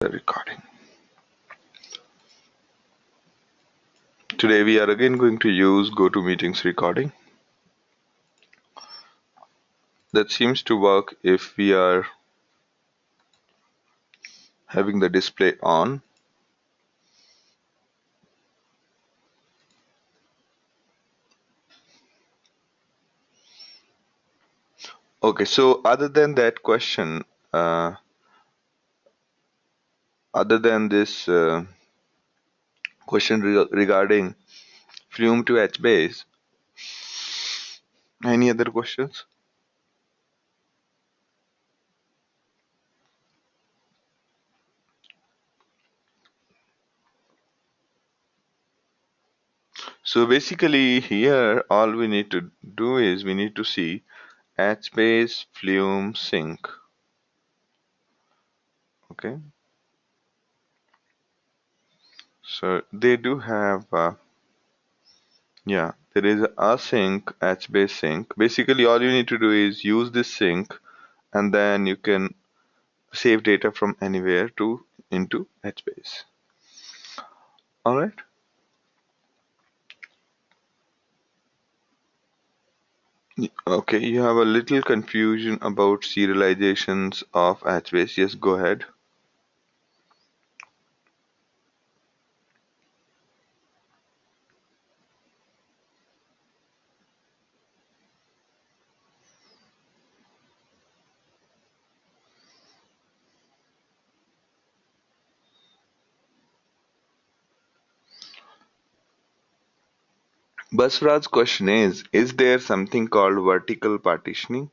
The recording. Today we are again going to use GoToMeetings recording. That seems to work if we are having the display on. Okay, so other than that question, other than this question regarding Flume to HBase, any other questions? So basically here all we need to do is we need to see HBase Flume sync. Okay, so they do have yeah, there is a sync, HBase sync. Basically, all you need to do is use this sync, and then you can save data from anywhere to into HBase. All right. Okay, you have a little confusion about serializations of HBase. Yes, go ahead. Basraj's question is there something called vertical partitioning?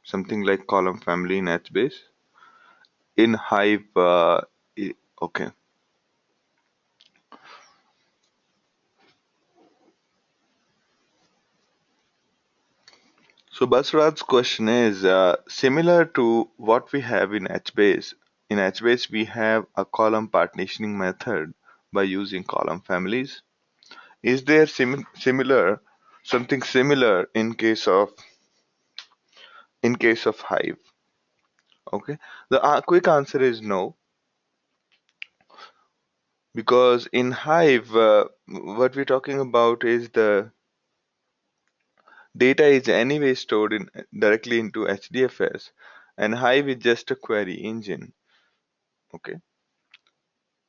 Something like column family in HBase? In Hive, okay. So Basrad's question is similar to what we have in HBase. In HBase, we have a column partitioning method by using column families. Is there something similar in case of Hive? Okay, the quick answer is no, because in Hive, what we're talking about is the data is anyway stored directly into HDFS, and Hive is just a query engine. Okay.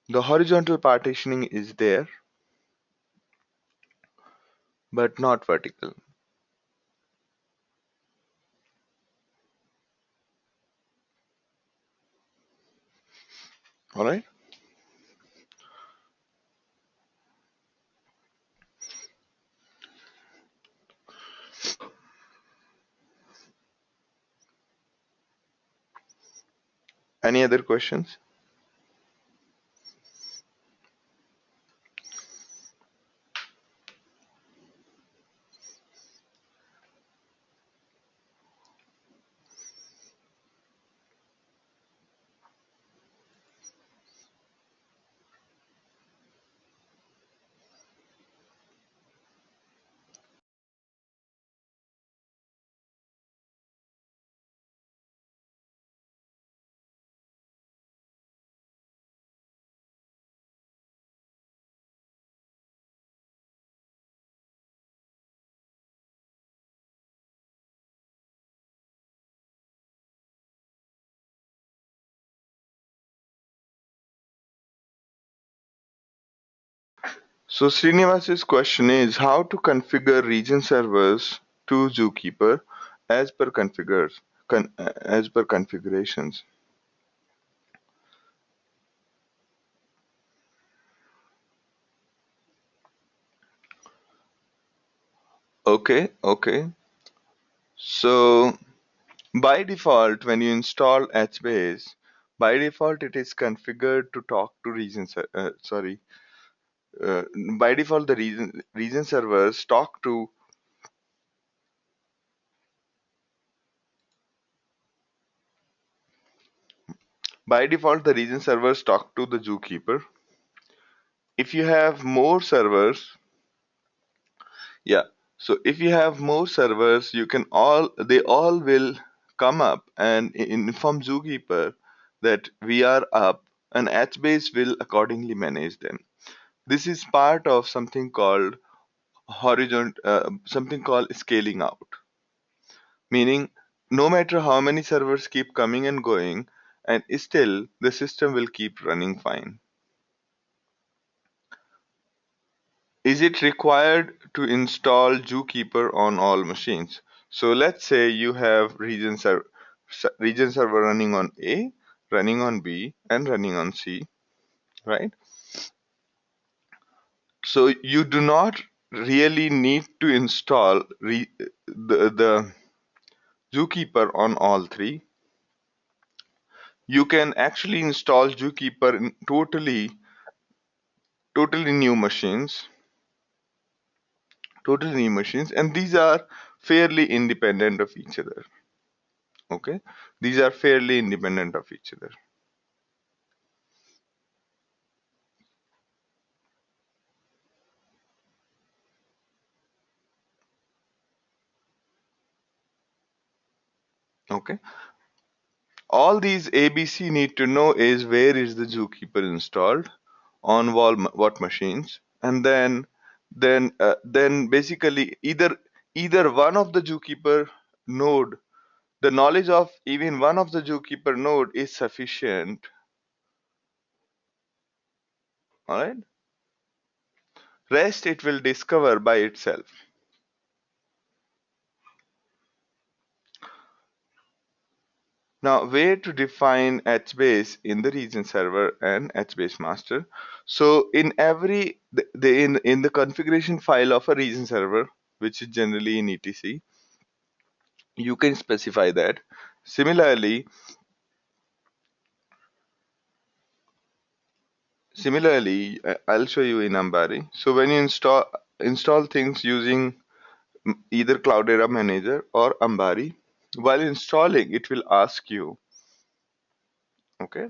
The horizontal partitioning is there, but not vertical. All right. Any other questions? So Srinivas's question is how to configure region servers to Zookeeper as per as per configurations. Okay, okay. So by default, when you install HBase, by default it is configured to talk to sorry. Uh, by default, the region servers talk to. By default, the region servers talk to the Zookeeper. If you have more servers, yeah. So if you have more servers, they all will come up and inform Zookeeper that we are up and HBase will accordingly manage them. This is part of something called scaling out, meaning no matter how many servers keep coming and going, and still the system will keep running fine. Is it required to install Zookeeper on all machines? So let's say you have region server running on A, running on B, and running on C, right? So you do not really need to install the Zookeeper on all three. You can actually install Zookeeper in totally new machines, and these are fairly independent of each other. Okay, these are fairly independent of each other. Okay, all these ABC need to know is where is the Zookeeper installed on what machines, and then basically either one of the Zookeeper node, the knowledge of even one of the Zookeeper node is sufficient. All right, rest it will discover by itself. Now, where to define HBase in the region server and HBase master? So, in every in the configuration file of a region server, which is generally in etc, you can specify that. Similarly, I'll show you in Ambari. So, when you install things using either Cloudera Manager or Ambari, while installing, it will ask you. Okay,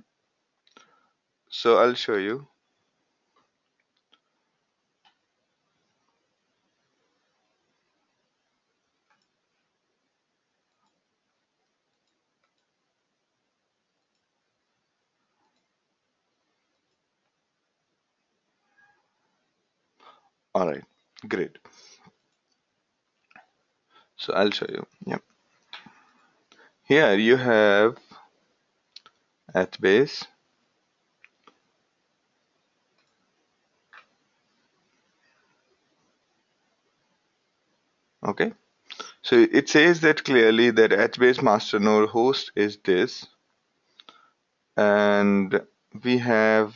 so I'll show you. All right, great. So I'll show you. Yeah. Here you have at base. Okay. So it says that clearly that HBase master node host is this, and we have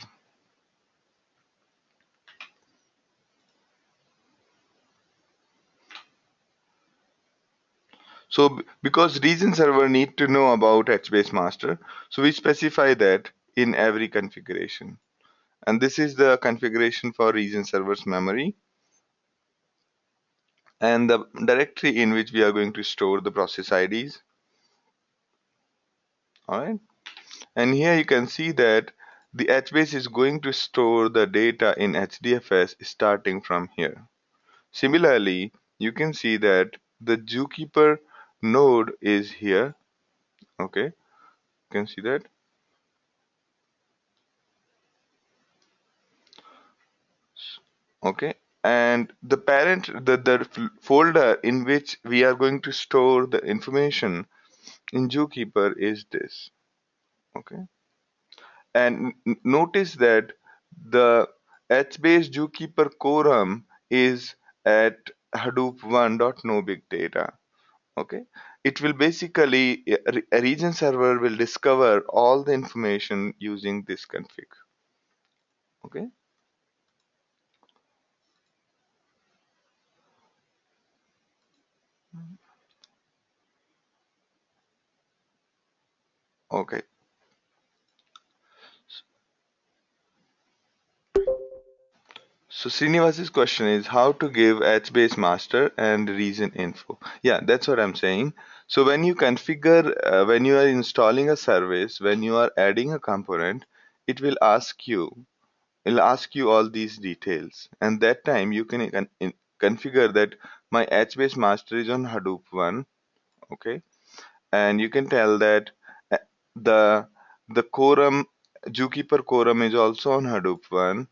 because region server need to know about HBase master, so we specify that in every configuration. And this is the configuration for region server's memory and the directory in which we are going to store the process IDs. All right. And here you can see that the HBase is going to store the data in HDFS starting from here. Similarly, you can see that the Zookeeper node is here. Okay, you can see that. Okay, and the parent, the folder in which we are going to store the information in Zookeeper is this. Okay, and notice that the HBase Zookeeper quorum is at Hadoop 1.no big data. Okay, it will basically a region server will discover all the information using this config. Okay, okay. So Srinivas's question is how to give HBase master and region info. Yeah, that's what I'm saying. So when you configure, when you are installing a service, when you are adding a component, it will ask you, it'll ask you all these details, and that time you can configure that my HBase master is on Hadoop 1. Okay, and you can tell that uh, the the quorum Zookeeper quorum is also on Hadoop one,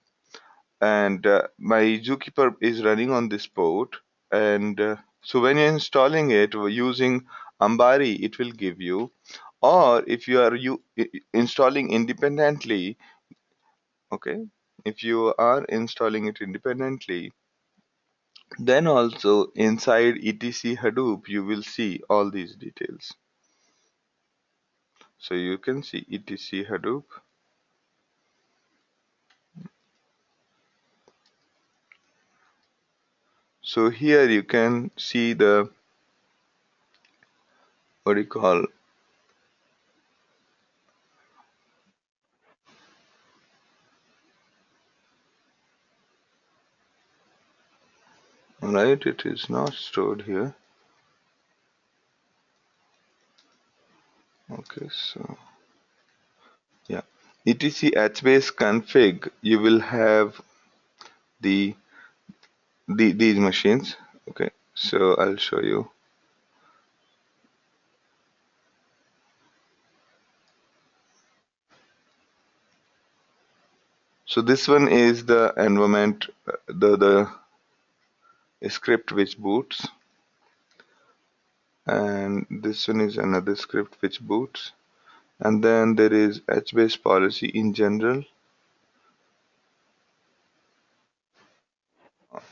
and my Zookeeper is running on this port. And so when you're installing it using Ambari, it will give you, or if you are installing independently, okay, if you are installing it independently, then also inside etc Hadoop you will see all these details. So you can see etc Hadoop. So here you can see the, what do you call, right, it is not stored here. Okay, so yeah, etc hbase config, you will have the, these machines. Okay, so I'll show you. So this one is the environment, the script which boots, and this one is another script which boots, and then there is hbase policy in general.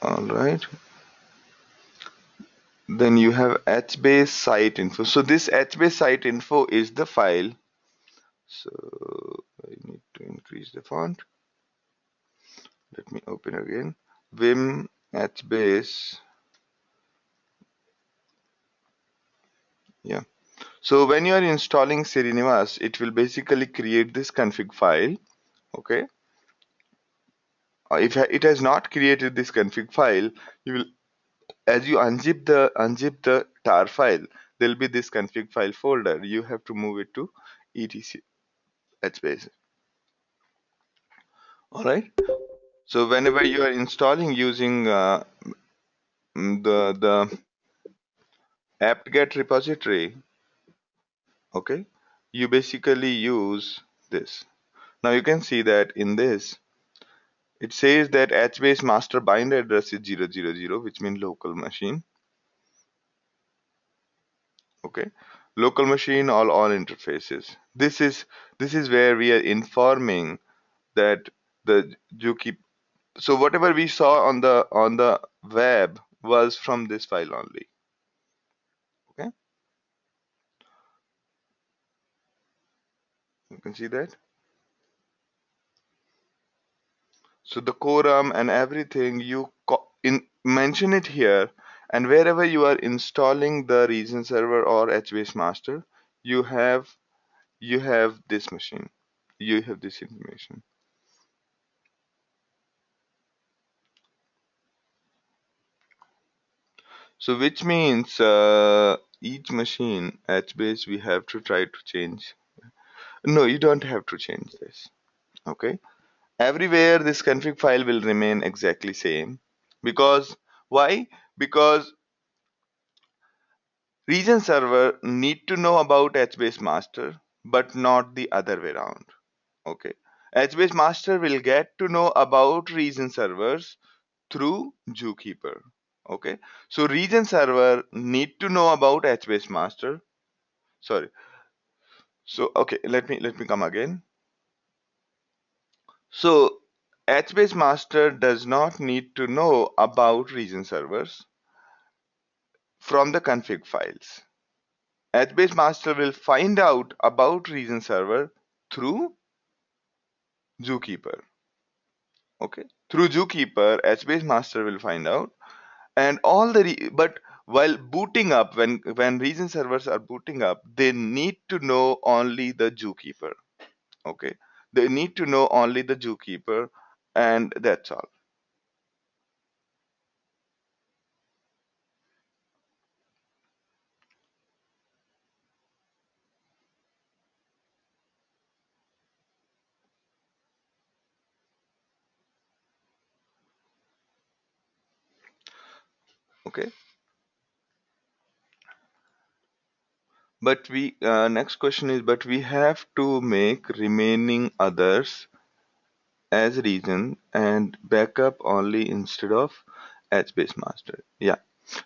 All right, then you have hbase site info. So this hbase site info is the file. So I need to increase the font. Let me open again. Vim hbase. Yeah. So when you are installing Srinivas, it will basically create this config file. Okay. If it has not created this config file, you will, as you unzip the tar file, there'll be this config file folder. You have to move it to etc hbase. All right. So whenever you are installing using the apt-get repository, okay, you basically use this. Now you can see that in this, it says that hbase master bind address is 000, which means local machine. Okay, local machine all interfaces. This is where we are informing that the Juki. So whatever we saw on the web was from this file only. Okay, you can see that. So the quorum and everything you mention it here, and wherever you are installing the region server or HBase master, you have this machine, you have this information. So which means each machine HBase we have to try to change. No, you don't have to change this. Okay, everywhere this config file will remain exactly same, because why? Because region server need to know about HBase master, but not the other way around. Okay. HBase master will get to know about region servers through Zookeeper. Okay. So region server need to know about HBase master. Sorry. So okay, let me come again. So HBase master does not need to know about region servers from the config files. HBase master will find out about region server through Zookeeper. Okay, through Zookeeper, HBase master will find out, and all the but while booting up, when region servers are booting up, they need to know only the Zookeeper. Okay, they need to know only the Zookeeper, and that's all. Okay. But we next question is, but we have to make remaining others as region and backup only instead of HBase master. Yeah.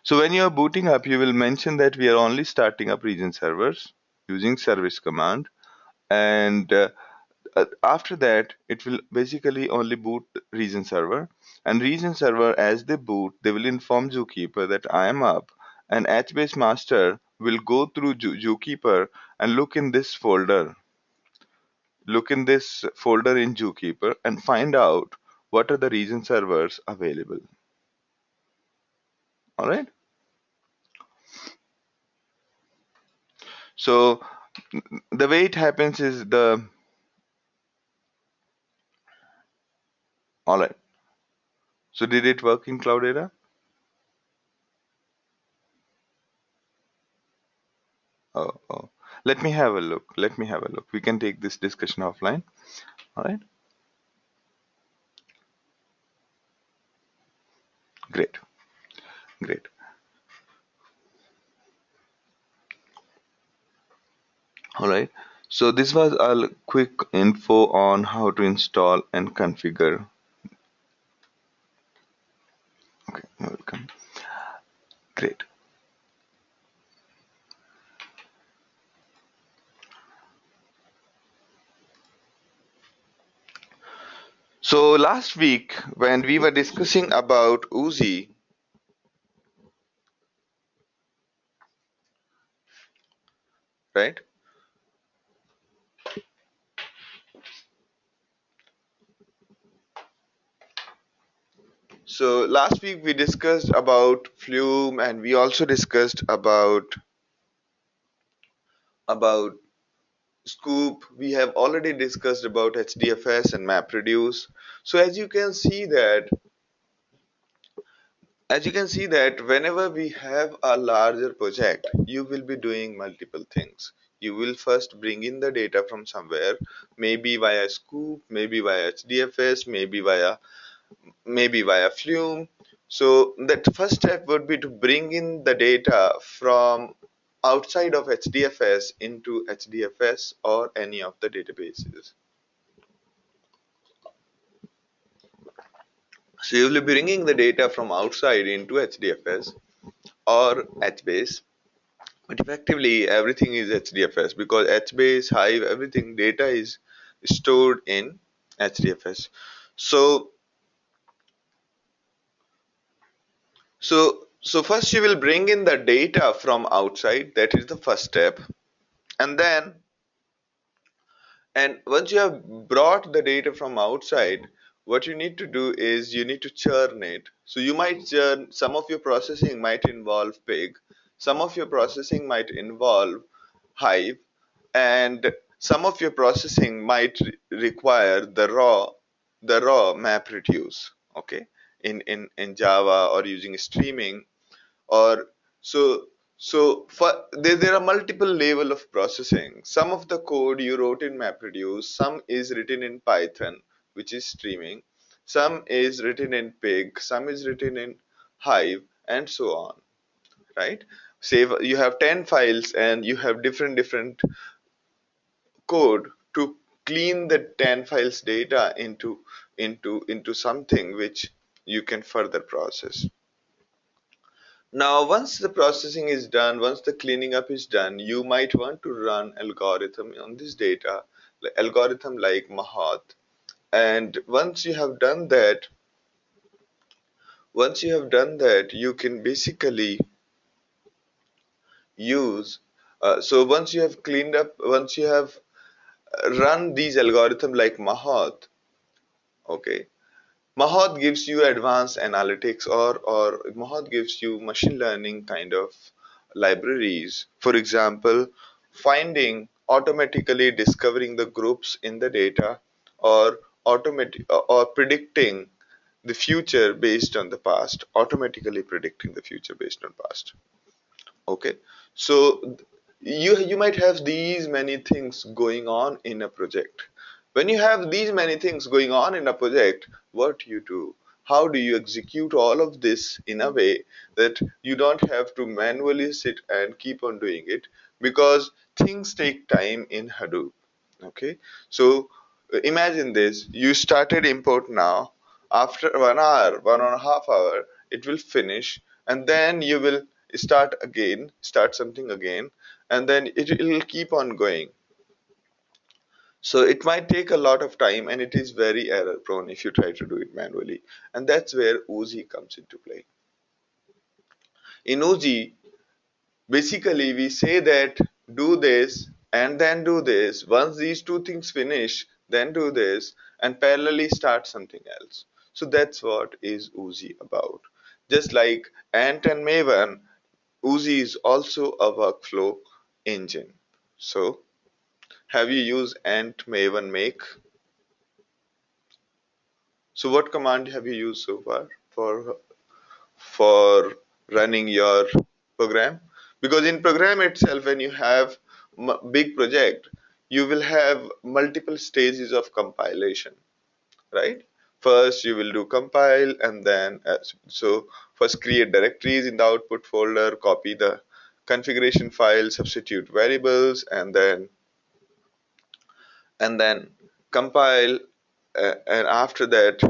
So when you are booting up, you will mention that we are only starting up region servers using service command, and after that it will basically only boot region server, and region server as they boot they will inform zookeeper that I am up, and HBase master will go through zookeeper and look in this folder in zookeeper and find out what are the region servers available. All right, so the way it happens is the all right. So did it work in Cloudera? Oh, let me have a look. Let me have a look. We can take this discussion offline. All right, great, great. All right. So this was a quick info on how to install and configure. Okay, welcome. Great. So last week when we were discussing about Uzi, right? So last week we discussed about Flume, and we also discussed about Scoop. We have already discussed about HDFS and MapReduce. So as you can see that whenever we have a larger project, you will be doing multiple things. You will first bring in the data from somewhere, maybe via Scoop, maybe via HDFS, maybe via Flume. So that first step would be to bring in the data from outside of HDFS into HDFS or any of the databases. So you will be bringing the data from outside into HDFS or HBase. But effectively, everything is HDFS because HBase, Hive, everything data is stored in HDFS. So, so first you will bring in the data from outside. That is the first step, and then and once you have brought the data from outside, what you need to do is you need to churn it. So you might churn, some of your processing might involve Pig, some of your processing might involve Hive, and some of your processing might require the raw map reduce, okay, in Java or using streaming or so there are multiple level of processing. Some of the code you wrote in MapReduce, some is written in Python, which is streaming, some is written in Pig, some is written in Hive, and so on, right? Say you have 10 files and you have different code to clean the 10 files data into something which you can further process. Now, once the processing is done, once the cleaning up is done, you might want to run algorithm on this data, algorithm like Mahat. And once you have done that, you can basically use. So once you have run these algorithm like Mahat, okay, Mahat gives you advanced analytics or Mahat gives you machine learning kind of libraries. For example, finding automatically discovering the groups in the data or automatic or predicting the future based on the past, automatically predicting the future based on past. Okay, so you might have these many things going on in a project. When you have these many things going on in a project, what do you do? How do you execute all of this in a way that you don't have to manually sit and keep on doing it? because things take time in Hadoop. Okay, so imagine this: you started import now. After 1 hour, 1.5 hour, it will finish, and then you will start again, start something again, and then it will keep on going. So it might take a lot of time, and it is very error prone if you try to do it manually. And that's where Oozie comes into play. In Oozie, basically we say that do this and then do this. Once these two things finish, then do this and parallelly start something else. So that's what is Oozie about. Just like Ant and Maven, Oozie is also a workflow engine. So have you used Ant, Maven, Make? So what command have you used so far for running your program? Because in program itself, when you have big project, you will have multiple stages of compilation, right? First you will do compile, and then so first create directories in the output folder, copy the configuration file, substitute variables, and then compile, and after that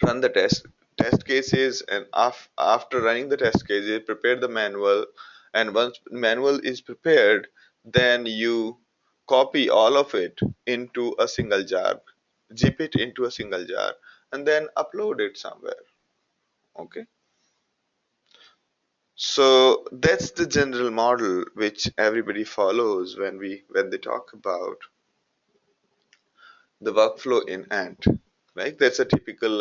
run the test cases, and after running the test cases, prepare the manual. And once manual is prepared, then you copy all of it into a single jar, zip it into a single jar, and then upload it somewhere. Okay, so that's the general model which everybody follows when they talk about the workflow in Ant, right? That's a typical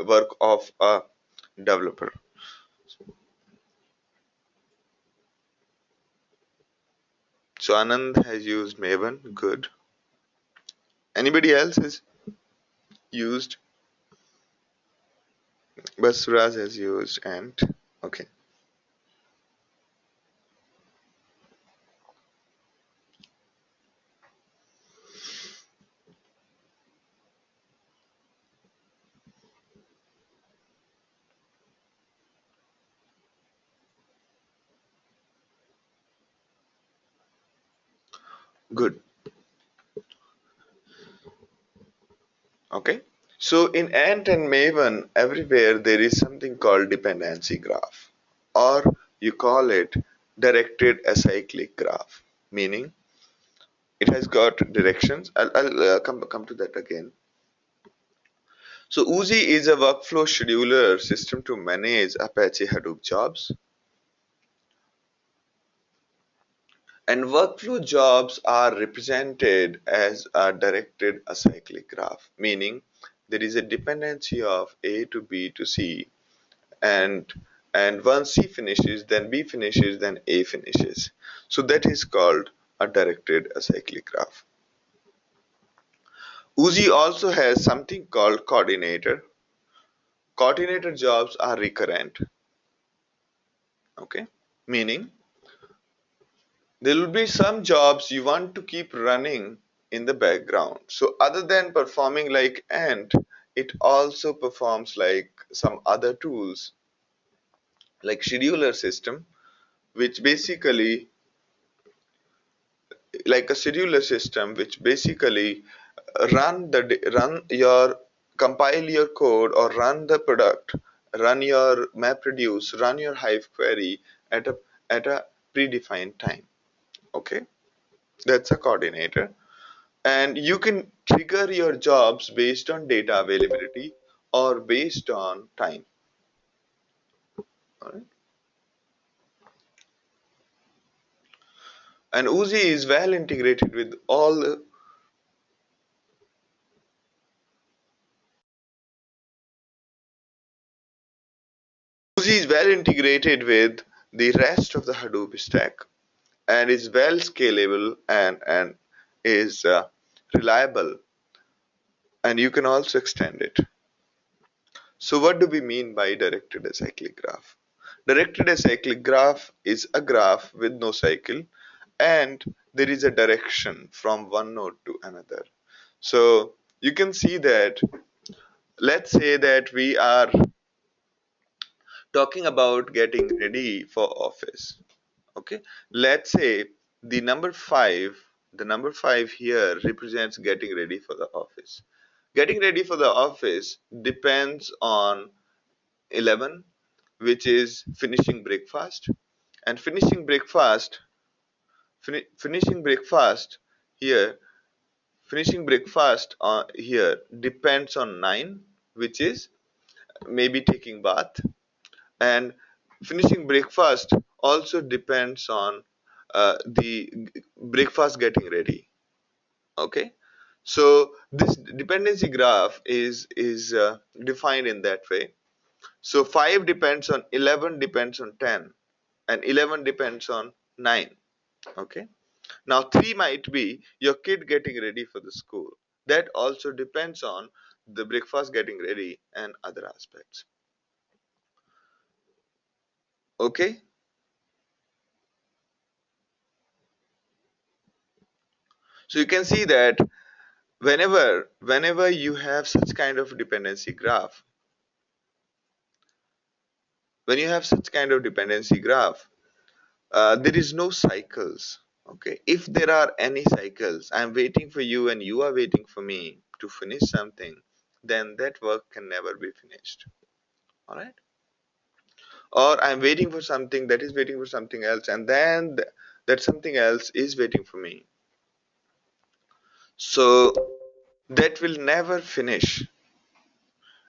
work of a developer. So Anand has used Maven. Good. Anybody else has used? But Suraj has used Ant. Okay, good. Okay. So in Ant and Maven, everywhere there is something called dependency graph, or you call it directed acyclic graph, meaning it has got directions. I'll come to that again. So Oozie is a workflow scheduler system to manage Apache Hadoop jobs. And workflow jobs are represented as a directed acyclic graph, meaning there is a dependency of A to B to C, and once C finishes, then B finishes, then A finishes. So that is called a directed acyclic graph. Oozie also has something called coordinator. Coordinator jobs are recurrent, okay? Meaning there will be some jobs you want to keep running in the background. So other than performing like Ant, it also performs like some other tools like scheduler system, which basically like a scheduler system which basically run your compile your code or run the product, run your MapReduce, run your Hive query at a predefined time. Okay, that's a coordinator. And you can trigger your jobs based on data availability or based on time. All right? And Oozie is well integrated with all Oozie is well integrated with the rest of the Hadoop stack, and is well scalable, and is reliable, and you can also extend it. So what do we mean by directed acyclic graph? Directed acyclic graph is a graph with no cycle, and there is a direction from one node to another. So you can see that, let's say that we are talking about getting ready for office. Okay, let's say the number 5, the number 5 here represents getting ready for the office. Getting ready for the office depends on 11, which is finishing breakfast. And finishing breakfast here, finishing breakfast here depends on 9, which is maybe taking bath. And finishing breakfast also depends on the breakfast getting ready. Okay, so this dependency graph is defined in that way. So 5 depends on 11, depends on 10, and 11 depends on 9. Okay, now 3 might be your kid getting ready for the school. That also depends on the breakfast getting ready and other aspects. Okay, so you can see that whenever you have such kind of dependency graph, when you have such kind of dependency graph, there is no cycles. Okay, if there are any cycles, I'm waiting for you and you are waiting for me to finish something, then that work can never be finished. All right, or I'm waiting for something that is waiting for something else, and then that something else is waiting for me, so that will never finish.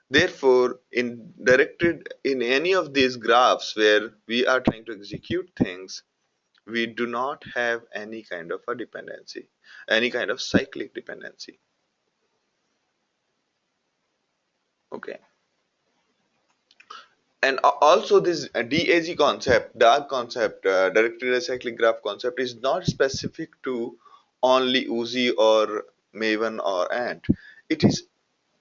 Therefore, in directed in any of these graphs where we are trying to execute things, we do not have any kind of a dependency, any kind of cyclic dependency. Okay, and also this DAG concept, dark concept, directed acyclic graph concept, is not specific to only Uzi or Maven or Ant. It is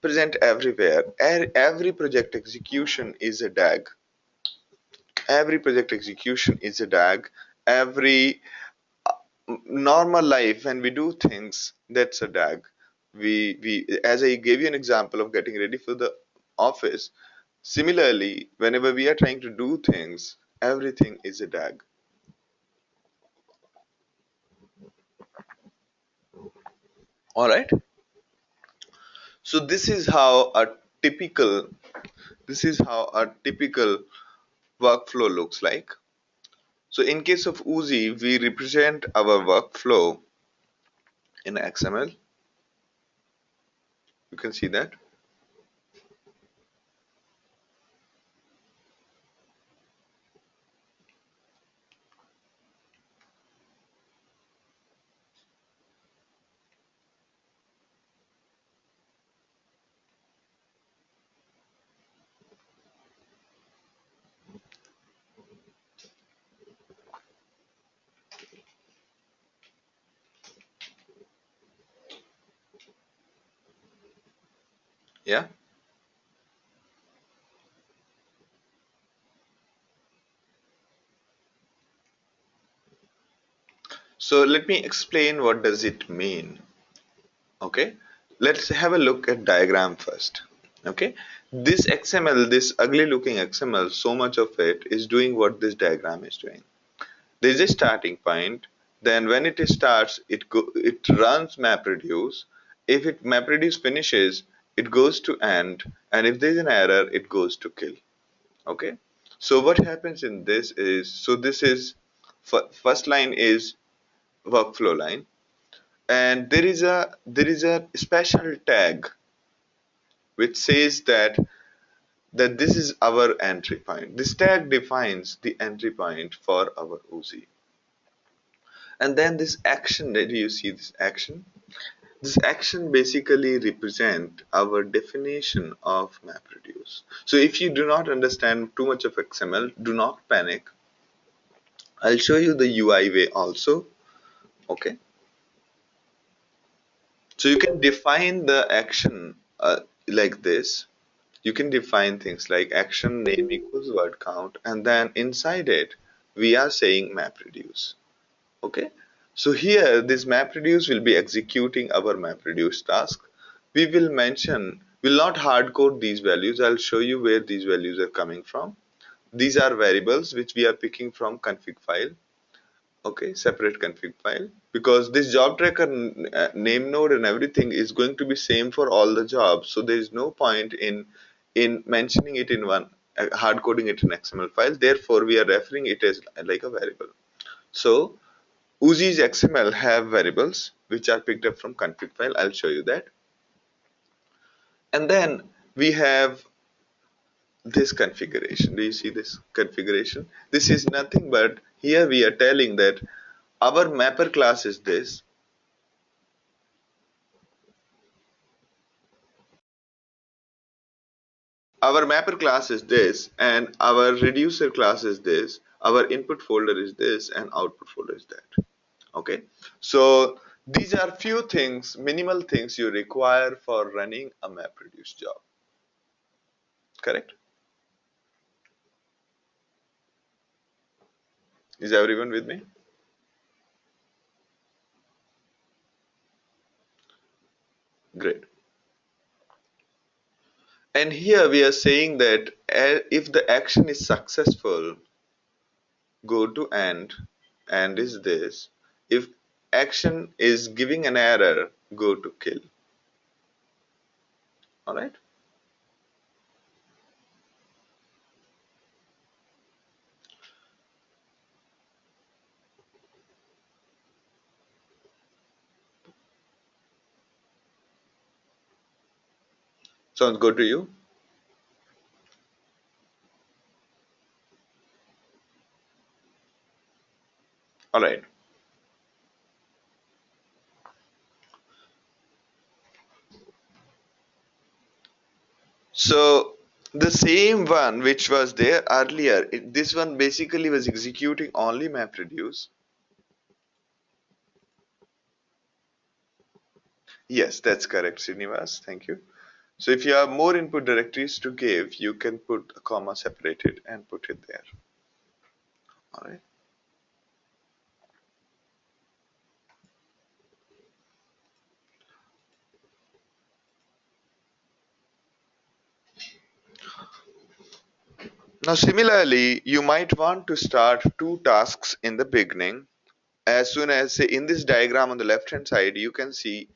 present everywhere. Every project execution is a DAG. Every project execution is a DAG. Every normal life when we do things, that's a DAG. We as I gave you an example of getting ready for the office, similarly whenever we are trying to do things, everything is a DAG. All right, so typical this is how a typical workflow looks like. So in case of Uzi, we represent our workflow in XML. You can see that. Yeah, so let me explain what does it mean. Okay, let's have a look at diagram first. Okay, this XML, this ugly looking XML, so much of it is doing what this diagram is doing. There is a starting point, then when it starts, it runs MapReduce. If it MapReduce finishes, it goes to end, and if there is an error, it goes to kill. Okay, so what happens in this is, so this is first line is workflow line, and there is a special tag which says that this is our entry point. This tag defines the entry point for our Uzi. And then this action, that you see this action basically represent our definition of MapReduce. So if you do not understand too much of XML, do not panic. I'll show you the UI way also. Okay. So you can define the action like this. You can define things like action name equals word count, and then inside it we are saying MapReduce. Okay, so here this MapReduce will be executing our MapReduce task. We'll not hard code these values. I'll show you where these values are coming from. These are variables which we are picking from config file. Okay, separate config file, because this job tracker name node and everything is going to be same for all the jobs, so there is no point in mentioning it in one, hard coding it in XML file. Therefore we are referring it as like a variable. So Uzi's XML have variables which are picked up from config file. I'll show you that. And then we have this configuration. Do you see this configuration? This is nothing but, here we are telling that our mapper class is this, our mapper class is this, and our reducer class is this, our input folder is this, and output folder is that. Okay, so these are few things, minimal things you require for running a MapReduce job. Correct? Is everyone with me? Great. And here we are saying that if the action is successful, go to end is this. If action is giving an error, go to kill. All right. Sounds good to you? All right. So the same one which was there earlier, this one basically was executing only MapReduce. Yes, that's correct, Srinivas. Thank you. So if you have more input directories to give, you can put a comma separated and put it there. All right. Now, similarly, you might want to start two tasks in the beginning. As soon as, say, in this diagram on the left hand side, you can see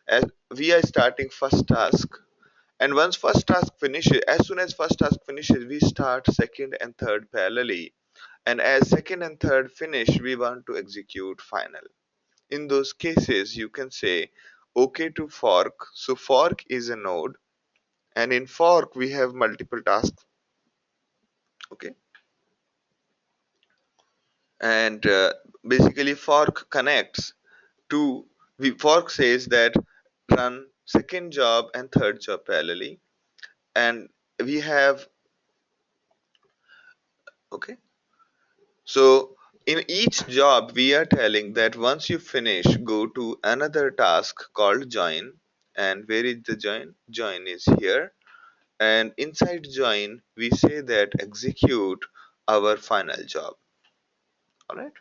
as we are starting first task. And once first task finishes, as soon as first task finishes, we start second and third parallelly. And as second and third finish, we want to execute final. In those cases, you can say OK to fork. So fork is a node, and in fork we have multiple tasks. Okay, and basically fork connects to, fork says that run second job and third job parallelly, and we have, okay. So in each job, we are telling that once you finish, go to another task called join. And where is the join? Join is here. And inside join, we say that execute our final job. All right.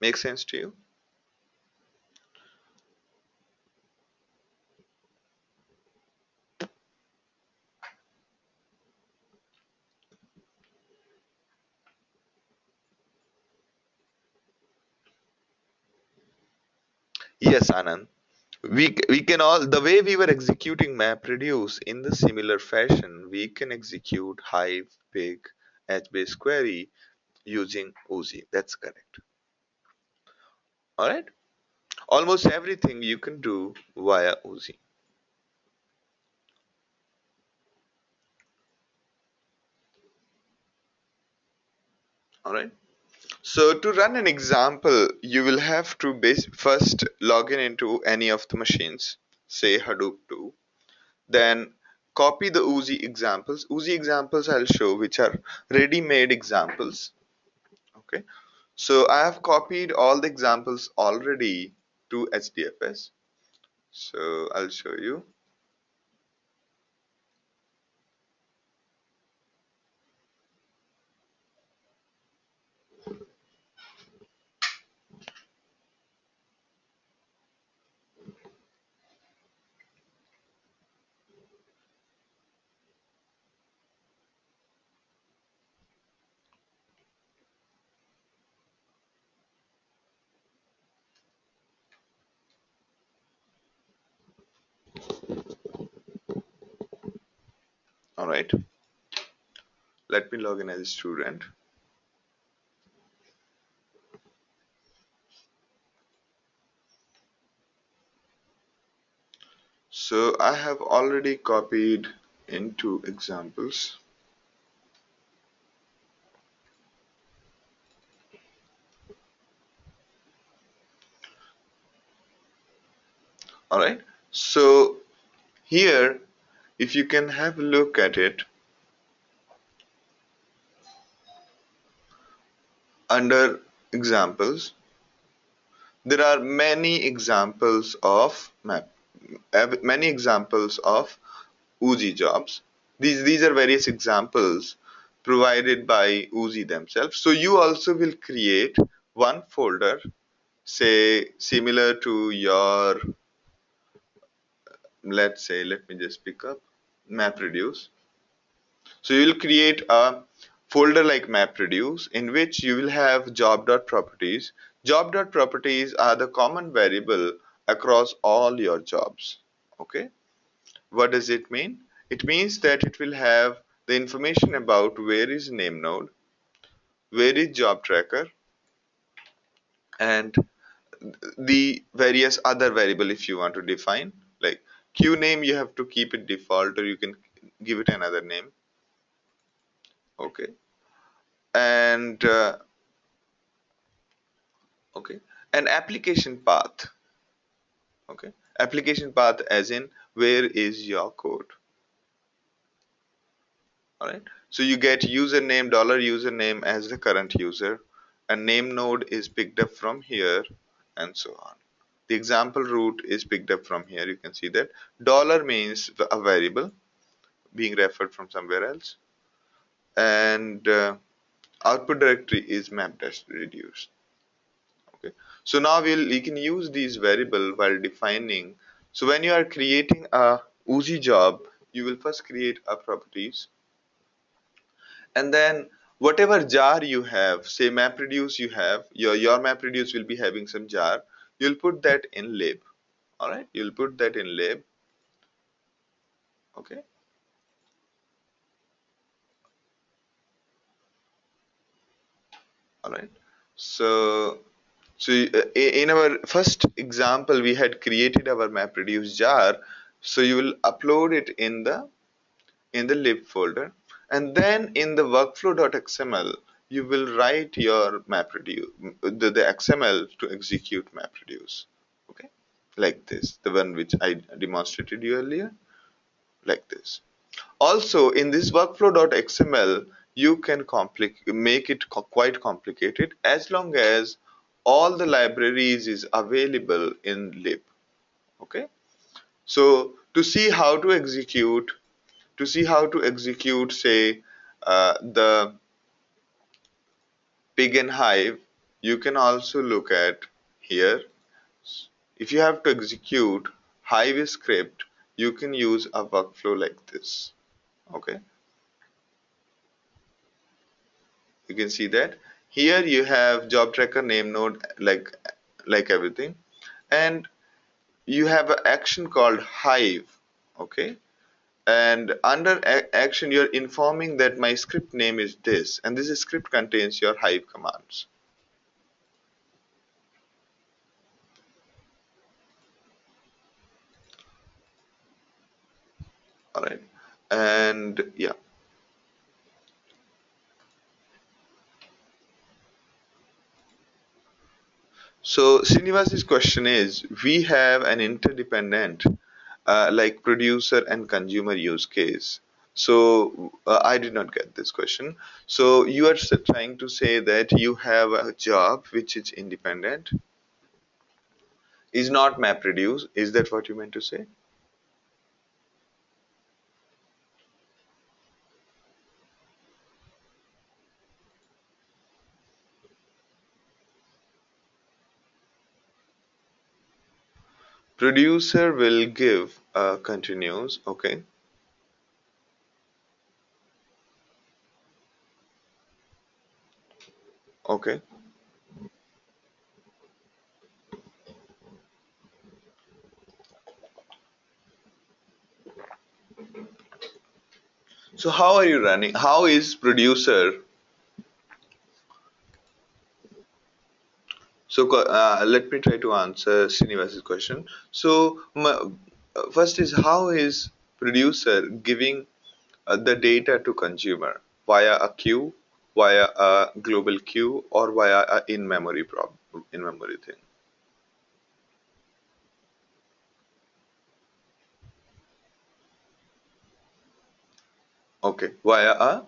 Make sense to you? Yes, Anand. We can all, the way we were executing MapReduce in the similar fashion, we can execute Hive, Pig, HBase query using Uzi. That's correct. All right. Almost everything you can do via Uzi. All right. So to run an example, you will have to first log in into any of the machines, say Hadoop 2, then copy the Uzi examples. Uzi examples I'll show, which are ready-made examples. Okay. So I have copied all the examples already to HDFS. So I'll show you. All right, let me log in as a student. So I have already copied into examples. All right, so here, if you can have a look at it, under examples, there are many examples of many examples of Uzi jobs. These are various examples provided by Uzi themselves. So you also will create one folder, say similar to your, let's say, let me just pick up MapReduce. So you will create a folder like MapReduce in which you will have job.properties. Job.properties are the common variable across all your jobs. Okay. What does it mean? It means that it will have the information about where is name node, where is job tracker, and the various other variable if you want to define. Like queue name, you have to keep it default or you can give it another name. Okay. And okay. And application path. Okay. Application path as in where is your code. All right. So you get username, $username as the current user, and name node is picked up from here, and so on. The example root is picked up from here. You can see that dollar means a variable being referred from somewhere else, and output directory is map dash reduce. Okay. So now we can use these variable while defining. So when you are creating a Uzi job, you will first create a properties, and then whatever jar you have, say MapReduce you have, your MapReduce will be having some jar, you'll put that in lib. All right, you'll put that in lib. Okay. All right. So so in our first example we had created our MapReduce jar, so you will upload it in the lib folder, and then in the workflow.xml you will write your MapReduce, the XML to execute MapReduce. Okay, like this, the one which I demonstrated you earlier, like this. Also in this workflow.xml you can make it quite complicated as long as all the libraries is available in lib. Okay, so to see how to execute, say, the pig and hive, you can also look at here. If you have to execute hive script, you can use a workflow like this. Okay, you can see that here you have job tracker name node, like everything, and you have an action called hive. Okay, and under action you're informing that my script name is this, and this script contains your hive commands. All right, and yeah, so Srinivas's question is, we have an interdependent like producer and consumer use case. So I did not get this question. So you are trying to say that you have a job which is independent, is not MapReduce. Is that what you meant to say? Producer will give continues. Okay. Okay. So how are you running? How is producer? So let me try to answer Srinivas's question. So first is how is producer giving the data to consumer via a queue, via a global queue, or via a in-memory thing. Okay, via a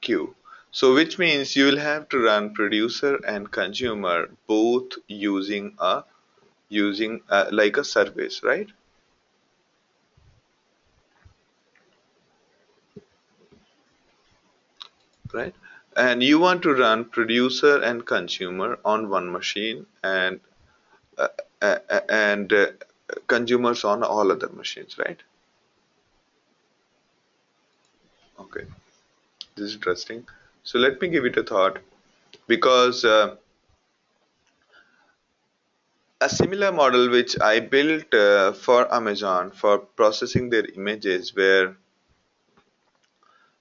queue. So which means you will have to run producer and consumer both using like a service, right? Right. And you want to run producer and consumer on one machine uh, and consumers on all other machines, right? Okay, this is interesting. So let me give it a thought because a similar model which I built for Amazon for processing their images where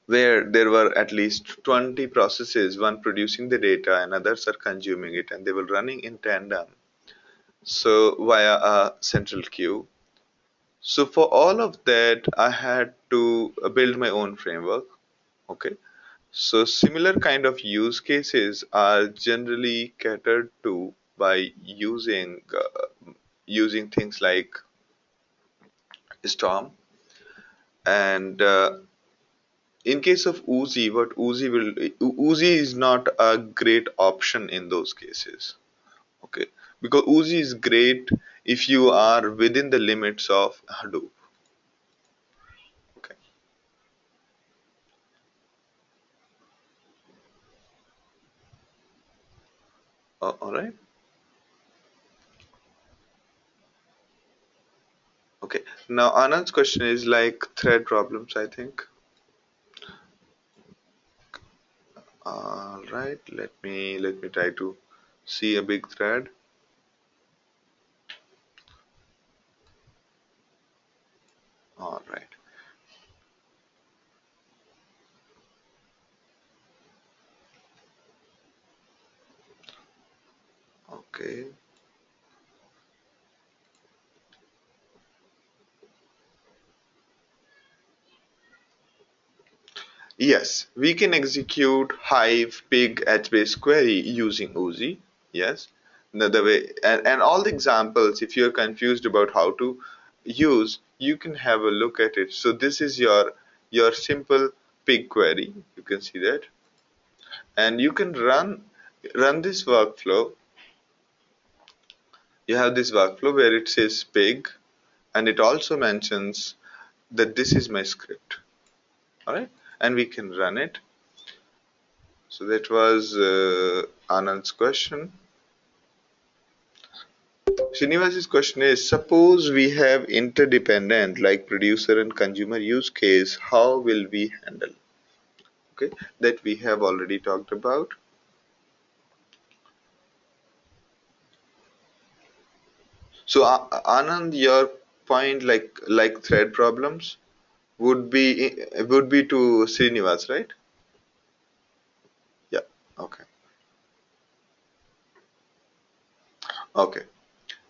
there were at least 20 processes, one producing the data and others are consuming it, and they were running in tandem. So via a central queue. So for all of that, I had to build my own framework. Okay. So similar kind of use cases are generally catered to by using things like Storm. And in case of Uzi, what Uzi is not a great option in those cases. Okay, because Uzi is great if you are within the limits of Hadoop. Okay. All right. Okay. Now Anand's question is like thread problems, I think. All right. Let me try to see a big thread. All right. Okay. Yes, we can execute Hive, Pig, HBase query using Uzi. Yes. The way and all the examples, if you're confused about how to use, you can have a look at it. So this is your simple pig query. You can see that. And you can run this workflow. You have this workflow where it says pig and it also mentions that this is my script. All right. And we can run it. So that was Anand's question. Srinivas's question is, suppose we have interdependent like producer and consumer use case, how will we handle? Okay, that we have already talked about. So Anand, your point like thread problems would be to Srinivas, right? Yeah. Okay. Okay.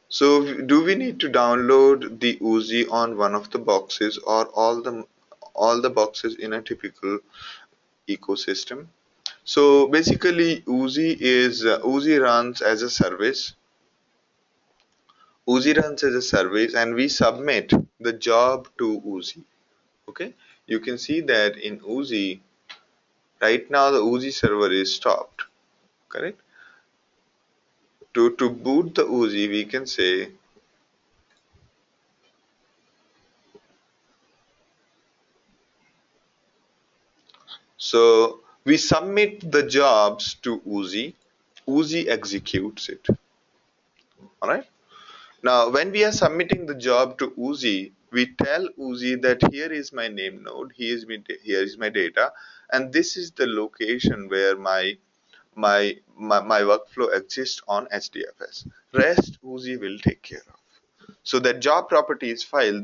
So do we need to download the Uzi on one of the boxes or all the boxes in a typical ecosystem? So basically, Uzi runs as a service. Uzi runs as a service, and we submit the job to Uzi. Okay, you can see that in Uzi right now the Uzi server is stopped. Correct. To boot the Uzi, we can say so. We submit the jobs to Uzi. Uzi executes it. All right. Now, when we are submitting the job to Uzi, we tell Uzi that here is my name node, here is my data, and this is the location where my workflow exists on HDFS. Rest Uzi will take care of. So that job properties file,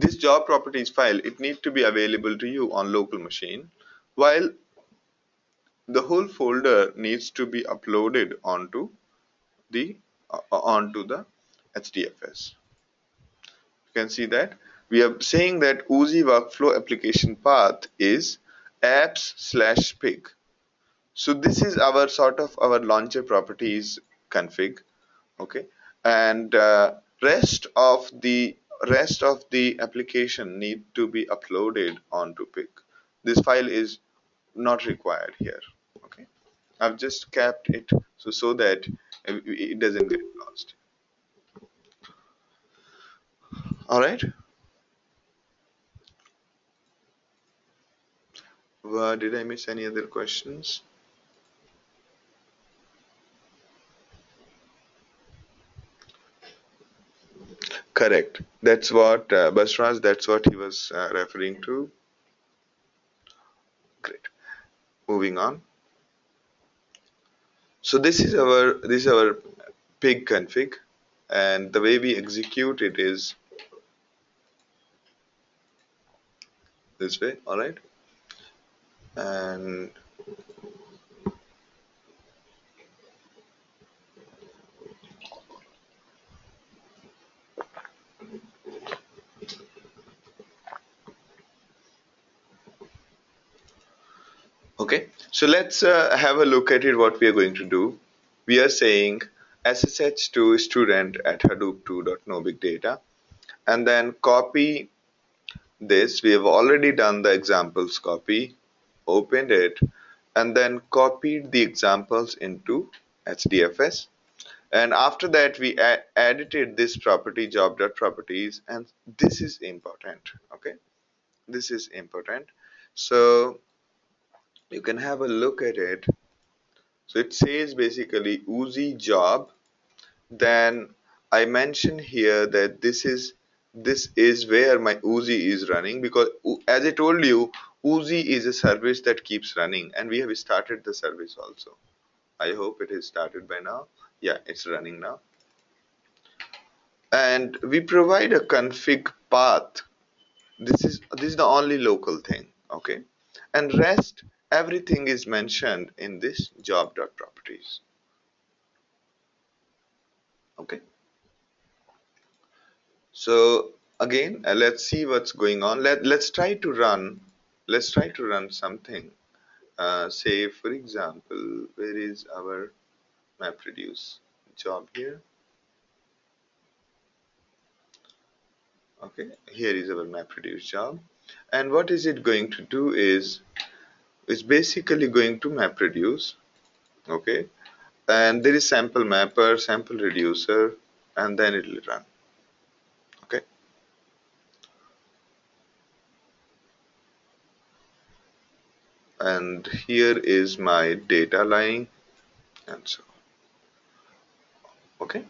this job properties file, it need to be available to you on local machine, while the whole folder needs to be uploaded the onto the HDFS. You can see that we are saying that Oozie workflow application path is apps slash pig. So this is our sort of our launcher properties config, okay, and rest of the application need to be uploaded onto pig. This file is not required here, okay. I've just capped it so that it doesn't get lost. All right. Did I miss any other questions? Correct. That's what Basraj, that's what he was referring to. Great. Moving on. So this is our pig config, and the way we execute it is this way. All right. And okay. So let's have a look at it. What we are going to do. We are saying SSH to student at Hadoop 2. No big data, and then copy this. We have already done the examples copy, opened it, and then copied the examples into HDFS. And after that, we edited this property job.properties, and this is important. Okay, this is important. So you can have a look at it. So it says basically Oozie job. Then I mention here that this is where my Oozie is running, because as I told you, Oozie is a service that keeps running, and we have started the service also. I hope it is started by now. Yeah, it's running now. And we provide a config path. This is the only local thing, okay? And rest everything is mentioned in this job.properties. Okay. So again, let's see what's going on. Let's try to run something. Say for example, where is our MapReduce job here? Okay, here is our MapReduce job. And what is it going to do is it's basically going to MapReduce. Okay, and there is sample mapper, sample reducer, and then it will run. Okay, and here is my data line, and so okay.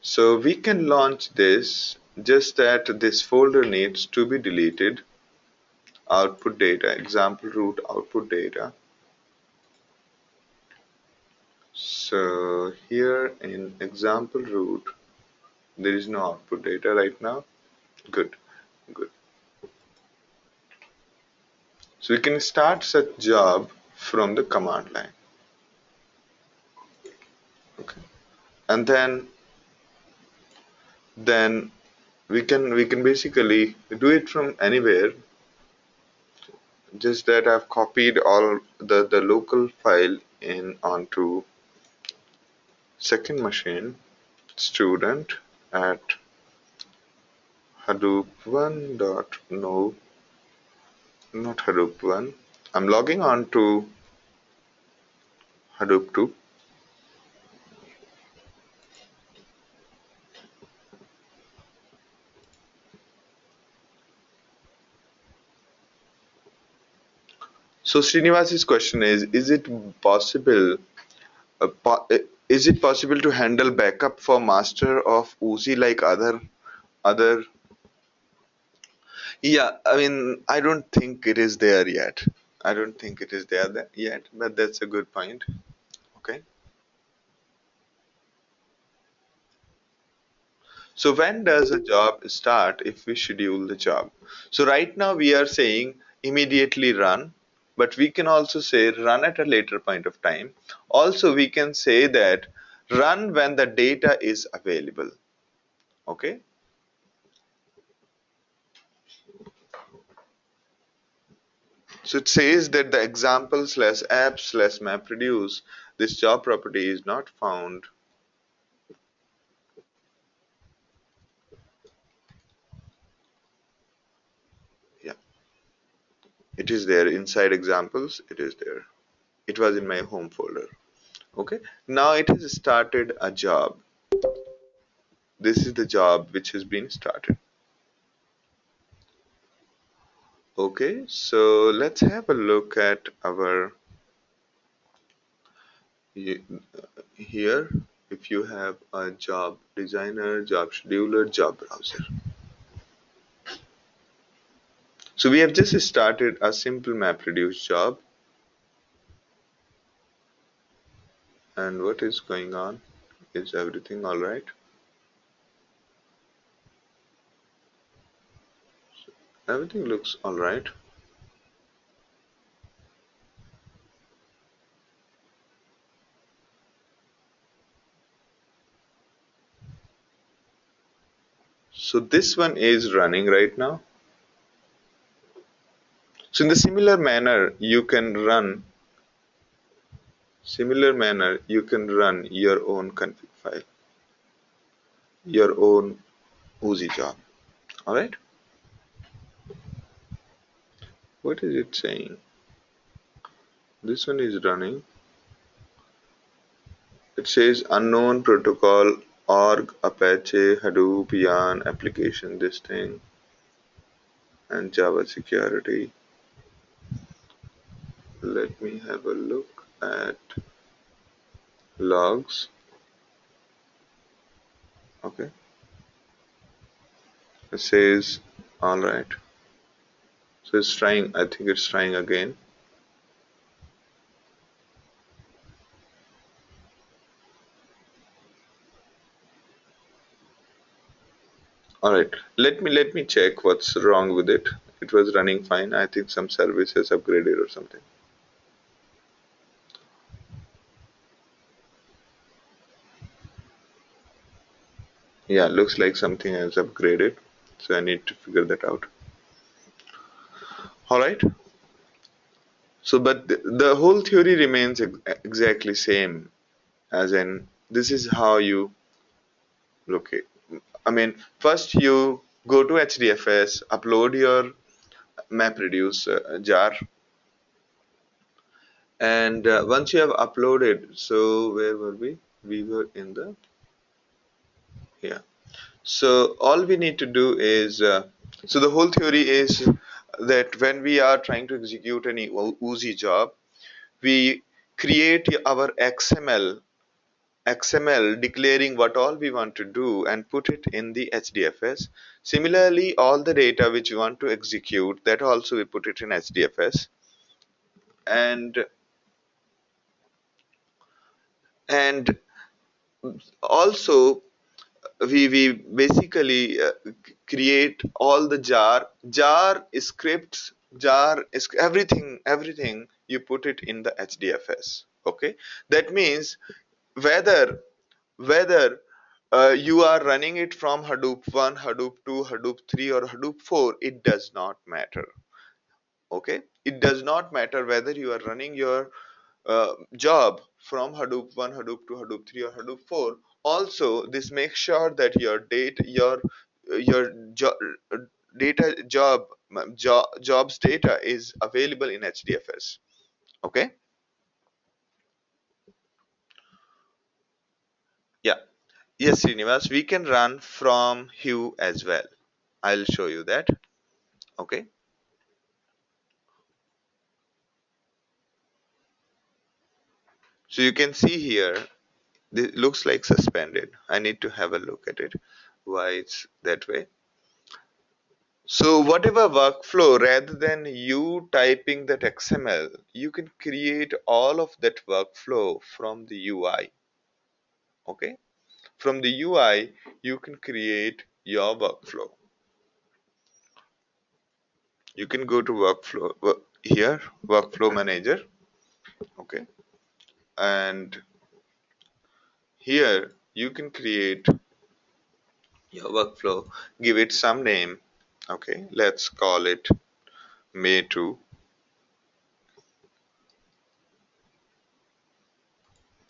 So we can launch this, just that this folder needs to be deleted. Output data, example root output data. So here in example root, there is no output data right now. Good, good. So we can start such job from the command line. Okay, and then we can basically do it from anywhere. Just that I've copied all the local file in onto second machine, student at Hadoop 1 dot no, not Hadoop 1. I'm logging on to Hadoop 2. So Srinivas's question is it possible uh, po- uh, is it possible to handle backup for master of Oozie like other? Yeah, I mean, I don't think it is there yet. I don't think it is there yet, but that's a good point. Okay. So when does a job start if we schedule the job? So right now we are saying immediately run, but we can also say run at a later point of time. Also, we can say that run when the data is available. Okay. So it says that the example slash app slash map reduce, this job property is not found. Yeah, it is there inside examples. It is there. It was in my home folder. Okay. Now it has started a job. This is the job which has been started. Okay. So let's have a look at our here. If you have a job designer, job scheduler, job browser. So we have just started a simple map reduce job. And what is going on? Is everything all right? Everything looks all right. So this one is running right now. So in the similar manner, you can run your own config file, your own Uzi job. All right. What is it saying? This one is running. It says unknown protocol, org, Apache, Hadoop, Yarn, application, this thing, and Java security. Let me have a look at logs. Okay. It says all right. So it's trying. I think it's trying again. All right. Let me check what's wrong with it. It was running fine. I think some service has upgraded or something. Yeah, looks like something has upgraded. So I need to figure that out. All right. So, but the whole theory remains exactly same. As in, this is how you look it. I mean, first you go to HDFS, upload your MapReduce jar, and once you have uploaded, so where were we? We were in the here. So all we need to do is, so the whole theory is that when we are trying to execute any Uzi job, we create our XML declaring what all we want to do and put it in the HDFS. Similarly, all the data which we want to execute, that also we put it in HDFS. And and also we basically create all the jar scripts, jar is everything you put it in the HDFS. Okay, that means whether whether you are running it from Hadoop 1, Hadoop 2, Hadoop 3 or Hadoop 4, it does not matter. Okay, it does not matter whether you are running your job from Hadoop 1, Hadoop 2, Hadoop 3 or Hadoop 4. Also, this makes sure that your data, your jo- data jobs data is available in HDFS. Okay. Yeah. Yes, Srinivas, we can run from Hue as well. I'll show you that. Okay. So you can see here, this looks like suspended. I need to have a look at it, why it's that way. So whatever workflow, rather than you typing that XML, you can create all of that workflow from the UI. Okay. From the UI, you can create your workflow. You can go to here, workflow manager. Okay. And here you can create your workflow, give it some name. Okay. Let's call it May 2.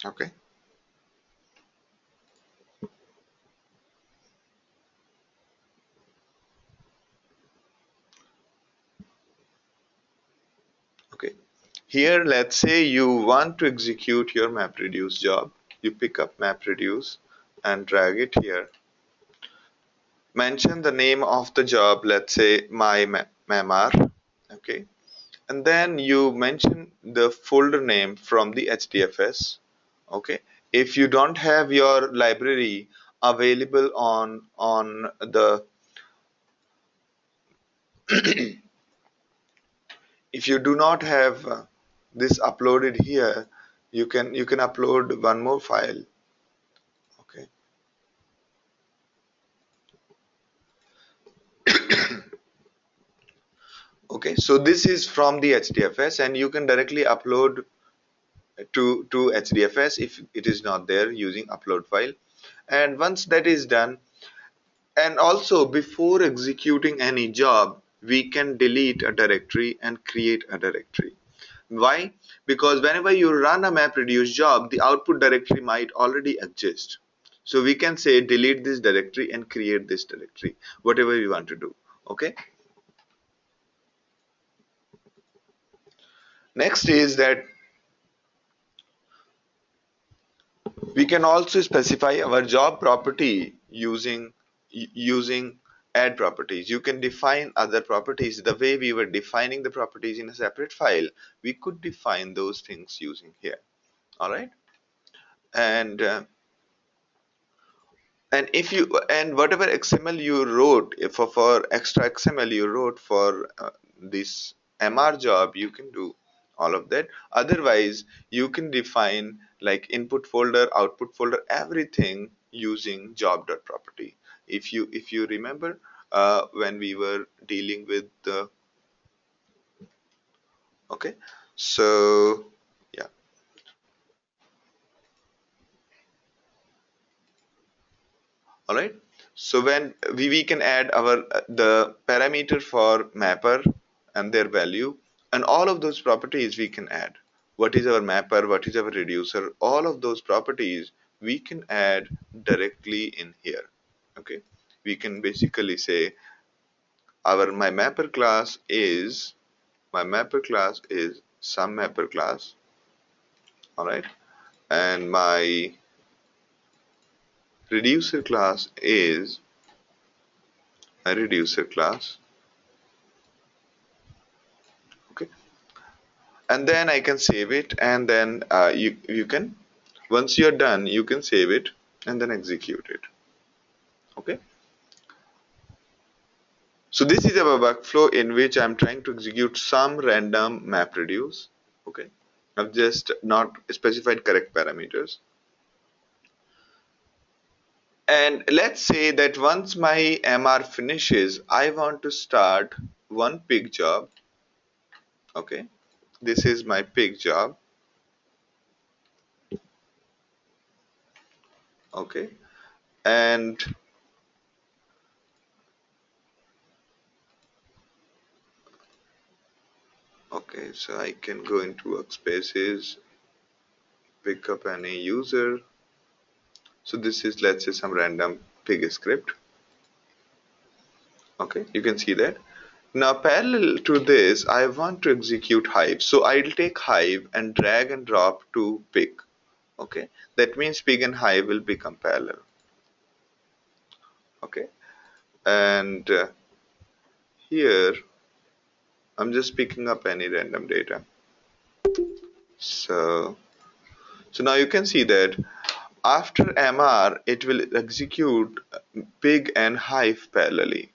Okay. Okay. Here, let's say you want to execute your MapReduce job. You pick up MapReduce and drag it here. Mention the name of the job, let's say my MAMR. Okay. And then you mention the folder name from the HDFS. Okay. If you don't have your library available on the if you do not have this uploaded here, you can upload one more file. Okay. Okay, so this is from the HDFS and you can directly upload to HDFS if it is not there using upload file. And once that is done, and also before executing any job, we can delete a directory and create a directory. Why? Because whenever you run a MapReduce job, the output directory might already exist. So we can say delete this directory and create this directory, whatever we want to do. Okay. Next is that we can also specify our job property using add properties. You can define other properties the way we were defining the properties in a separate file. We could define those things using here. All right. And if you and whatever XML you wrote for extra XML you wrote for this MR job, you can do all of that. Otherwise, you can define like input folder, output folder, everything using job.property. If you remember when we were dealing with the okay, so yeah. All right. So when we can add our the parameter for mapper and their value and all of those properties we can add. What is our mapper? What is our reducer? All of those properties we can add directly in here. Okay. We can basically say our my mapper class is some mapper class. All right. And my reducer class is a reducer class. Okay. And then I can save it and then you can once you're done you can save it and then execute it. Okay, so this is our workflow in which I'm trying to execute some random MapReduce. Okay, I've just not specified correct parameters, and let's say that once my MR finishes I want to start one pig job. Okay, this is my pig job. Okay, and okay, so I can go into workspaces, pick up any user. So this is, let's say, some random pig script. Okay, you can see that. Now parallel to this, I want to execute hive. So I'll take hive and drag and drop to pig. Okay, that means pig and hive will become parallel. Okay, and here I'm just picking up any random data. So now you can see that after MR, it will execute pig and hive parallelly.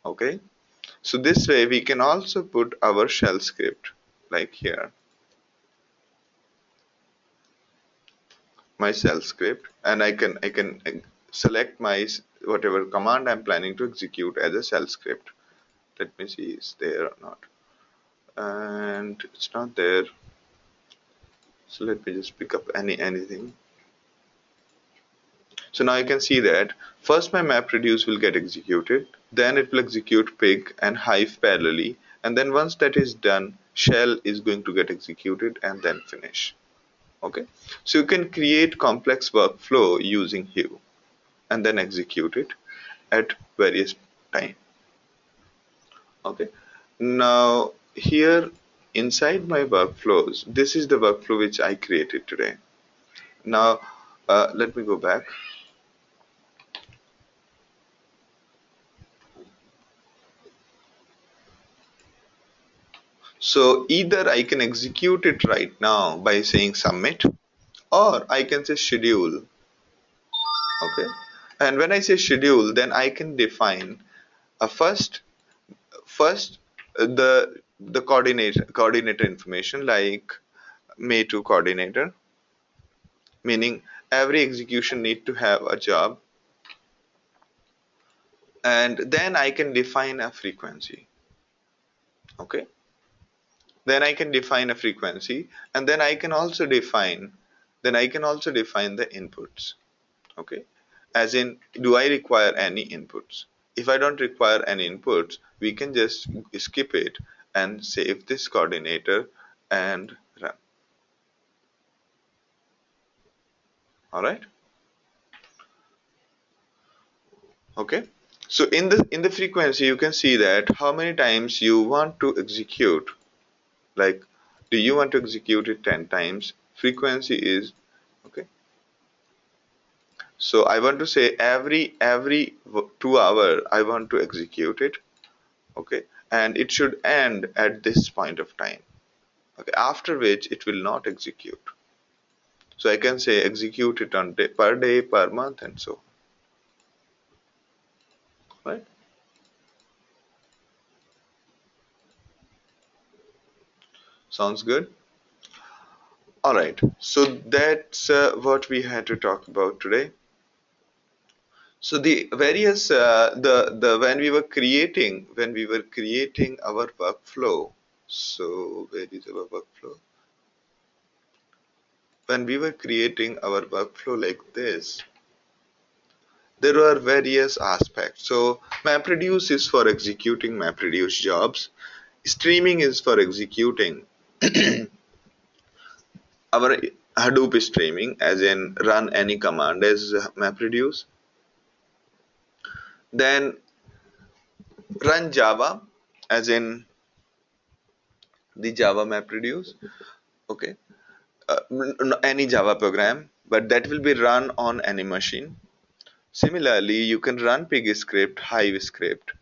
Okay, so this way we can also put our shell script like here. my shell script, and I can select my whatever command I'm planning to execute as a shell script. Let me see, is there or not? And it's not there. So let me just pick up anything. So now you can see that first my MapReduce will get executed, then it will execute pig and hive parallelly, and then once that is done, shell is going to get executed and then finish. Okay, so you can create complex workflow using Hue and then execute it at various time. Okay, now here inside my workflows, this is the workflow which I created today. Now let me go back. So either I can execute it right now by saying submit, or I can say schedule. Okay, and when I say schedule, then I can define a first the coordinator information, like May to coordinator, meaning every execution need to have a job, and then I can define a frequency. Okay, then I can define a frequency, and then I can also define the inputs. Okay, as in, do I require any inputs? If I don't require any inputs, we can just skip it and save this coordinator and run. All right. Okay, so in the frequency you can see that how many times you want to execute. Like, do you want to execute it 10 times? Frequency is okay. So I want to say every 2 hour I want to execute it. Okay, and it should end at this point of time. Okay, after which it will not execute. So I can say execute it on day, per month, and so on. Right. Sounds good. All right. So that's what we had to talk about today. So the various the when we were creating our workflow. So where is our workflow? When we were creating our workflow like this, there were various aspects. So MapReduce is for executing MapReduce jobs. Streaming is for executing our Hadoop streaming, as in run any command as MapReduce. Then run Java, as in the Java MapReduce. Okay, any Java program, but that will be run on any machine. Similarly, you can run pig script, hive script,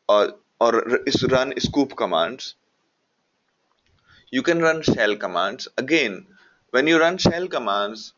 or run scoop commands. You can run shell commands. Again, when you run shell commands,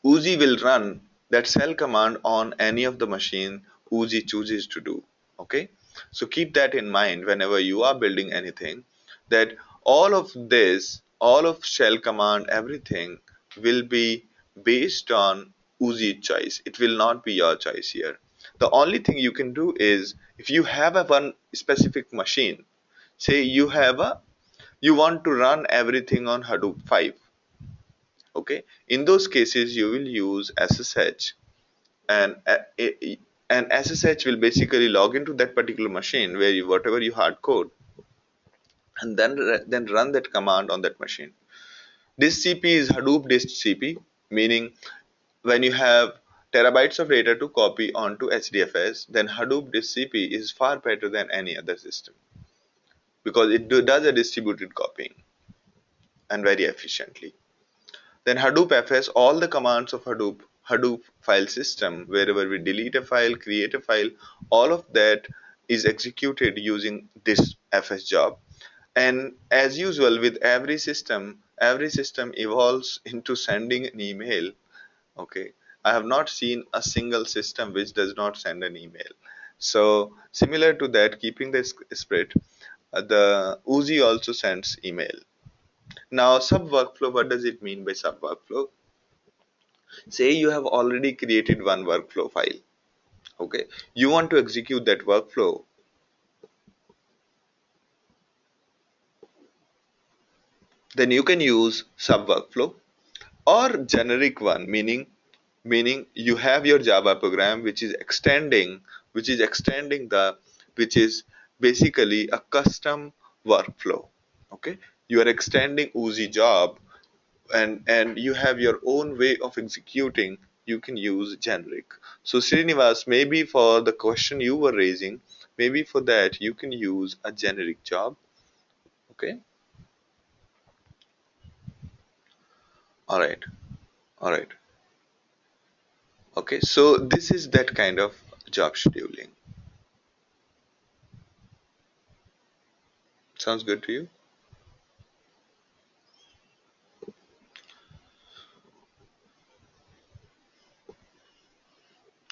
Uzi will run that shell command on any of the machine Uzi chooses to do. Okay, so keep that in mind whenever you are building anything, that all of shell command, everything will be based on Uzi choice. It will not be your choice here. The only thing you can do is, if you have a one specific machine, say you want to run everything on Hadoop 5. Okay, in those cases you will use SSH, and SSH will basically log into that particular machine where whatever you hard code, and then run that command on that machine. This CP is Hadoop disk CP, meaning when you have terabytes of data to copy onto HDFS, then Hadoop disk CP is far better than any other system, because it does a distributed copying and very efficiently. Then Hadoop FS, all the commands of Hadoop file system, wherever we delete a file, create a file, all of that is executed using this FS job. And as usual with every system evolves into sending an email. Okay, I have not seen a single system which does not send an email. So similar to that, keeping the spirit, the Uzi also sends email. Now, sub workflow, what does it mean by sub workflow? Say you have already created one workflow file. Okay, you want to execute that workflow, then you can use sub workflow or generic one, meaning you have your Java program which is extending the which is basically a custom workflow. Okay, you are extending Uzi job, and you have your own way of executing. You can use generic. So Srinivas, maybe for the question you were raising, maybe for that you can use a generic job. Okay, all right, all right. Okay, so this is that kind of job scheduling. Sounds good to you?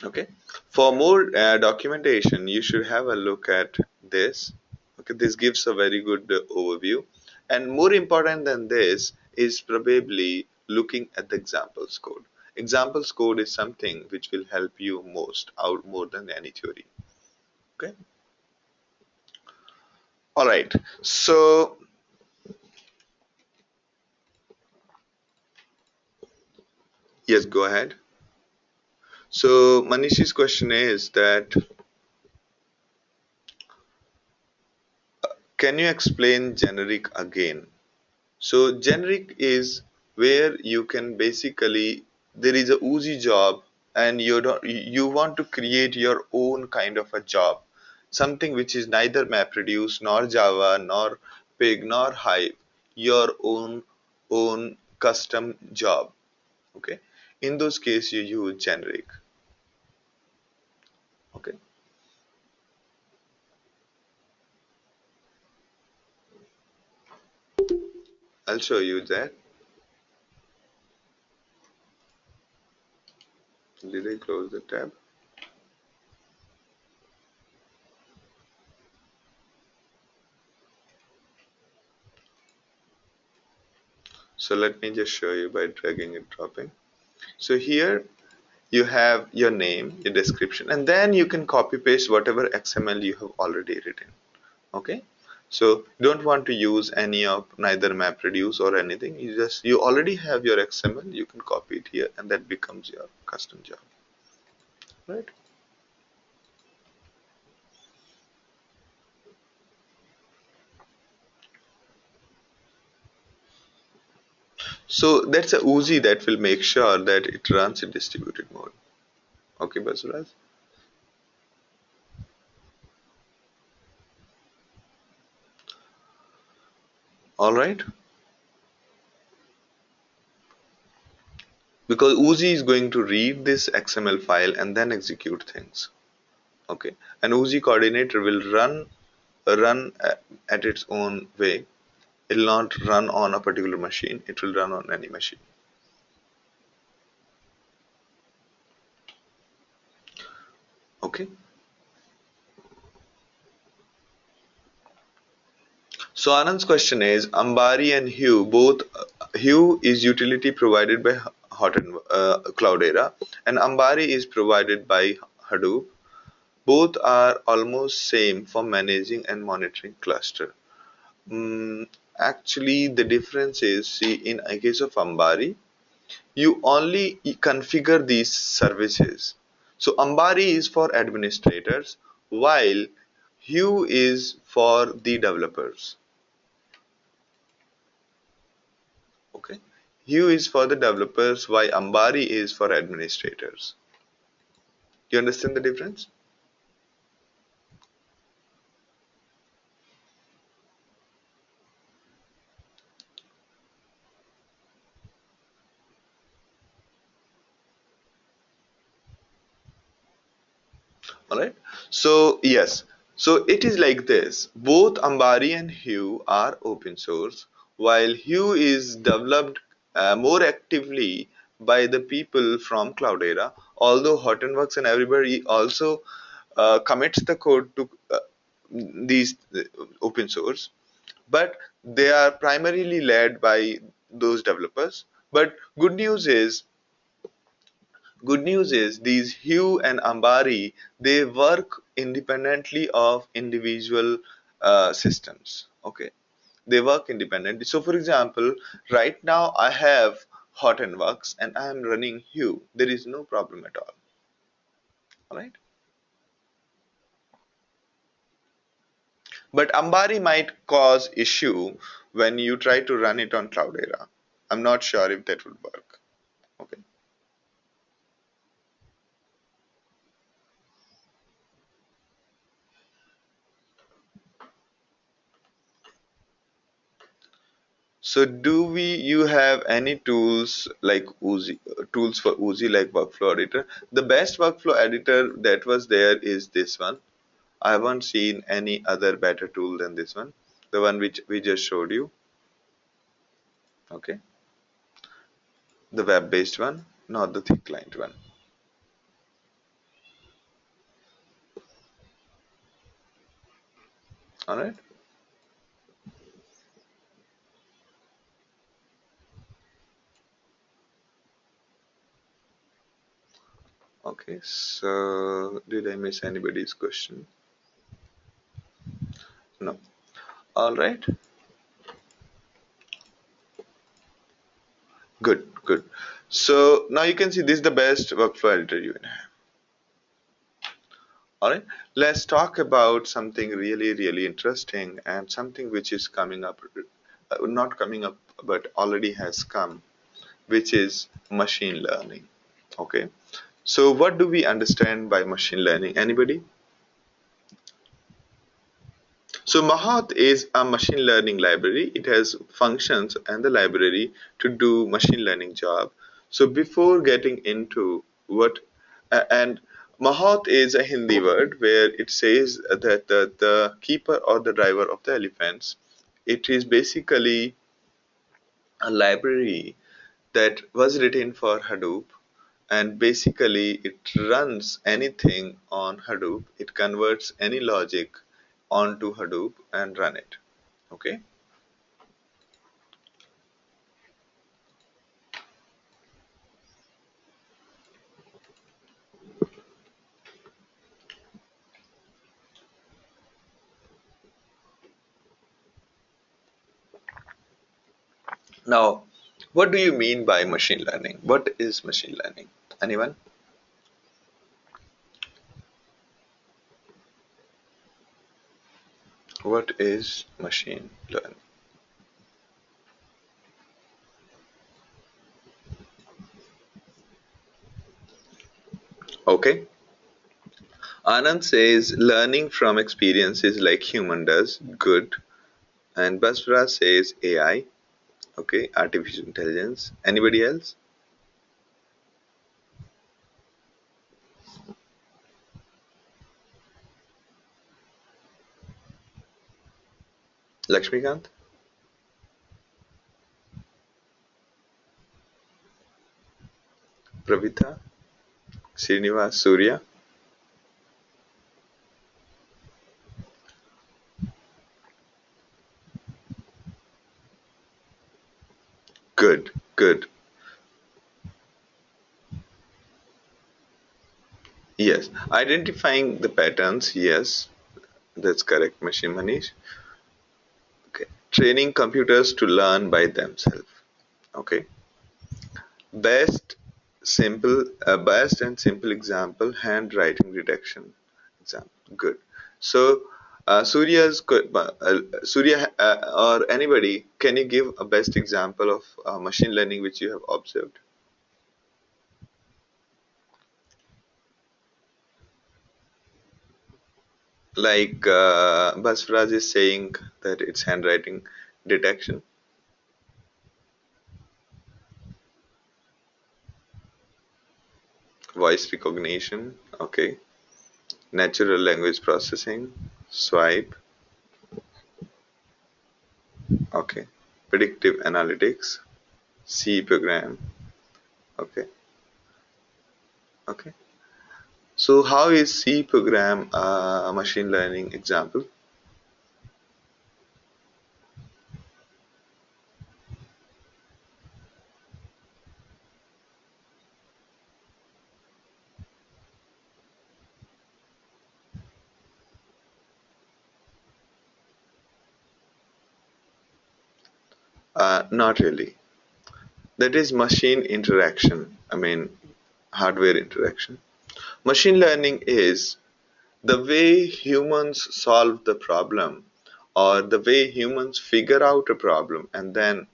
Okay. For more documentation, you should have a look at this. Okay, this gives a very good overview. And more important than this is probably looking at the examples code. Examples code is something which will help you most out more than any theory. Okay. All right. So yes, go ahead. So Manishi's question is that can you explain generic again? So generic is where you can basically there is a Uzi job and you want to create your own kind of a job, something which is neither MapReduce nor Java nor Pig nor Hive, your own custom job. Okay, in those cases you use generic. Okay, I'll show you that. Did I close the tab? So let me just show you by dragging and dropping. So here you have your name, your description, and then you can copy paste whatever XML you have already written. Okay, so you don't want to use any of neither MapReduce or anything. You already have your XML, you can copy it here and that becomes your custom job, right? So that's a Uzi that will make sure that it runs in distributed mode. Okay, Basuraj? All right, because Uzi is going to read this XML file and then execute things. Okay, and Uzi coordinator will run at its own way. It will not run on a particular machine, it will run on any machine. Okay, so Anand's question is Ambari and Hue both. Hue is utility provided by Hot and Cloudera, and Ambari is provided by Hadoop. Both are almost same for managing and monitoring cluster. Mm, Actually, the difference is, see, in a case of Ambari, you only configure these services. So Ambari is for administrators, while Hue is for the developers. Okay, Hue is for the developers, while Ambari is for administrators. You understand the difference? All right. So yes, so it is like this. Both Ambari and Hue are open source, while Hue is developed more actively by the people from Cloudera. Although Hortonworks and everybody also commits the code to these open source, but they are primarily led by those developers. But good news is these Hugh and Ambari, they work independently of individual systems. Okay, they work independently. So, for example, right now I have Hortonworks and I am running Hue. There is no problem at all. All right, but Ambari might cause issue when you try to run it on Cloudera. I'm not sure if that would work. Okay. So do you have any tools like tools for Uzi like workflow editor? The best workflow editor that was there is this one. I haven't seen any other better tool than this one. The one which we just showed you. Okay. The web-based one, not the thick client one. All right. Okay. So did I miss anybody's question? No. All right. Good. Good. So now you can see this is the best workflow editor you can have. All right, let's talk about something really, really interesting and something which is coming up, not coming up, but already has come, which is machine learning. Okay, so what do we understand by machine learning? Anybody? So Mahat is a machine learning library. It has functions and the library to do machine learning job. So before getting into and Mahat is a Hindi word where it says that the keeper or the driver of the elephants. It is basically a library that was written for Hadoop, and basically it runs anything on Hadoop. It converts any logic onto Hadoop and run it. Okay. Now, what do you mean by machine learning? What is machine learning? Anyone? What is machine learning? Okay. Anand says learning from experiences like human does. Good. And Basra says AI. Okay. Artificial intelligence. Anybody else? Lakshmikant? Pravitha? Srinivas? Surya? Good. Good. Yes. Identifying the patterns. Yes. That's correct, Machine Manish. Okay. Training computers to learn by themselves. Okay. Best and simple example, handwriting detection example. Good. So, Surya or anybody, can you give a best example of machine learning which you have observed? Like Basraj is saying that it's handwriting detection, voice recognition, okay, natural language processing, swipe, okay, predictive analytics, C program, okay, okay. So how is C program a machine learning example? Not really. That is machine interaction. I mean, hardware interaction. Machine learning is the way humans solve the problem, or the way humans figure out a problem, and then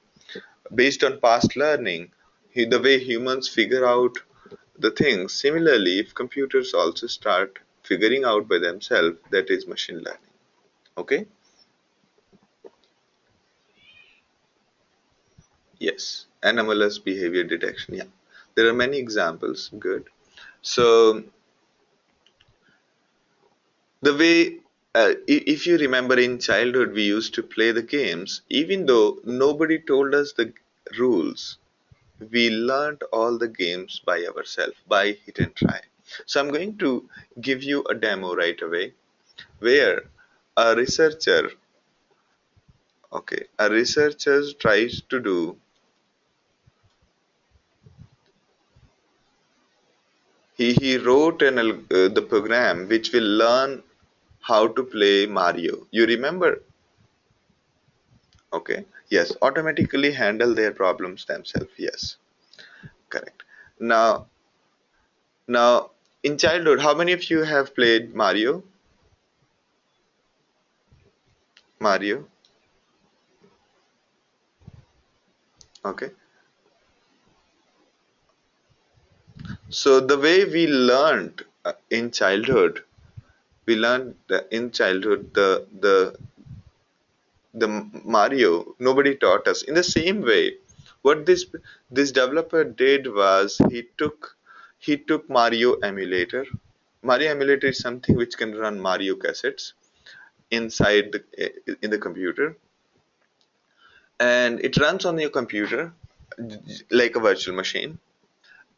based on past learning, the way humans figure out the things. Similarly, if computers also start figuring out by themselves, that is machine learning. Okay? Yes. Anomalous behavior detection. Yeah. There are many examples. Good. So the way, if you remember in childhood, we used to play the games, even though nobody told us the rules, we learned all the games by ourselves, by hit and try. So I'm going to give you a demo right away where a researcher, a researcher tries to do, he wrote the program which will learn how to play Mario. You remember? Okay. Yes, automatically handle their problems themselves. Yes, correct. Now, now in childhood, how many of you have played Mario? Mario. Okay. So the way we learned in childhood, we learned in childhood the Mario. Nobody taught us. In the same way, what this developer did was he took Mario emulator. Mario emulator is something which can run Mario cassettes inside in the computer, and it runs on your computer like a virtual machine.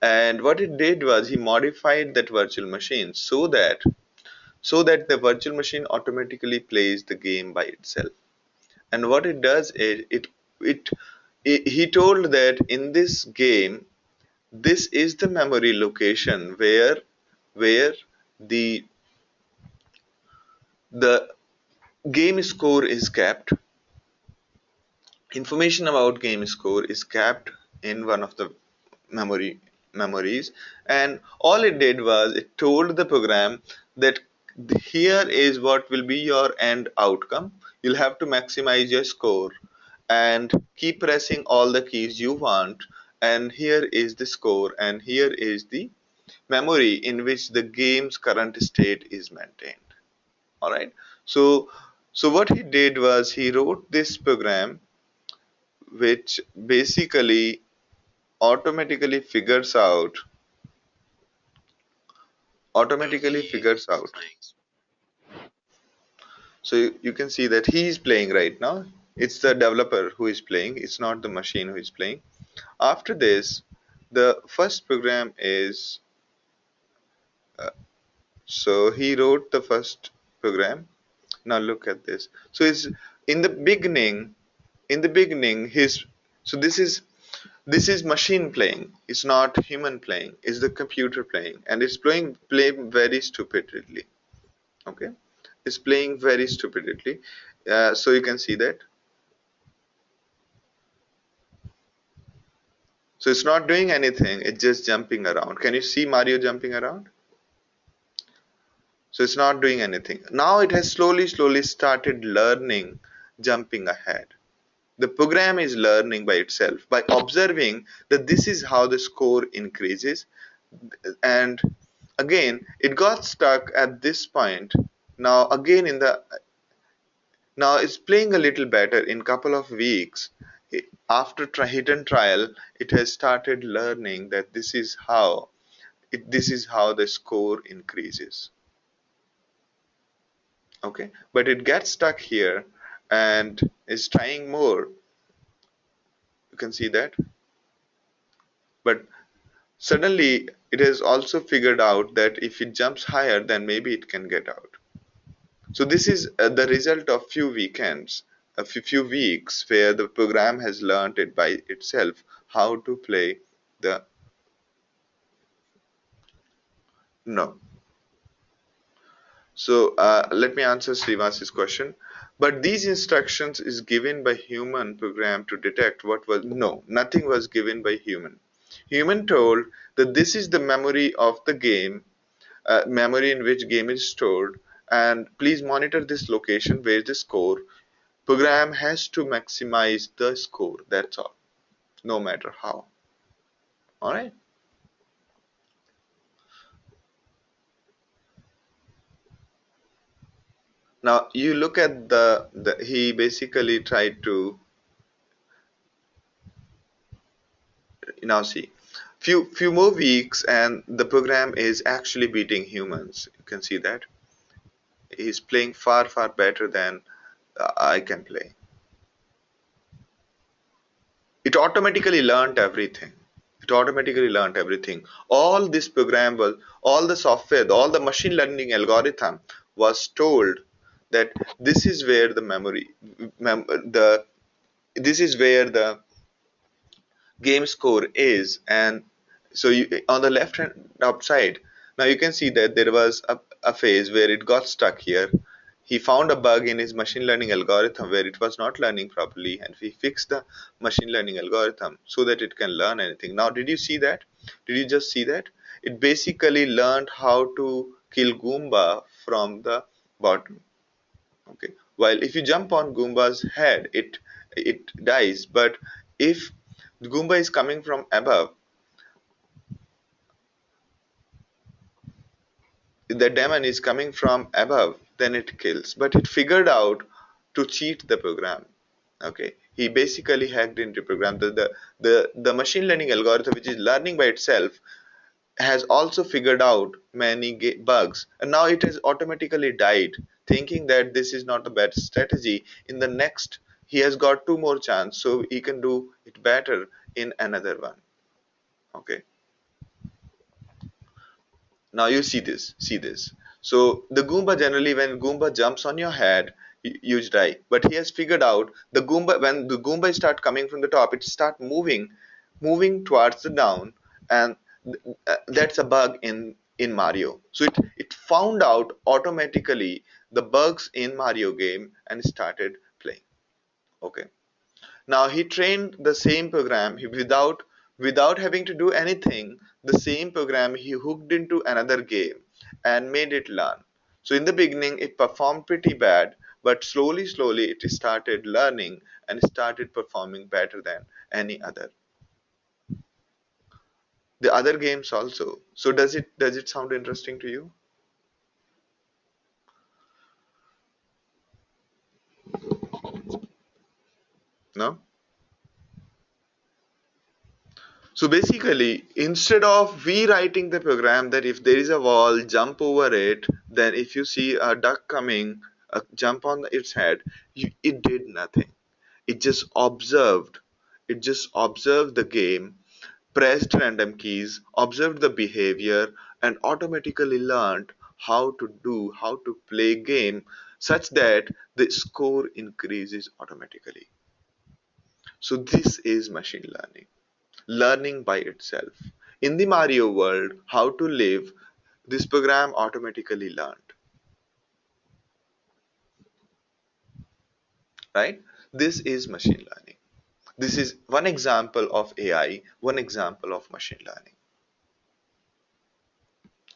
And what it did was he modified that virtual machine so that the virtual machine automatically plays the game by itself. And what it does is it, he told that in this game, this is the memory location where the the game score is kept. Information about game score is kept in one of the memories, and all it did was it told the program that here is what will be your end outcome. You'll have to maximize your score and keep pressing all the keys you want, and here is the score, and here is the memory in which the game's current state is maintained. All right. So what he did was he wrote this program which basically automatically figures out automatically figures out. So you can see that he is playing right now. It's the developer who is playing, it's not the machine who is playing. After this, the first program is, so he wrote the first program. Now look at this. So it's in the beginning, his, so this is machine playing. It's not human playing. It's the computer playing, and it's playing very stupidly. Okay, it's playing very stupidly. So you can see that. So it's not doing anything. It's just jumping around. Can you see Mario jumping around? So it's not doing anything. Now it has slowly started learning, jumping ahead. The program is learning by itself by observing that this is how the score increases. And again, it got stuck at this point. Now again in the now it's playing a little better. In couple of weeks, after hit and trial, it has started learning that this is how the score increases. Okay, but it gets stuck here and is trying more. You can see that. But suddenly it has also figured out that if it jumps higher, then maybe it can get out. So this is the result of few weekends, a few weeks where the program has learned it by itself how to play the, no. So let me answer Srivas's question. But these instructions is given by human program to detect what was, no, nothing was given by human. Human told that this is the memory of the game, memory in which game is stored, and please monitor this location where the score. Program has to maximize the score. That's all, no matter how. All right. Now you look at the he basically tried to now see few more weeks and the program is actually beating humans. You can see that he's playing far better than I can play. It automatically learned everything. It automatically learned everything. All this program was, all the software, all the machine learning algorithm was told that this is where the memory the this is where the game score is. And so you, on the left hand upside, now you can see that there was a phase where it got stuck here. He found a bug in his machine learning algorithm where it was not learning properly, and we fixed the machine learning algorithm so that it can learn anything. Now did you see that? Did you just see that it basically learned how to kill Goomba from the bottom? Okay, while if you jump on Goomba's head, it dies. But if the Goomba is coming from above, if the demon is coming from above, then it kills. But it figured out to cheat the program. Okay, he basically hacked into program. The machine learning algorithm, which is learning by itself, has also figured out many bugs, and now it has automatically died, thinking that this is not a bad strategy. In the next, he has got two more chance, so he can do it better in another one. Okay, now you see this. So the Goomba, generally when Goomba jumps on your head, you die. But he has figured out the Goomba, when the Goomba start coming from the top, it start moving towards the down, and that's a bug in Mario. So it found out automatically the bugs in Mario game and started playing. Okay. Now he trained the same program without having to do anything. The same program he hooked into another game and made it learn. So in the beginning it performed pretty bad, but slowly it started learning and started performing better than any other. The other games also. So does it sound interesting to you? No? So basically, instead of rewriting the program that if there is a wall, jump over it, then if you see a duck coming, jump on its head, it did nothing. It just observed. It just observed the game, pressed random keys, observed the behavior, and automatically learned how to play game such that the score increases automatically. So this is machine learning by itself. In the Mario world, how to live, this program automatically learned, right? This is machine learning. This is one example of AI, one example of machine learning.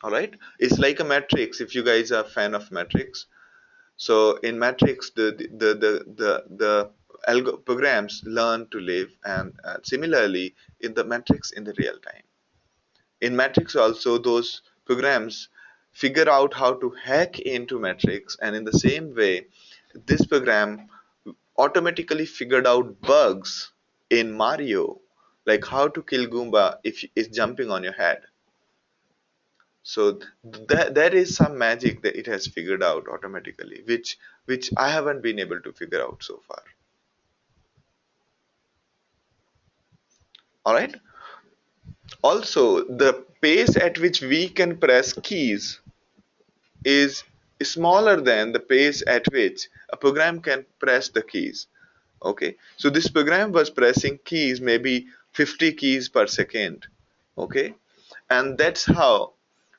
All right, it's like a matrix. If you guys are a fan of matrix, so in matrix, the programs learn to live, and similarly in the matrix in the real time. In Matrix also, those programs figure out how to hack into Matrix, and in the same way, this program automatically figured out bugs in Mario, like how to kill Goomba if it's jumping on your head. So there is some magic that it has figured out automatically, which I haven't been able to figure out so far. All right. Also, the pace at which we can press keys is smaller than the pace at which a program can press the keys. Okay, so this program was pressing keys maybe 50 keys per second. Okay, and that's how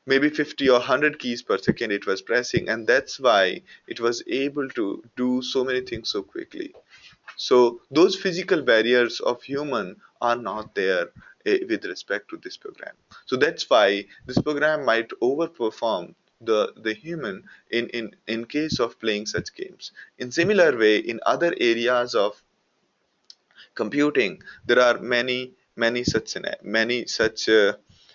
maybe 50 or 100 keys per second it was pressing, and that's why it was able to do so many things so quickly. So those physical barriers of human are not there with respect to this program. So that's why this program might overperform the human in case of playing such games. In similar way, in other areas of computing, there are many such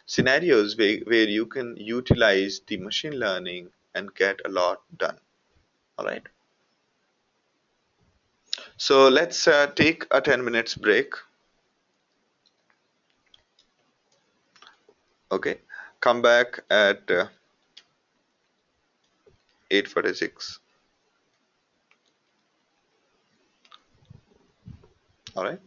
scenarios where you can utilize the machine learning and get a lot done. All right. So let's take a 10 minutes break. Okay, come back at 8:46. All right.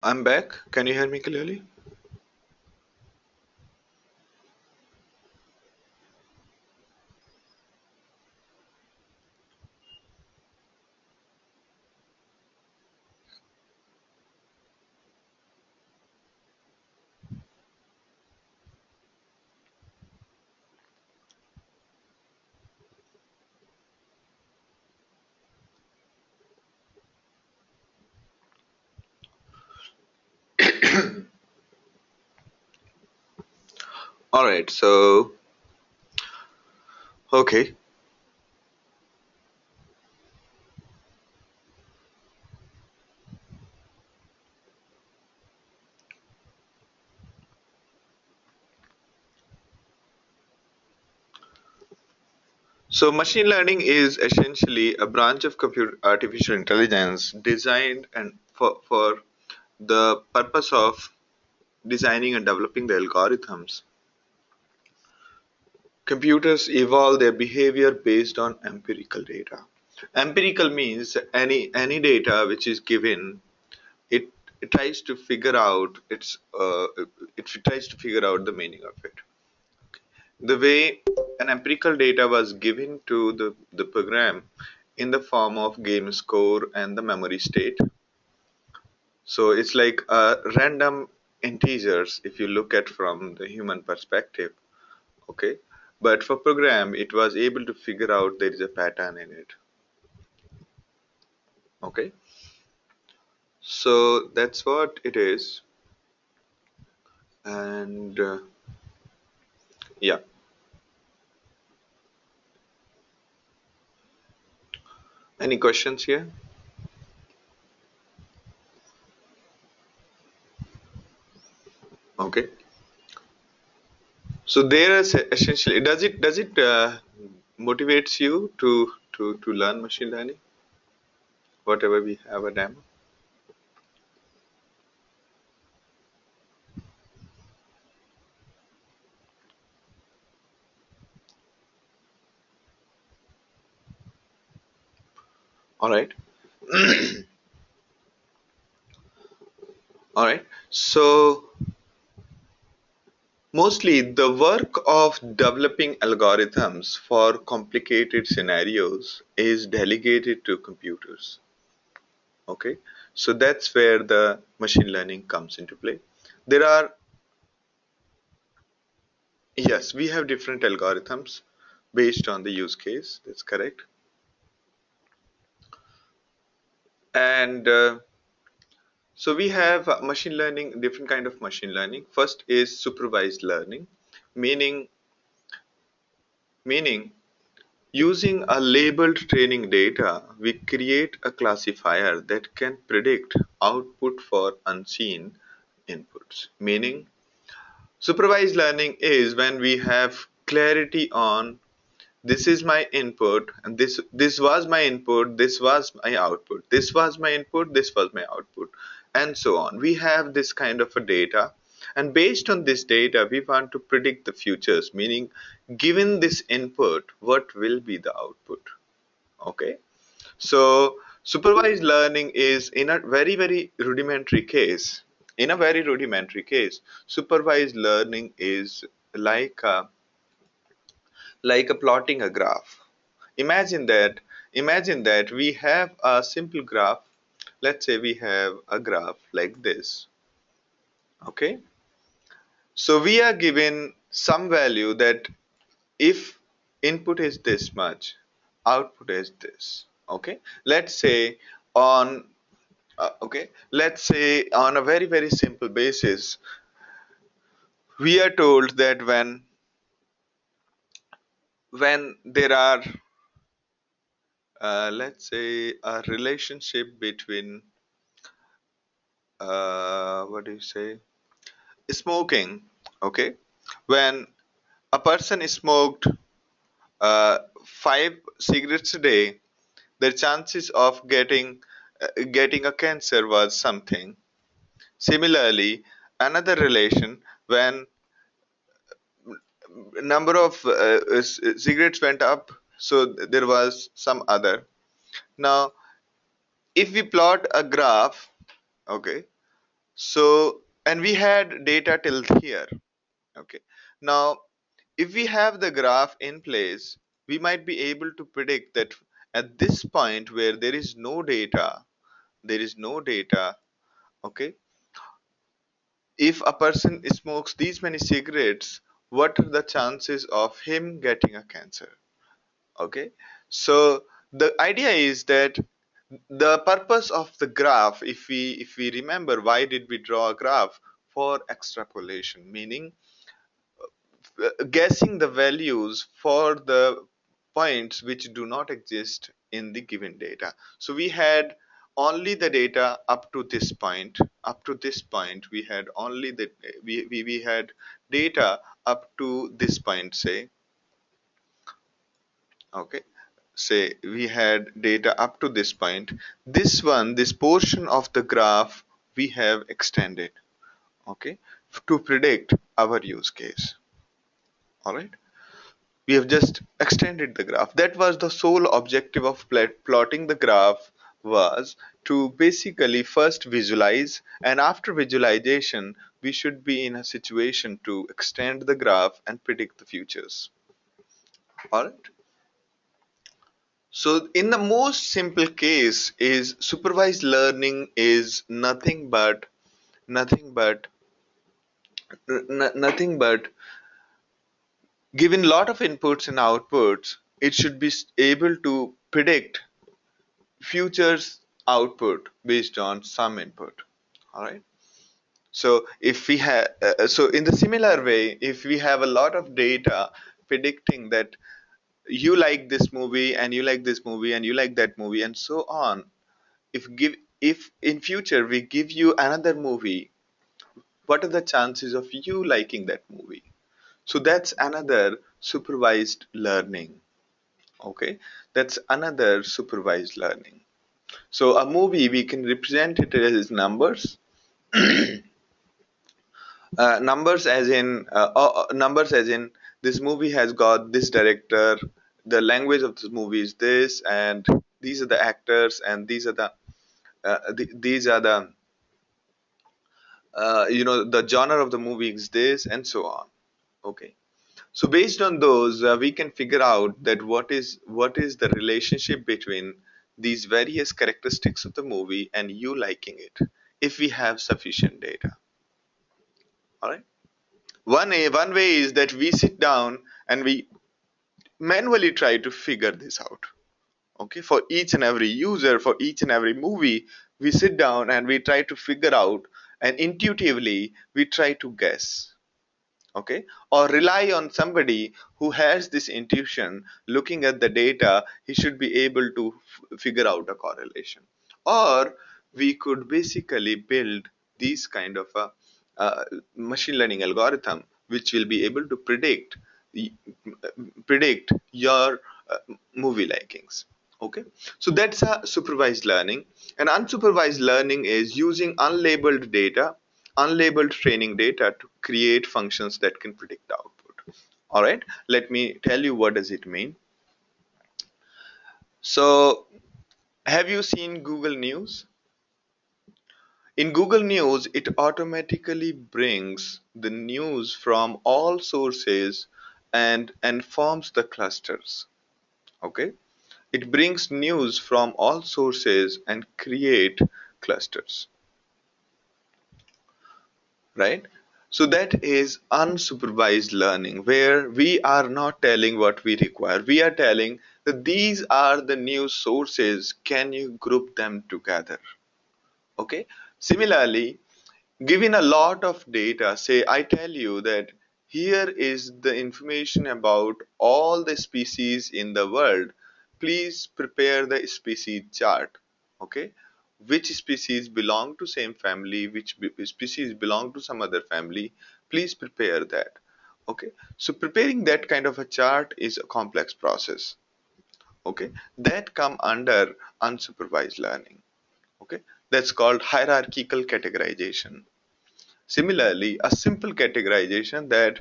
I'm back. Can you hear me clearly? All right. So, okay. So, machine learning is essentially a branch of computer artificial intelligence designed and for the purpose of designing and developing the algorithms. Computers evolve their behavior based on empirical data. Empirical means any data which is given, it it tries to figure out it tries to figure out the meaning of it. The way an empirical data was given to the program in the form of game score and the memory state. So it's like random integers if you look at from the human perspective. Okay, but for program it was able to figure out there is a pattern in it. Okay, so that's what it is. And yeah, any questions here? Okay, so there is essentially, does it motivates you to learn machine learning, whatever we have a demo? All right, all right. So mostly the work of developing algorithms for complicated scenarios is delegated to computers. Okay, so that's where the machine learning comes into play. There are, yes, we have different algorithms based on the use case. That's correct. And so we have machine learning, different kind of machine learning. First is supervised learning, meaning meaning using a labeled training data, we create a classifier that can predict output for unseen inputs. Meaning supervised learning is when we have clarity on this is my input and this was my input, this was my output, this was my input, this was my output, and so on. We have this kind of a data, and based on this data we want to predict the futures, meaning given this input what will be the output. Okay, so supervised learning is in a very rudimentary case. In a very rudimentary case, supervised learning is like like a plotting a graph. Imagine that, imagine that we have a simple graph. Let's say we have a graph like this. Okay. So we are given some value that if input is this much, output is this. Okay. Let's say on okay, let's say on a very simple basis, we are told that when there are let's say a relationship between what do you say, smoking. Okay, when a person smoked 5 cigarettes a day, their chances of getting a cancer was something. Similarly, another relation, when number of cigarettes went up, so there was some other. Now if we plot a graph, okay, So, and we had data till here. Okay. Now, if we have the graph in place, we might be able to predict that at this point where there is no data, okay, if a person smokes these many cigarettes, what are the chances of him getting a cancer? Okay. So the idea is that the purpose of the graph, if we remember, why did we draw a graph? For extrapolation, meaning guessing the values for the points which do not exist in the given data. So we had only the data up to this point. Up to this point, we had only the we had data up to this point. Okay, say we had data up to this point. This portion of the graph, we have extended. Okay, to predict our use case. All right. We have just extended the graph. That was the sole objective of plotting the graph, was to basically first visualize, and after visualization we should be in a situation to extend the graph and predict the futures. All right. So in the most simple case is supervised learning is nothing but nothing but given lot of inputs and outputs, it should be able to predict futures output based on some input. All right. So if we have so in the similar way, if we have a lot of data predicting that you like this movie and you like this movie and you like that movie and so on, if in future we give you another movie, what are the chances of you liking that movie? So that's another supervised learning. Okay, that's another supervised learning. So a movie, we can represent it as numbers. Numbers as in this movie has got this director, the language of this movie is this, and these are the actors, and these are the the genre of the movie is this, and so on. Okay. So based on those, we can figure out that what is the relationship between these various characteristics of the movie and you liking it, if we have sufficient data. All right. One way is that we sit down and we manually try to figure this out. Okay, for each and every user, for each and every movie, we sit down and we try to figure out, and intuitively we try to guess. Okay, or rely on somebody who has this intuition. Looking at the data, he should be able to figure out a correlation. Or we could basically build these kind of a machine learning algorithm which will be able to predict your movie likings. Okay, so that's a supervised learning. And unsupervised learning is using unlabeled training data to create functions that can predict the output. All right, let me tell you what does it mean. So have you seen Google News? In Google News, it automatically brings the news from all sources and forms the clusters. Okay, it brings news from all sources and create clusters, right? So that is unsupervised learning, where we are not telling what we require. We are telling that these are the news sources. Can you group them together? Okay. Similarly, given a lot of data, say I tell you that here is the information about all the species in the world, please prepare the species chart. Okay, which species belong to same family, which species belong to some other family, please prepare that. Okay, so preparing that kind of a chart is a complex process. Okay, that come under unsupervised learning. Okay, that's called hierarchical categorization. Similarly, a simple categorization that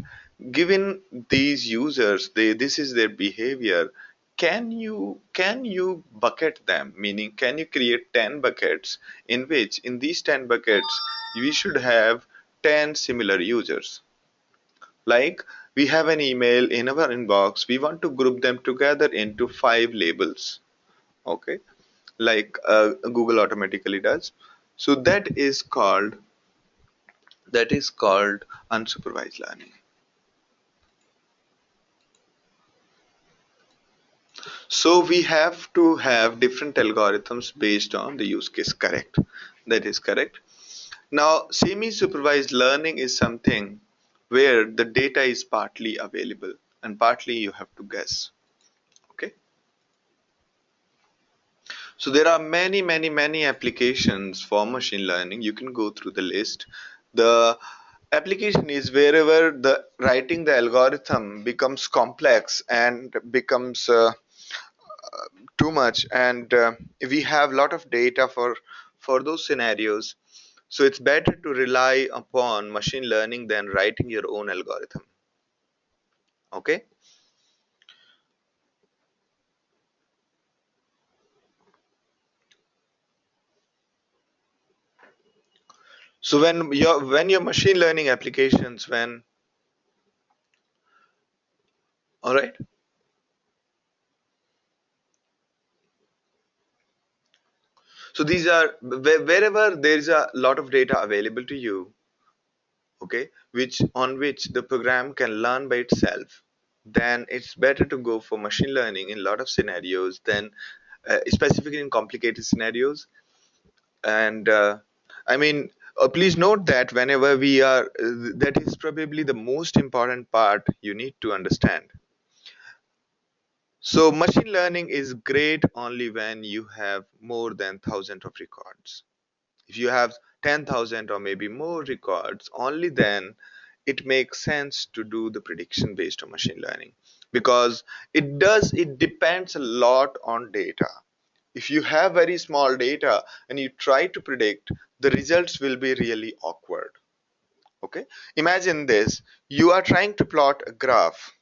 given these users, this is their behavior, can you bucket them, meaning can you create 10 buckets in which in these 10 buckets we should have 10 similar users. Like, we have an email in our inbox, we want to group them together into 5 labels. Okay, like Google automatically does. So that is called unsupervised learning. So we have to have different algorithms based on the use case. Correct. That is correct. Now, semi-supervised learning is something where the data is partly available and partly you have to guess. Okay. So there are many, many, many applications for machine learning. You can go through the list. The application is wherever the writing the algorithm becomes complex and becomes too much, and we have a lot of data for those scenarios. So it's better to rely upon machine learning than writing your own algorithm. Okay. So when your machine learning applications, when all right. So these are wherever there is a lot of data available to you, okay, which on which the program can learn by itself, then it's better to go for machine learning in a lot of scenarios than specifically in complicated scenarios. And I mean, please note that whenever we are that is probably the most important part you need to understand. So machine learning is great only when you have more than thousands of records. If you have 10,000 or maybe more records, only then it makes sense to do the prediction based on machine learning, because it depends a lot on data. If you have very small data and you try to predict, the results will be really awkward. Okay, imagine this: you are trying to plot a graph.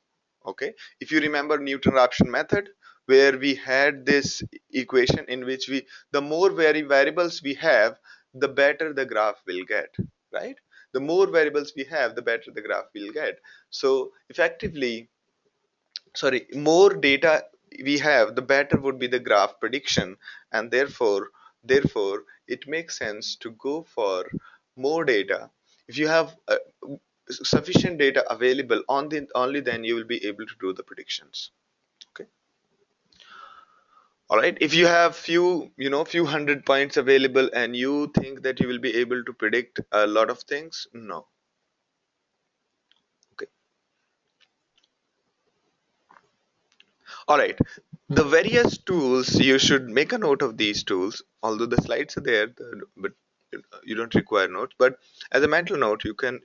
Okay, if you remember Newton Raphson method, where we had this equation in which the more variables we have, the better the graph will get, right? The more variables we have, the better the graph will get. So effectively, sorry, more data we have, the better would be the graph prediction, and therefore it makes sense to go for more data. If you have sufficient data available, only then you will be able to do the predictions. Okay. All right, if you have few hundred points available and you think that you will be able to predict a lot of things, no. Okay. All right. The various tools, you should make a note of these tools, although the slides are there, but you don't require notes. But as a mental note, you can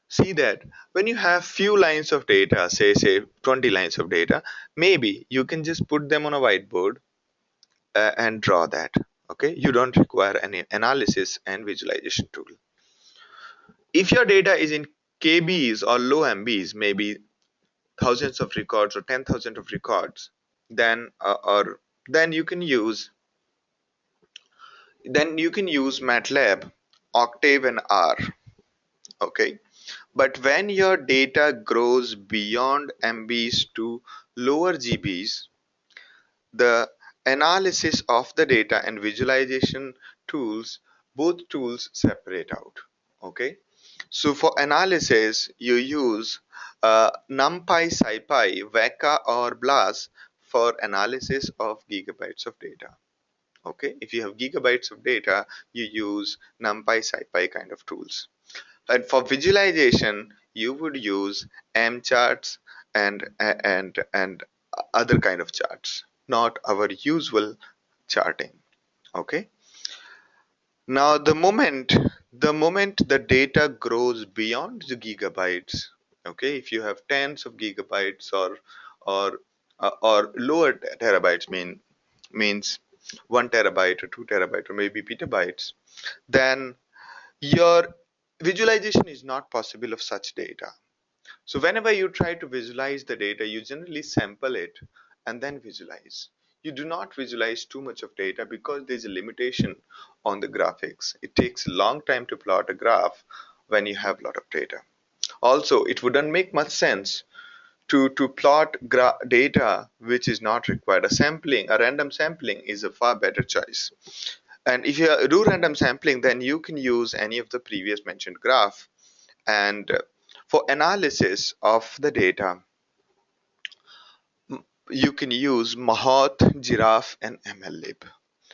see that when you have few lines of data, say 20 lines of data, maybe you can just put them on a whiteboard and draw that. Okay, you don't require any analysis and visualization tool. If your data is in KBs or low MBs, maybe thousands of records or 10,000 of records, then or then you can use MATLAB, Octave, and R. Okay, but when your data grows beyond MBs to lower GBs, the analysis of the data and visualization tools, both tools separate out. Okay, so for analysis you use NumPy, SciPy, Weka, or BLAS for analysis of gigabytes of data. Okay, if you have gigabytes of data, you use NumPy, SciPy kind of tools. And for visualization, you would use M charts and other kind of charts, not our usual charting. Okay. Now, the moment the data grows beyond the gigabytes, okay, if you have tens of gigabytes or lower terabytes, means 1 terabyte or 2 terabyte or maybe petabytes, then your visualization is not possible of such data. So whenever you try to visualize the data, you generally sample it and then visualize. You do not visualize too much of data because there's a limitation on the graphics. It takes a long time to plot a graph when you have a lot of data. Also, it wouldn't make much sense to plot data which is not required. A random sampling is a far better choice. And if you do random sampling, then you can use any of the previous mentioned graph. And for analysis of the data, you can use Mahout, Giraffe, and MLlib.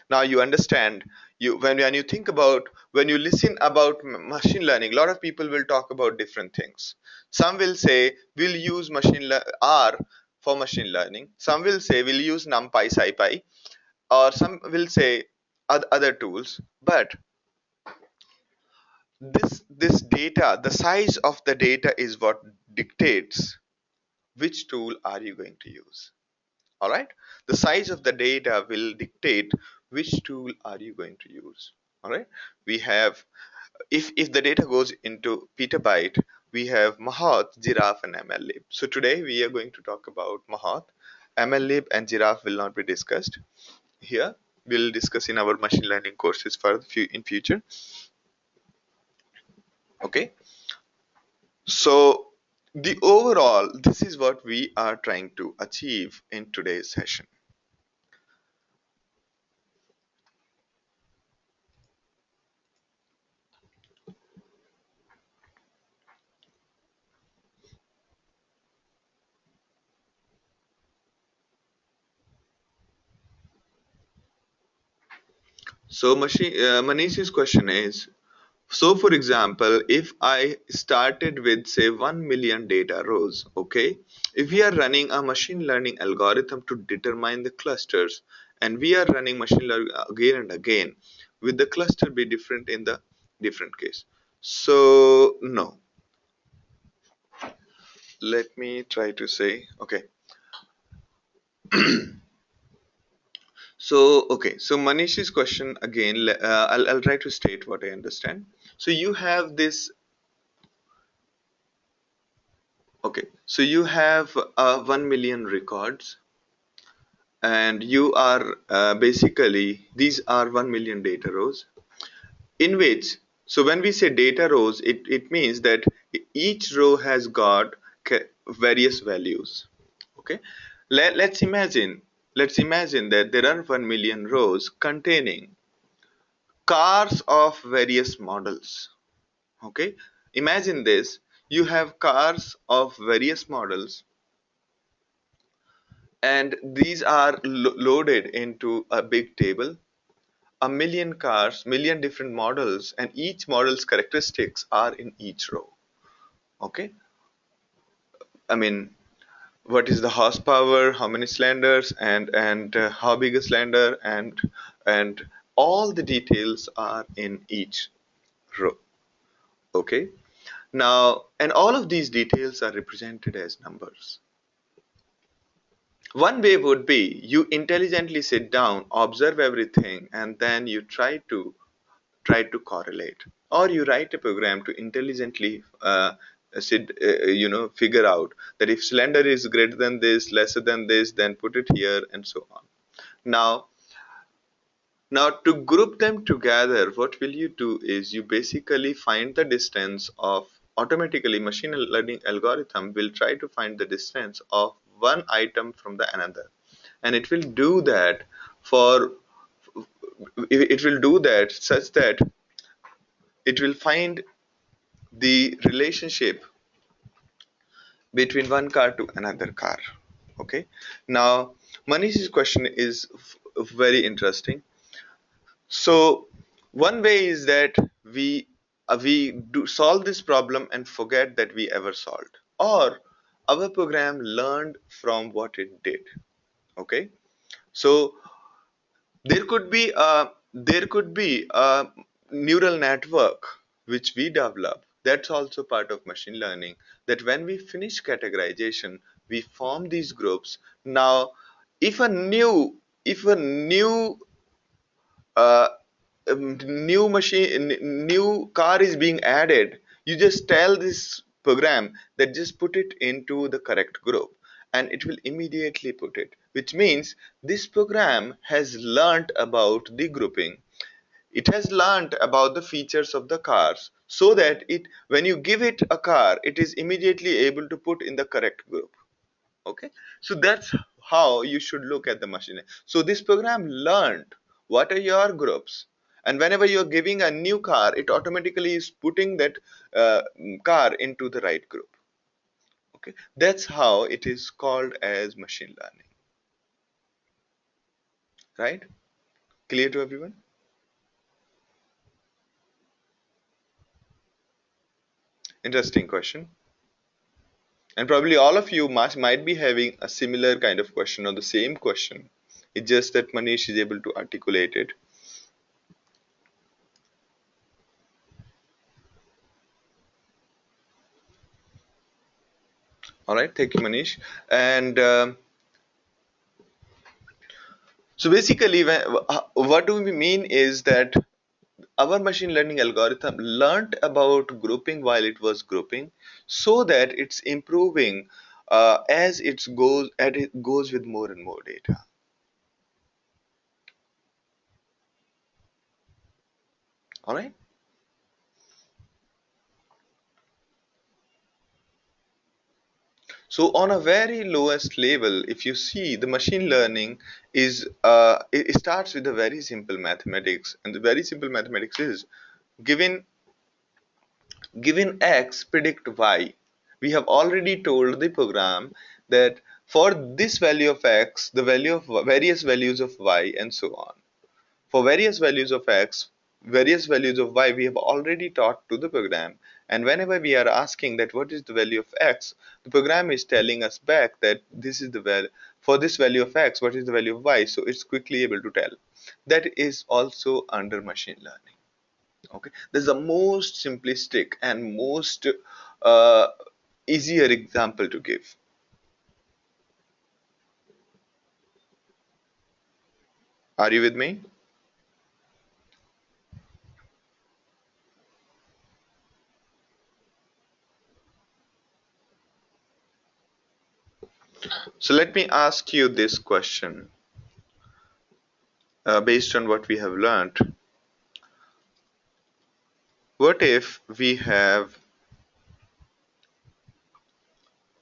Now you understand, when you think about, when you listen about machine learning, a lot of people will talk about different things. Some will say we'll use R for machine learning. Some will say we'll use NumPy, SciPy, or some will say other tools. But this data, the size of the data is what dictates which tool are you going to use. All right, the size of the data will dictate which tool are you going to use. All right, we have, if the data goes into petabyte, we have Mahat, Giraffe, and MLlib. So today we are going to talk about Mahat. MLlib and Giraffe will not be discussed here. We'll discuss in our machine learning courses for in future. Okay, so the overall, this is what we are trying to achieve in today's session. So Manish's question is, so for example, if I started with say 1 million data rows, okay, if we are running a machine learning algorithm to determine the clusters, and we are running machine learning again and again, will the cluster be different in the different case? So no. Let me try to say, okay. So Manish's question again, I'll try to state what I understand. So you have this, okay, so you have 1 million records, and you are basically, these are 1 million data rows in which, so when we say data rows, it means that each row has got various values. Okay, let's imagine that there are 1 million rows containing cars of various models. Okay, imagine this, you have cars of various models, and these are loaded into a big table. A million cars, million different models, and each model's characteristics are in each row. Okay, I mean, what is the horsepower, how many cylinders, and how big a cylinder, and all the details are in each row. Okay, now, and all of these details are represented as numbers. One way would be you intelligently sit down, observe everything, and then you try to correlate, or you write a program to intelligently figure out that if cylinder is greater than this, lesser than this, then put it here, and so on. Now now to group them together, what will you do is you basically find the distance of, automatically machine learning algorithm will try to find the distance of one item from the another, and it will do that for, it will do that such that it will find the relationship between one car to another car. Okay, now Manish's question is very interesting. So one way is that we do solve this problem and forget that we ever solved, or our program learned from what it did. Okay, so there could be a neural network which we develop, that's also part of machine learning, that when we finish categorization, we form these groups. Now if a new uh, new car is being added, you just tell this program that just put it into the correct group, and it will immediately put it, which means this program has learned about the grouping. It has learned about the features of the cars, so that it, when you give it a car, it is immediately able to put in the correct group. Okay, so that's how you should look at the machine. So this program learned what are your groups, and whenever you're giving a new car, it automatically is putting that car into the right group. Okay, that's how it is called as machine learning. Right? Clear to everyone? Interesting question. And probably all of you might be having a similar kind of question or the same question. It's just that Manish is able to articulate it. All right, thank you, Manish. And so basically, what do we mean is that our machine learning algorithm learned about grouping while it was grouping, so that it's improving as it goes with more and more data. All right. So on a very lowest level, if you see, the machine learning is it starts with a very simple mathematics, and the very simple mathematics is given given x predict y. We have already told the program that for this value of x, the value of various values of y, and so on. For various values of x, various values of y, we have already taught to the program. And whenever we are asking that what is the value of x, the program is telling us back that this is the value for this value of x, what is the value of y. So it's quickly able to tell. That is also under machine learning. Okay, this is the most simplistic and most uh, easier example to give. Are you with me? So let me ask you this question based on what we have learned. What if we have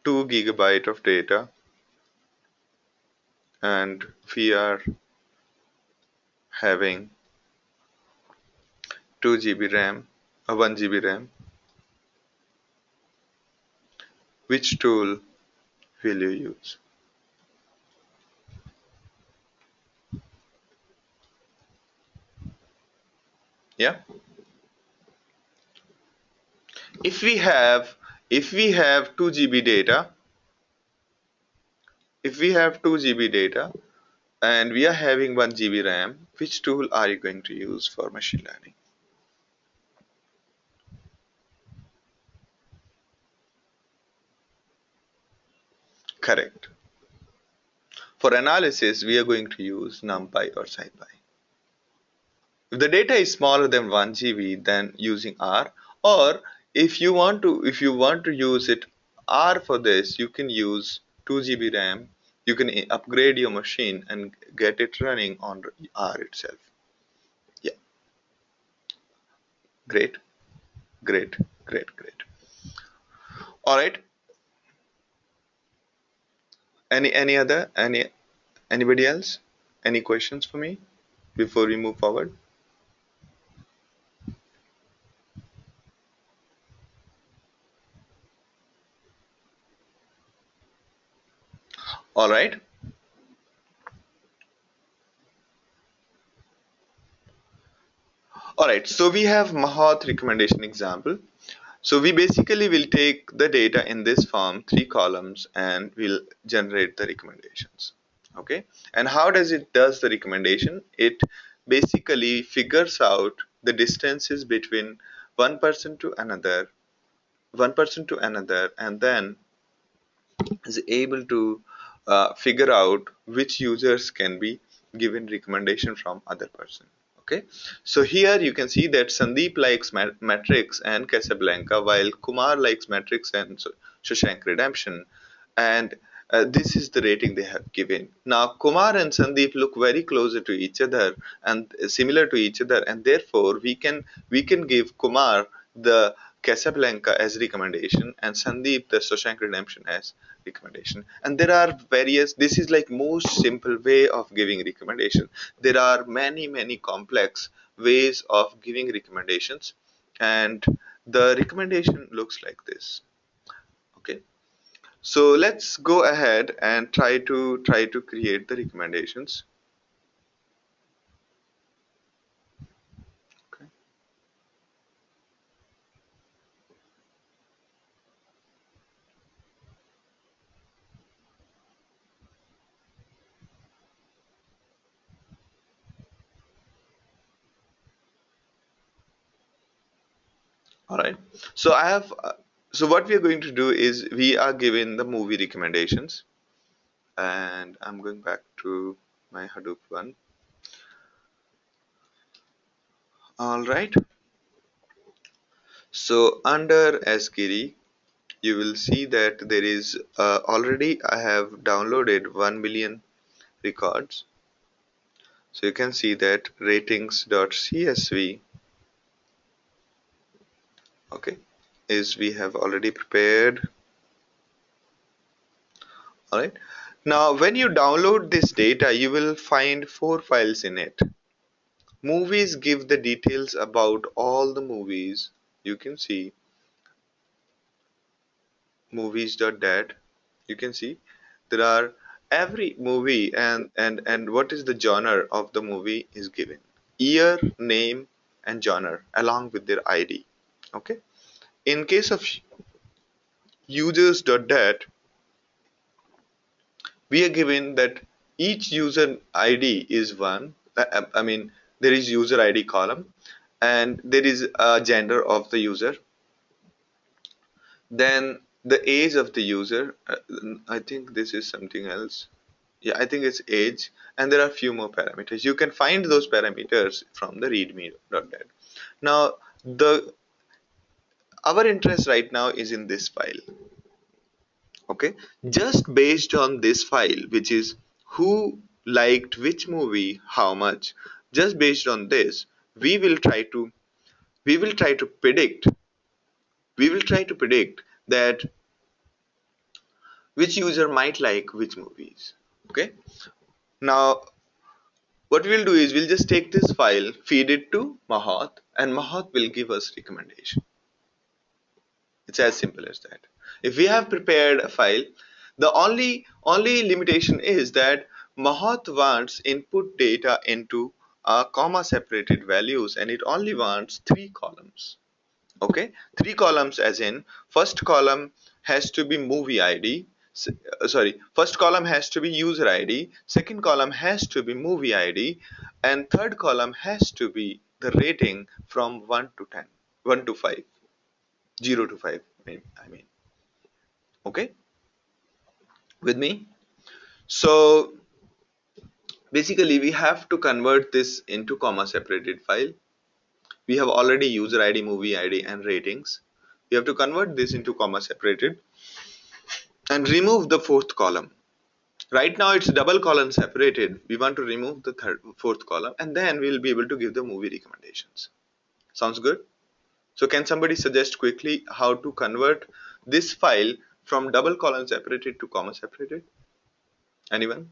2 GB of data and we are having 2 GB RAM, 1 GB RAM? Which tool will you use? Yeah. If we have if we have 2 GB data, if we have 2 GB data and we are having 1 GB RAM, which tool are you going to use for machine learning? Correct. For analysis, we are going to use NumPy or SciPy. If the data is smaller than 1 GB, then using R, or if you want to use it R for this, you can use 2 GB RAM. You can upgrade your machine and get it running on R itself. Yeah, great, great, great, great. All right. Anybody else? Any questions for me before we move forward? All right. All right. So we have Mahat recommendation example. So we basically will take the data in this form, 3 columns, and we'll generate the recommendations. Okay. And how does the recommendation? It basically figures out the distances between one person to another, and then is able to figure out which users can be given recommendation from other person. Okay, so here you can see that Sandeep likes Matrix and Casablanca, while Kumar likes Matrix and Shawshank Redemption, and this is the rating they have given. Now, Kumar and Sandeep look very closer to each other and similar to each other, and therefore we can give Kumar the Casablanca as recommendation and Sandeep the Shawshank Redemption as recommendation. And there are various. This is like most simple way of giving recommendation. There are many complex ways of giving recommendations, and the recommendation looks like this. Okay, so let's go ahead and try to create the recommendations. Okay. All right. So I have. So what we are going to do is we are given the movie recommendations, and I'm going back to my Hadoop one. All right. So under Asgiri, you will see that there is already I have downloaded 1 million records. So you can see that ratings.csv, okay, is we have already prepared. All right. Now, when you download this data, you will find four files in it. Movies give the details about all the movies. You can see movies.dat. You can see there are every movie and what is the genre of the movie is given. Year, name, and genre along with their ID. Okay. In case of users.dat, we are given that each user ID is one. I mean, there is user ID column, and there is a gender of the user. Then the age of the user. I think this is something else. Yeah, I think it's age, and there are few more parameters. You can find those parameters from the readme.dat. Now, the our interest right now is in this file. Okay, just based on this file, which is who liked which movie how much, just based on this, we will try to we will try to predict we will try to predict that which user might like which movies. Okay, now what we'll do is we'll just take this file, feed it to Mahat, and Mahat will give us recommendation. It's as simple as that. If we have prepared a file, the only limitation is that Mahat wants input data into comma separated values, and it only wants three columns. Okay, three columns as in first column has to be movie ID. Sorry, first column has to be user ID. Second column has to be movie ID, and third column has to be the rating from 1 to 10, 1 to 5, 0 to 5. I mean, okay, with me. So basically, we have to convert this into comma separated file. We have already user ID, movie ID, and ratings. We have to convert this into comma separated and remove the fourth column. Right now it's double column separated. We want to remove the fourth column, and then we'll be able to give the movie recommendations. Sounds good? So can somebody suggest quickly how to convert this file from double column separated to comma separated? Anyone?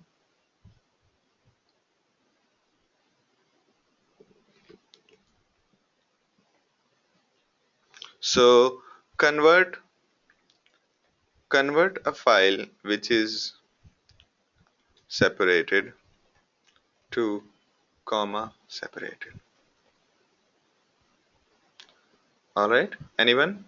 So convert convert a file which is separated to comma separated. All right, anyone?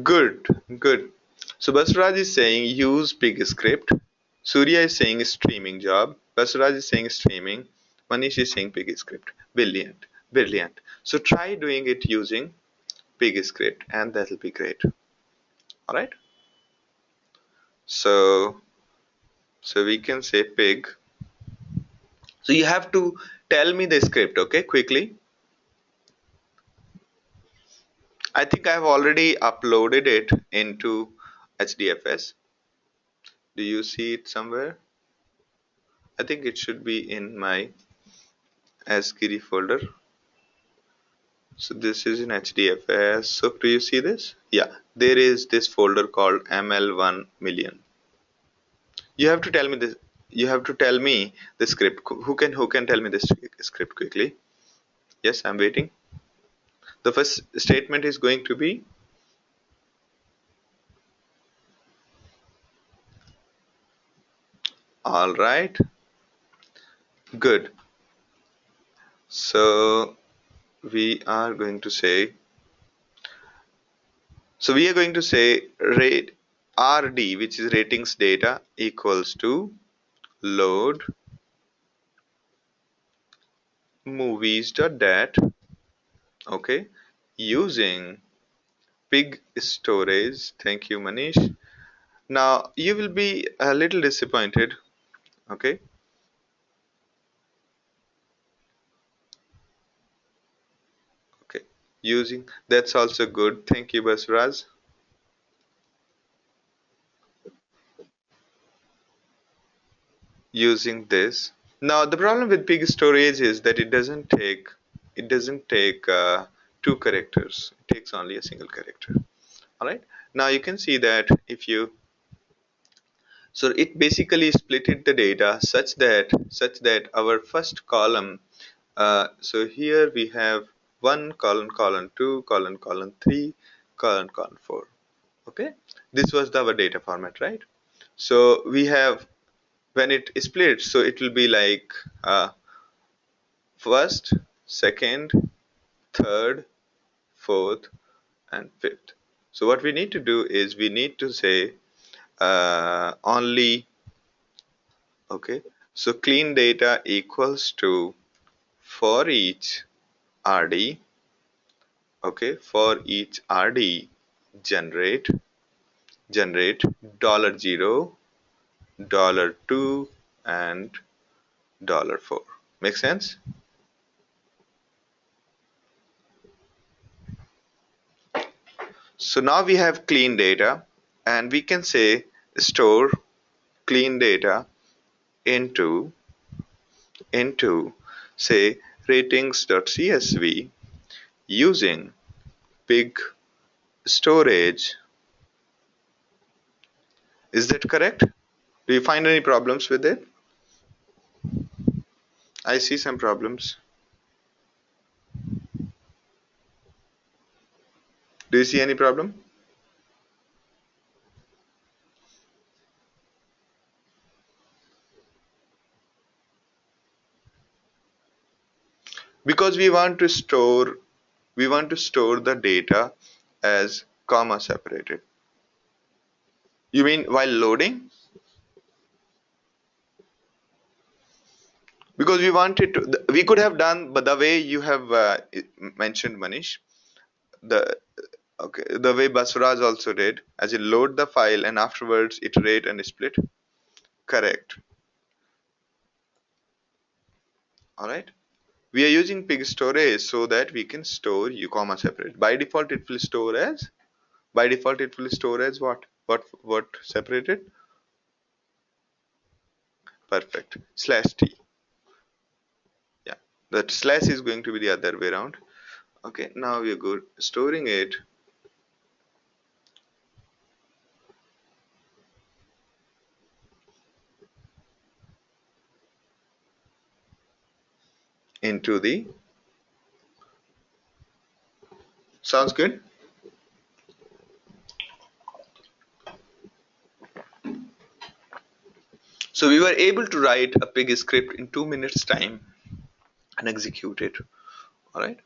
Good, good. So Basraj is saying use pig script. Surya is saying streaming job. Basraj is saying streaming. Manish is saying pig script. Brilliant, brilliant. So try doing it using pig script, and that'll be great. All right. So we can say pig. So you have to tell me the script, okay, quickly. I think I've already uploaded it into HDFS. Do you see it somewhere? I think it should be in my ASCII folder. So this is in HDFS. So do you see this? Yeah, there is this folder called ML1 million. You have to tell me this. You have to tell me the script. Who can tell me this script quickly? Yes, I'm waiting. The first statement is going to be all right. Good. So we are going to say. So we are going to say rate RD, which is ratings data, equals to load movies.dat, okay, using pig storage. Thank you, Manish. Now you will be a little disappointed, okay, okay, using that's also good. Thank you, Basraz. Using this. Now the problem with pig storage is that it doesn't take two characters. It takes only a single character. All right. Now you can see that if you so it basically splitted the data such that our first column. So here we have one column, column two, column, column three, column, column four. Okay, this was our data format, right? So we have when it splits, so it will be like first, second, third, fourth, and fifth. So what we need to do is we need to say only okay. So clean data equals to for each RD, okay, for each RD generate $0, $2, and $4. Make sense? So now we have clean data, and we can say store clean data into say ratings.csv using pig storage. Is that correct? Do you find any problems with it? I see some problems. Do you see any problem? Because we want to store the data as comma separated. You mean while loading? Because we wanted to, we could have done, but the way you have mentioned, Manish, the okay, the way Baswaraj also did, as you load the file and afterwards iterate and split. Correct. All right. We are using pig storage so that we can store u comma separate. By default, it will store as. By default, it will store as what? What separated? Perfect. Slash t. Yeah. That slash is going to be the other way around. Okay. Now we're good. Storing it into the. Sounds good. So we were able to write a pig script in 2 minutes time and execute it. All right.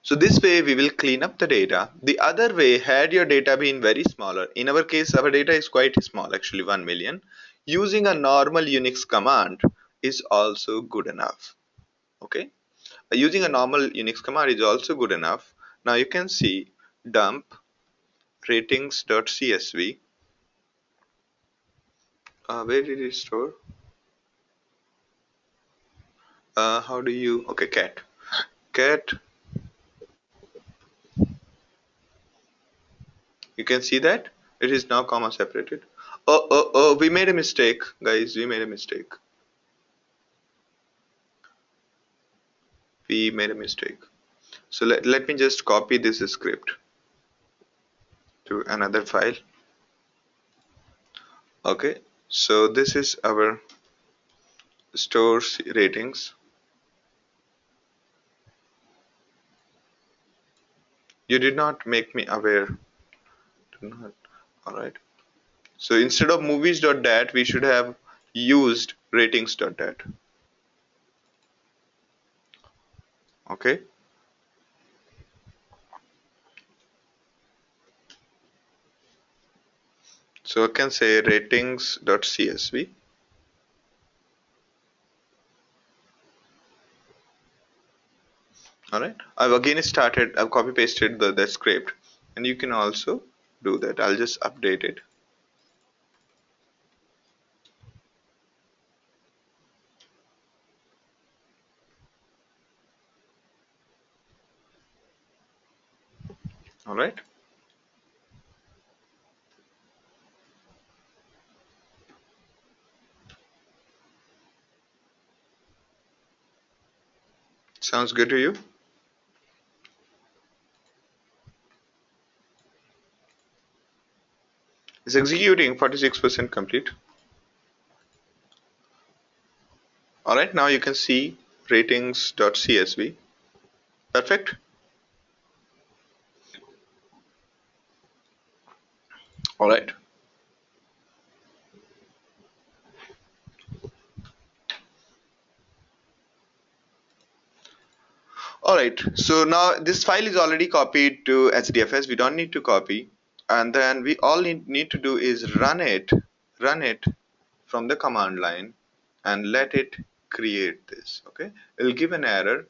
So this way we will clean up the data. The other way, had your data been very smaller, in our case our data is quite small, actually 1 million, using a normal Unix command is also good enough. Okay, using a normal Unix command is also good enough. Now you can see dump ratings.csv. Where did it store? How do you, okay, cat, you can see that it is now comma separated. Oh, we made a mistake, guys, we made a mistake. We made a mistake. So let me just copy this script to another file. Okay, so this is our stores ratings. You did not make me aware. Do not. All right. So instead of movies.dat, we should have used ratings.dat. Okay. So I can say ratings.csv. All right. I've copy pasted the script, and you can also do that. I'll just update it. All right. Sounds good to you? It's executing 46% complete. All right. Now you can see ratings.csv. Perfect. All right. All right. So now this file is already copied to HDFS. We don't need to copy. And then we all need to do is run it from the command line and let it create this. Okay. It'll give an error.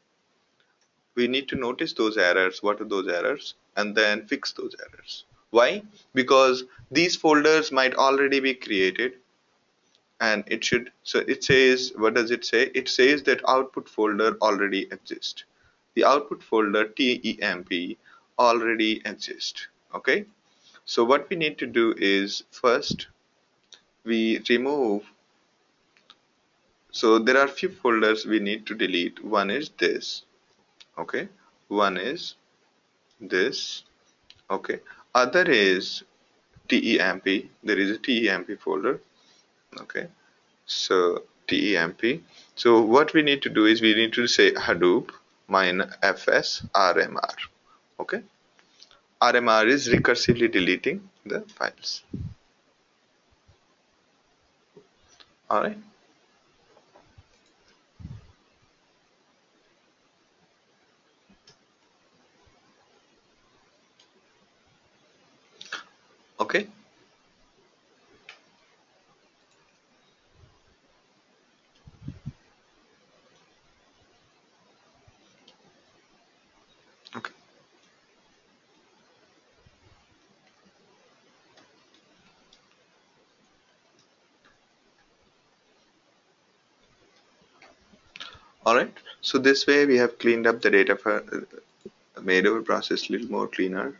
We need to notice those errors. What are those errors? And then fix those errors. Why? Because these folders might already be created, and it should, so it says, what does it say? It says that output folder already exists. The output folder temp already exists. Okay, so what we need to do is first we remove, so there are few folders we need to delete. One is this. Okay, one is this. Okay, other is temp. There is a temp folder. Okay, so temp. So what we need to do is we need to say Hadoop -fs rmr. Okay, rmr is recursively deleting the files. All right. Okay. Okay. All right. So this way we have cleaned up the data for made our process a little more cleaner.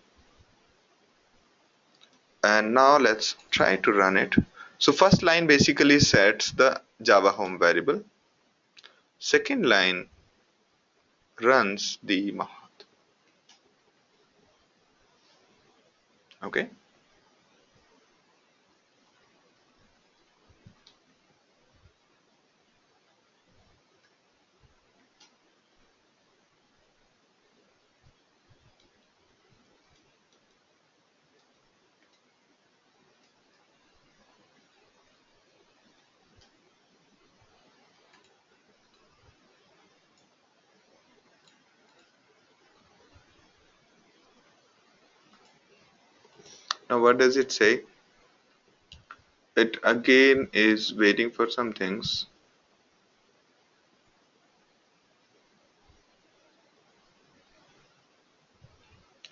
And now let's try to run it. So first line basically sets the Java home variable. Second line runs the Mahat. Okay. Now what does it say? It again is waiting for some things.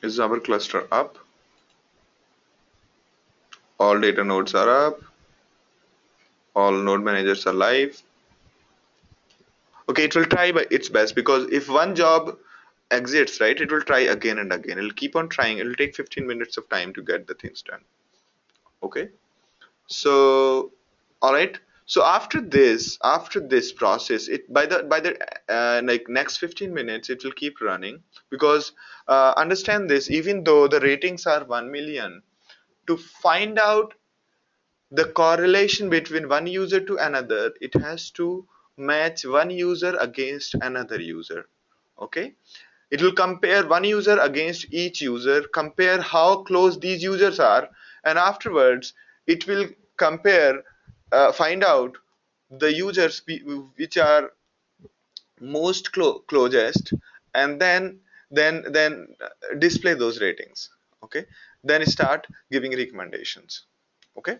Is our cluster up? All data nodes are up. All node managers are live. Okay, it will try by its best, because if one job exits, right, it will try again and again. It'll keep on trying. It'll take 15 minutes of time to get the things done. Okay. So, all right. So after this process, it by the like next 15 minutes, it will keep running, because understand this. Even though the ratings are 1 million, to find out the correlation between one user to another, it has to match one user against another user. Okay, it will compare one user against each user, compare how close these users are, and afterwards it will compare, find out the users which are most closest, and then display those ratings. Okay, then start giving recommendations. Okay,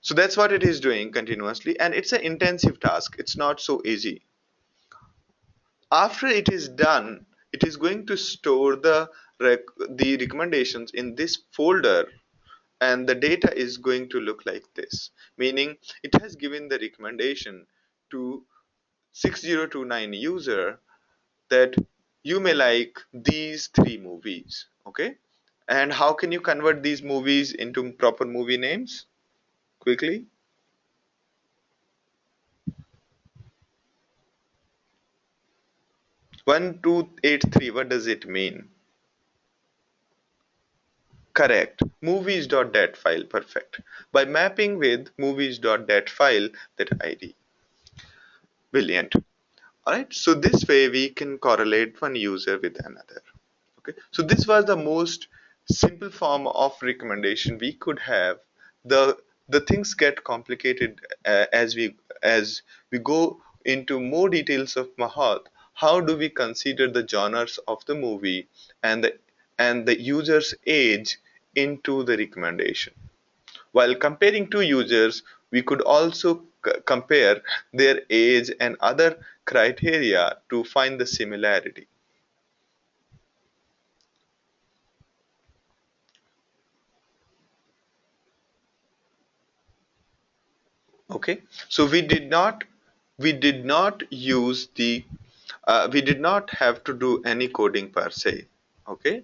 so that's what it is doing continuously, and it's an intensive task. It's not so easy. After it is done, it is going to store the recommendations in this folder, and the data is going to look like this. Meaning, it has given the recommendation to 6029 user that you may like these three movies. Okay, and how can you convert these movies into proper movie names quickly? 1283, what does it mean? Correct. Movies.dat file. Perfect. By mapping with movies.dat file, that ID. Brilliant. Alright, so this way we can correlate one user with another. Okay, so this was the most simple form of recommendation we could have. The things get complicated as we go into more details of Mahat. How do we consider the genres of the movie and the user's age into the recommendation? While comparing two users, we could also compare their age and other criteria to find the similarity. Okay, so we did not use the we did not have to do any coding per se. Okay,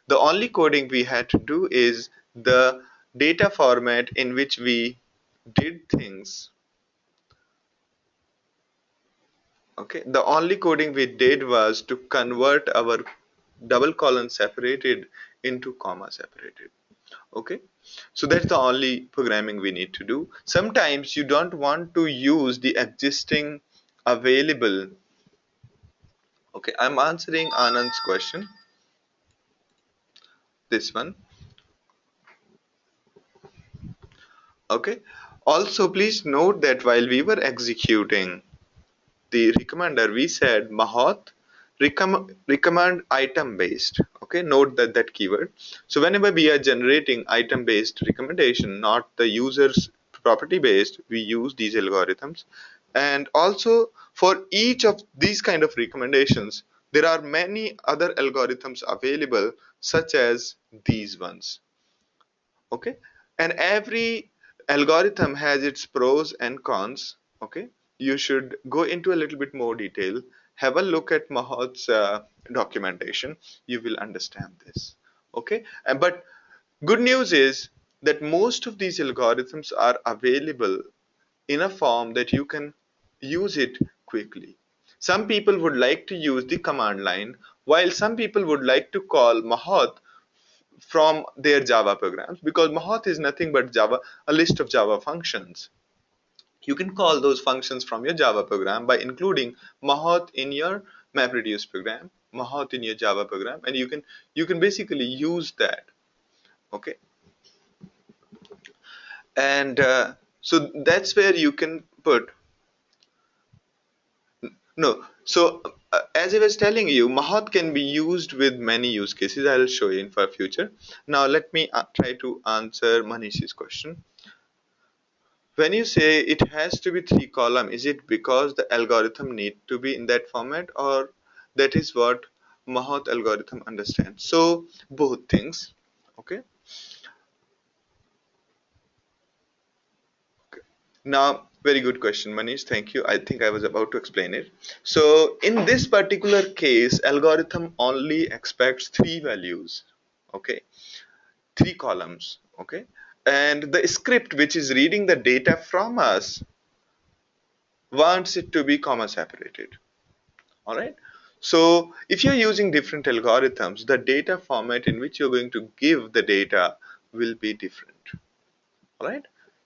the only coding we had to do is the data format in which we did things. Okay, the only coding we did was to convert our double colon separated into comma separated. Okay, so that's the only programming we need to do. Sometimes you don't want to use the existing available. Okay, I'm answering Anand's question, this one. Okay, also please note that while we were executing the recommender, we said Mahat recommend item based. Okay, note that keyword. So whenever we are generating item based recommendation, not the user's property based, we use these algorithms. And also for each of these kind of recommendations, there are many other algorithms available, such as these ones. Okay, and every algorithm has its pros and cons. Okay, you should go into a little bit more detail, have a look at Mahat's documentation. You will understand this. Okay, but good news is that most of these algorithms are available in a form that you can use it quickly. Some people would like to use the command line, while some people would like to call Mahat from their Java programs, because Mahat is nothing but Java, a list of Java functions. You can call those functions from your Java program by including Mahat in your MapReduce program, Mahat in your Java program, and you can basically use that. Okay, and so that's where you can put. No, so as I was telling you, Mahat can be used with many use cases. I'll show you in for future. Now let me try to answer Manish's question. When you say it has to be three column, is it because the algorithm need to be in that format, or that is what Mahat algorithm understands? So both things. Okay. Now, very good question, Manish. Thank you. I think I was about to explain it. So in this particular case, algorithm only expects three values. Okay, three columns. Okay, and the script which is reading the data from us wants it to be comma separated. All right. So if you're using different algorithms, the data format in which you're going to give the data will be different. All right.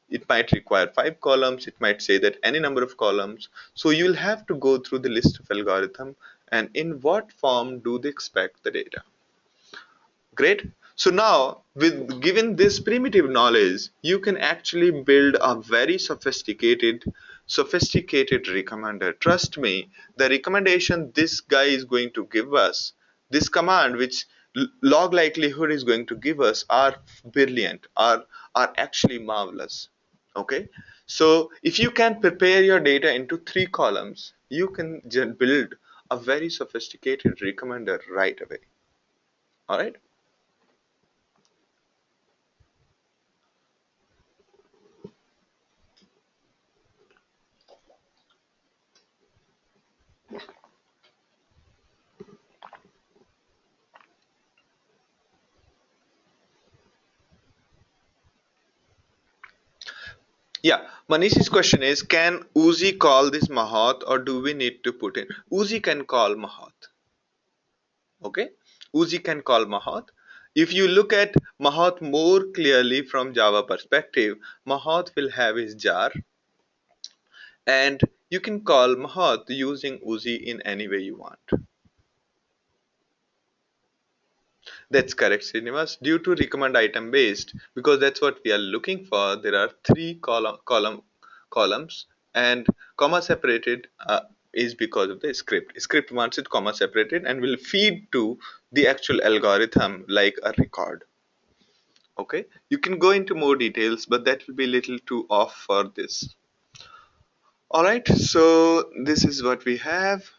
It might require five columns. It might say that any number of columns. So you'll have to go through the list of algorithm and in what form do they expect the data. Great. So now, with given this primitive knowledge, you can actually build a very sophisticated recommender. Trust me, the recommendation this guy is going to give us, this command which log likelihood is going to give us, are brilliant, are actually marvelous. Okay. So if you can prepare your data into three columns, you can build a very sophisticated recommender right away. All right. Yeah, Manish's question is, can Uzi call this Mahat or do we need to put in? Uzi can call Mahat. Okay? Uzi can call Mahat. If you look at Mahat more clearly from Java perspective, Mahat will have his jar and you can call Mahat using Uzi in any way you want. That's correct, Srinivas. Due to recommend item based, because that's what we are looking for, there are three columns and comma separated is because of the script. Script wants it comma separated and will feed to the actual algorithm like a record. Okay, you can go into more details, but that will be a little too off for this. All right, so this is what we have.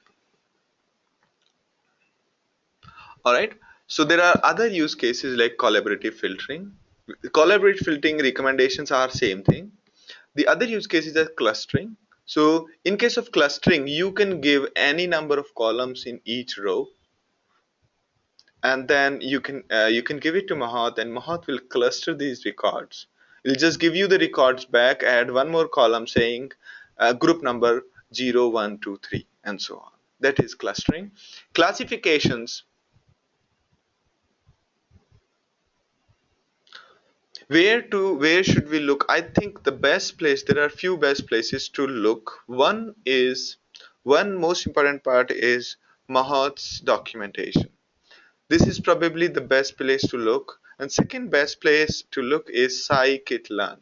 All right. So there are other use cases like collaborative filtering. Collaborative filtering recommendations are same thing. The other use cases are clustering. So in case of clustering, you can give any number of columns in each row, and then you can give it to Mahat, and Mahat will cluster these records. It'll just give you the records back, add one more column saying group number 0, 1, 2, 3, and so on. That is clustering. Classifications. Where should we look? I think the best place, there are few best places to look. One most important part is Mahat's documentation. This is probably the best place to look. And second best place to look is scikit-learn.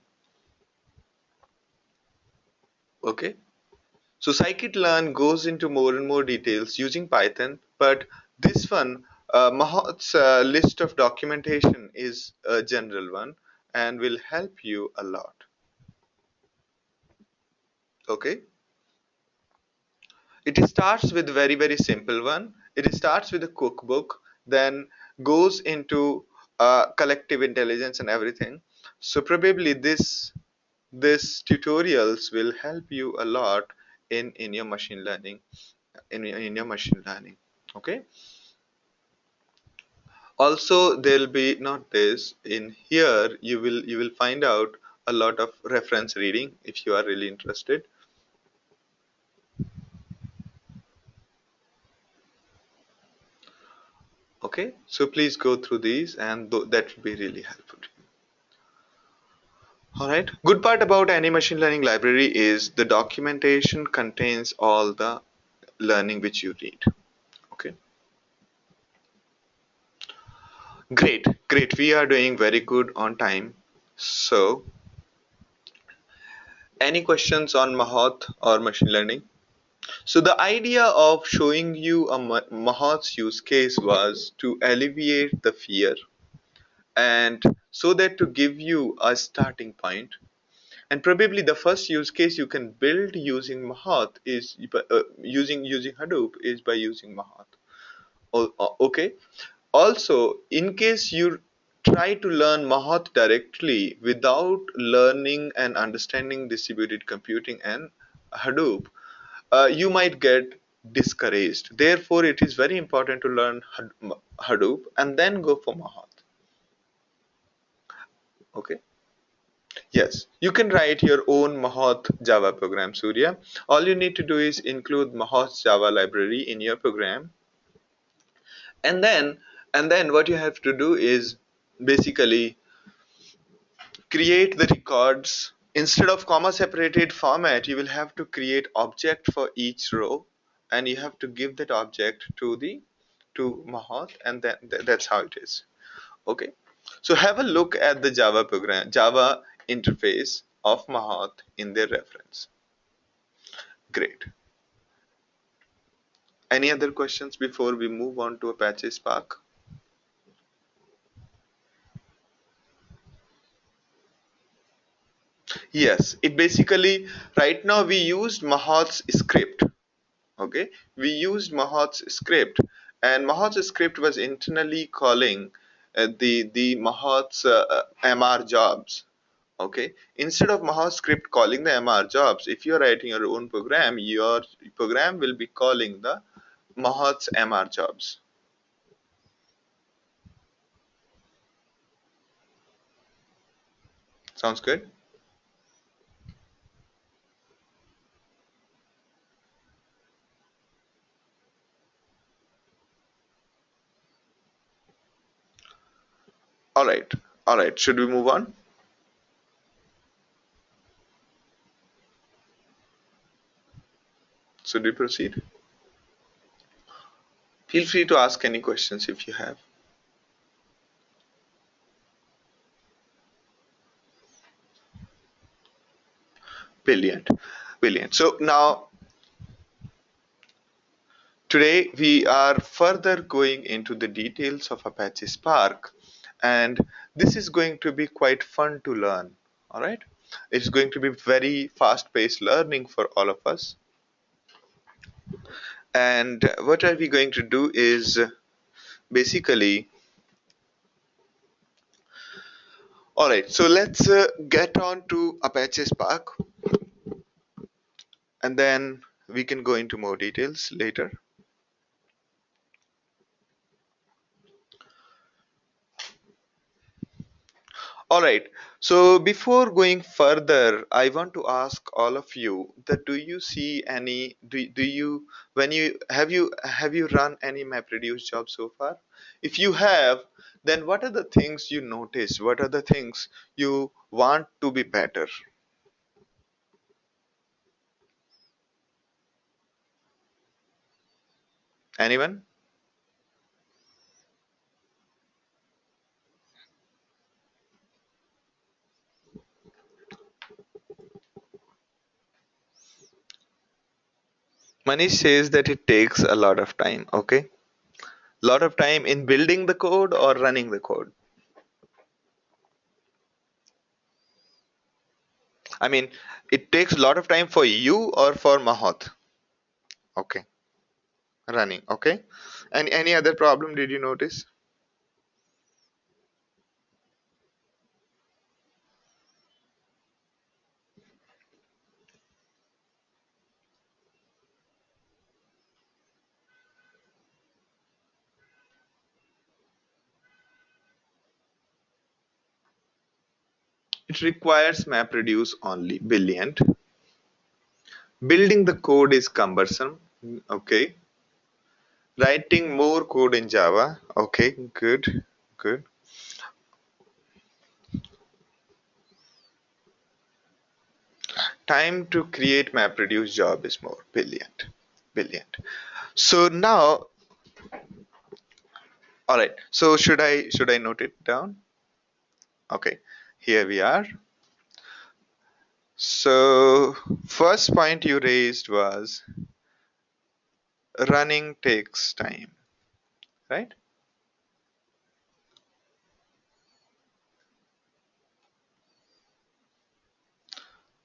Okay. So scikit-learn goes into more and more details using Python, but this one, Mahat's list of documentation is a general one and will help you a lot. Okay. It starts with very simple one. It starts with a cookbook, then goes into collective intelligence and everything. So probably this tutorials will help you a lot in your machine learning, in your machine learning. Okay. Also, there'll be not this in here. You will find out a lot of reference reading if you are really interested. Okay, so please go through these and that will be really helpful. Alright, good part about any machine learning library is the documentation contains all the learning which you need. Okay, great. We are doing very good on time. So, any questions on Mahat or machine learning? So the idea of showing you a Mahat's use case was to alleviate the fear, and so that to give you a starting point. And probably the first use case you can build using Mahat is using Hadoop is by using Mahat. Okay. Also, in case you try to learn Mahat directly without learning and understanding distributed computing and Hadoop, you might get discouraged. Therefore, it is very important to learn Hadoop and then go for Mahat. Okay. Yes, you can write your own Mahat Java program, Surya. All you need to do is include Mahat's Java library in your program, and then what you have to do is basically create the records. Instead of comma separated format, you will have to create object for each row, and you have to give that object to the to Mahat, and then that's how it is. Okay, so have a look at the Java interface of Mahat in their reference. Great. Any other questions before we move on to Apache Spark? Yes, it basically, right now we used Mahat's script. Okay, we used Mahat's script, and Mahat's script was internally calling the Mahat's MR jobs. Okay, instead of Mahat's script calling the MR jobs, if you're writing your own program, your program will be calling the Mahat's MR jobs. Sounds good? All right, all right. Should we move on? Should we proceed? Feel free to ask any questions if you have. Brilliant, brilliant. So now today we are further going into the details of Apache Spark, and this is going to be quite fun to learn. All right, it's going to be very fast-paced learning for all of us. And what are we going to do is basically, all right. So let's get on to Apache Spark, and then we can go into more details later. All right. So before going further, I want to ask all of you that do you see any do you when you run any MapReduce job so far? If you have, then what are the things you notice? What are the things you want to be better? Anyone? Manish says that it takes a lot of time. Okay. Lot of time in building the code or running the code. I mean, it takes a lot of time for you or for Mahat. Okay. Running. Okay. And any other problem did you notice? It requires MapReduce only. Brilliant. Building the code is cumbersome. Okay. Writing more code in Java. Okay. Good. Good. Time to create MapReduce job is more. Brilliant. Brilliant. So now, all right. So should I note it down? Okay. Here we are. So first point you raised was running takes time, right?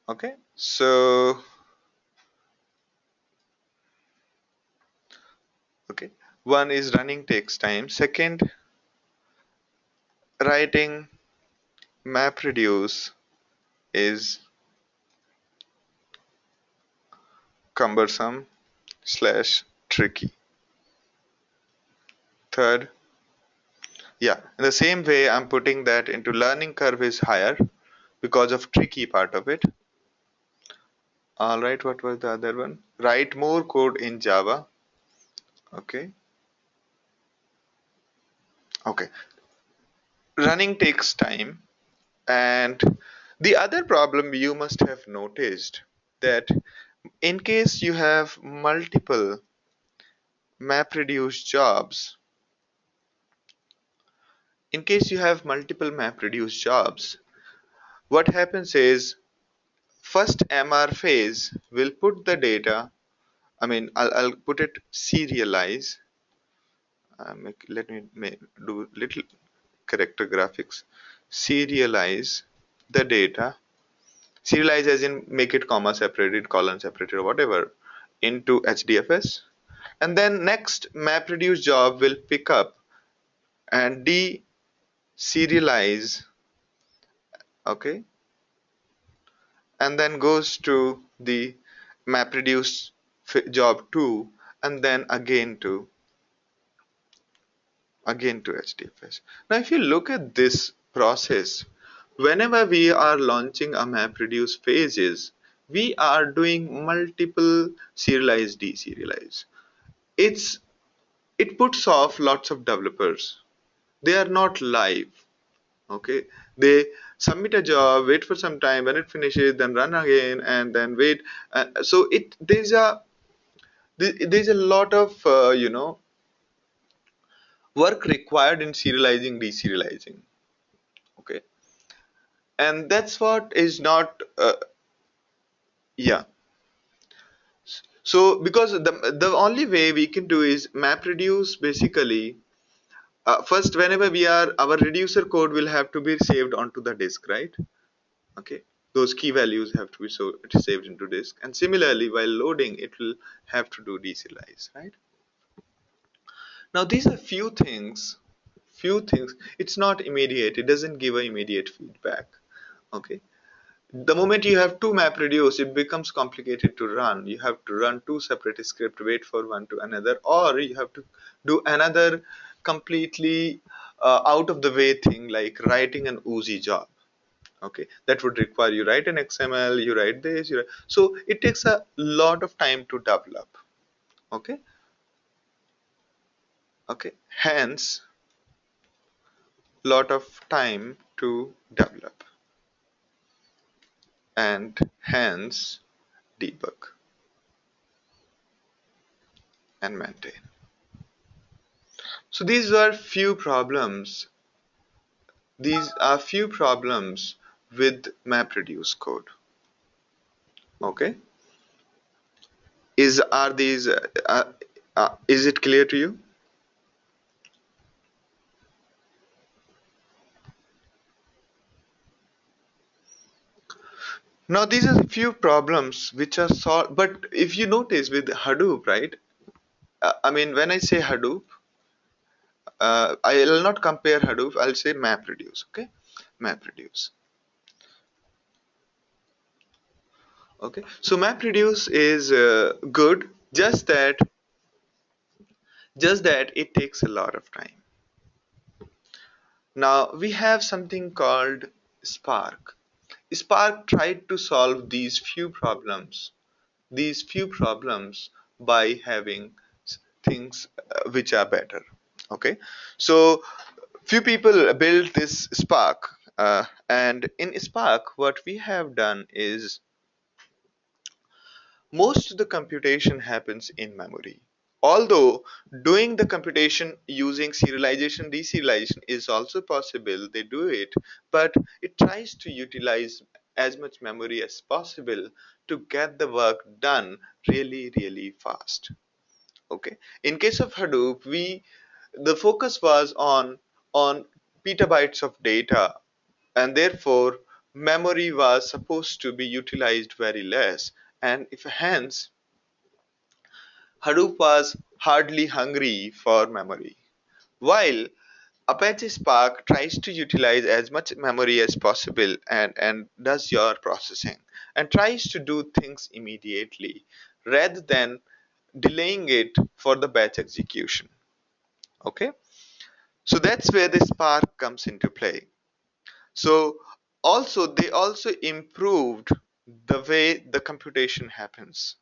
Okay, so okay, one is running takes time. Second, writing MapReduce is cumbersome slash tricky. Third, yeah, in the same way, I'm putting that into learning curve is higher because of tricky part of it. All right, what was the other one? Write more code in Java. Okay, okay. Running takes time. And the other problem you must have noticed that in case you have multiple MapReduce jobs, in case you have multiple MapReduce jobs, what happens is first MR phase will put the data. I mean, I'll put it serialize. Let me do little character graphics. Serialize the data. Serialize as in make it comma separated, colon separated, or whatever into HDFS. And then next MapReduce job will pick up and deserialize, okay, and then goes to the MapReduce job 2 and then again to HDFS. Now, if you look at this process, whenever we are launching a MapReduce phases, we are doing multiple serialize, deserialize. It's it puts off lots of developers. They are not live. Okay, they submit a job, wait for some time, when it finishes, then run again, and then wait. So it there's a lot of work required in serializing, deserializing. Okay, and that's what is not yeah. So because the only way we can do is MapReduce basically. First, whenever we are, our reducer code will have to be saved onto the disk, right? Okay, those key values have to be saved into disk, and similarly, while loading, it will have to do deserialize, right? Now, these are few things. It's not immediate. It doesn't give a immediate feedback. Okay, the moment you have two map reduce, it becomes complicated to run. You have to run two separate scripts, wait for one to another, or you have to do another completely out of the way thing like writing an Uzi job. Okay, that would require you write an XML, you write this, so it takes a lot of time to develop. Okay, okay, hence lot of time to develop and hence debug and maintain. So these are few problems with MapReduce code. Okay, is it clear to you? Now these are few problems which are solved, but if you notice with Hadoop, right? I mean, when I say Hadoop, I'll not compare Hadoop. I'll say MapReduce. Okay, MapReduce. Okay, so MapReduce is good, just that it takes a lot of time. Now we have something called Spark. Spark tried to solve these few problems by having things which are better. Okay, so few people built this Spark, and in Spark, what we have done is most of the computation happens in memory. Although doing the computation using serialization, deserialization is also possible, they do it, but it tries to utilize as much memory as possible to get the work done really, really fast. Okay. In case of Hadoop, the focus was on petabytes of data, and therefore memory was supposed to be utilized very less, and if hence Hadoop was hardly hungry for memory. While Apache Spark tries to utilize as much memory as possible and does your processing and tries to do things immediately rather than delaying it for the batch execution. Okay, so that's where the Spark comes into play. So also they also improved the way the computation happens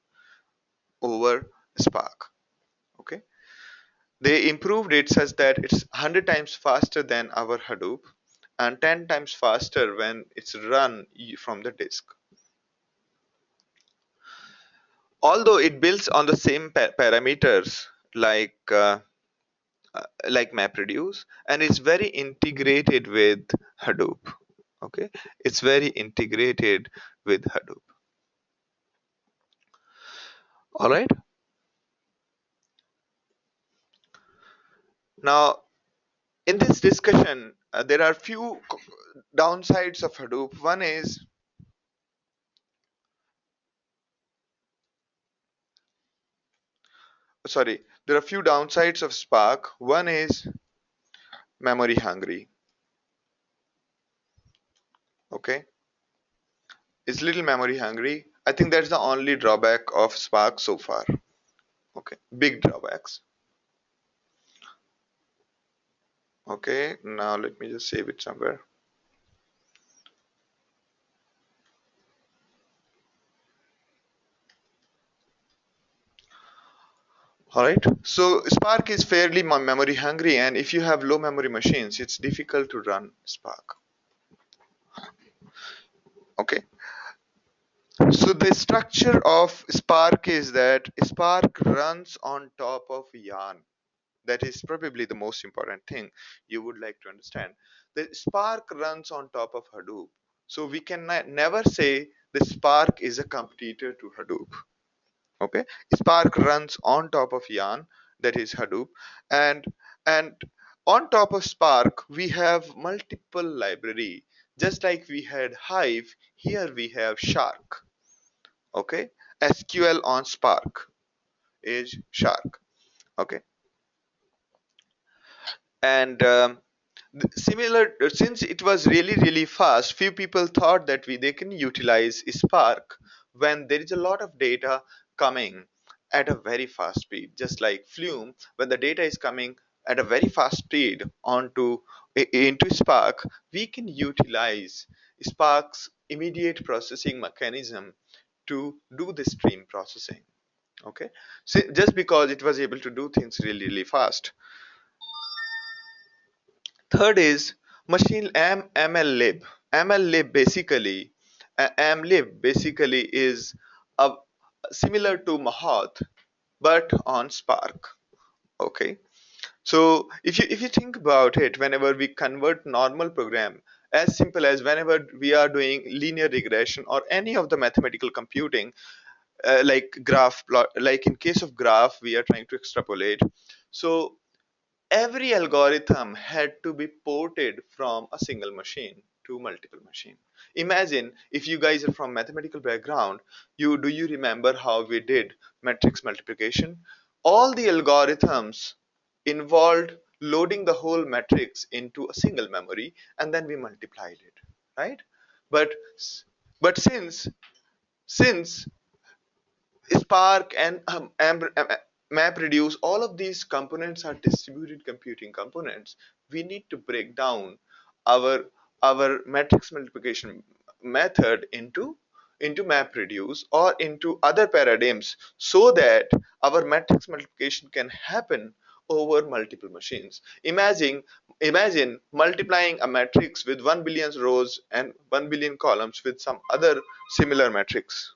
over Spark. Okay, they improved it such that it's 100 times faster than our Hadoop and 10 times faster when it's run from the disk. Although it builds on the same parameters like MapReduce, and it's very integrated with Hadoop. Okay, it's very integrated with Hadoop. All right. Now, in this discussion, there are few downsides of Hadoop. One is, sorry, there are few downsides of Spark. One is memory hungry. Okay, it's little memory hungry. I think that's the only drawback of Spark so far. Okay, big drawbacks. Okay, now let me just save it somewhere. All right, so Spark is fairly memory hungry, and if you have low memory machines, it's difficult to run Spark. Okay, so the structure of Spark is that Spark runs on top of Yarn. That is probably the most important thing you would like to understand. The Spark runs on top of Hadoop. So we can never say the Spark is a competitor to Hadoop. Okay, Spark runs on top of Yarn, that is Hadoop, and and on top of Spark we have multiple library. Just like we had Hive, here we have Shark. Okay, SQL on Spark is Shark. Okay, and similar, since it was really fast, few people thought that they can utilize Spark when there is a lot of data coming at a very fast speed, just like Flume. When the data is coming at a very fast speed into Spark, we can utilize Spark's immediate processing mechanism to do the stream processing. Okay, so just because it was able to do things really fast. Third is machine MLlib. MLlib basically, MLlib basically is a, similar to Mahout but on Spark. Okay, so if you think about it, whenever we convert normal program, as simple as whenever we are doing linear regression or any of the mathematical computing, like graph plot, like in case of graph, we are trying to extrapolate. So every algorithm had to be ported from a single machine to multiple machine. Imagine if you guys are from mathematical background, you remember how we did matrix multiplication? All the algorithms involved loading the whole matrix into a single memory, and then we multiplied it, right? But but since Spark and MapReduce, all of these components are distributed computing components. We need to break down our matrix multiplication method into MapReduce or into other paradigms so that our matrix multiplication can happen over multiple machines. Imagine multiplying a matrix with 1 billion rows and 1 billion columns with some other similar matrix.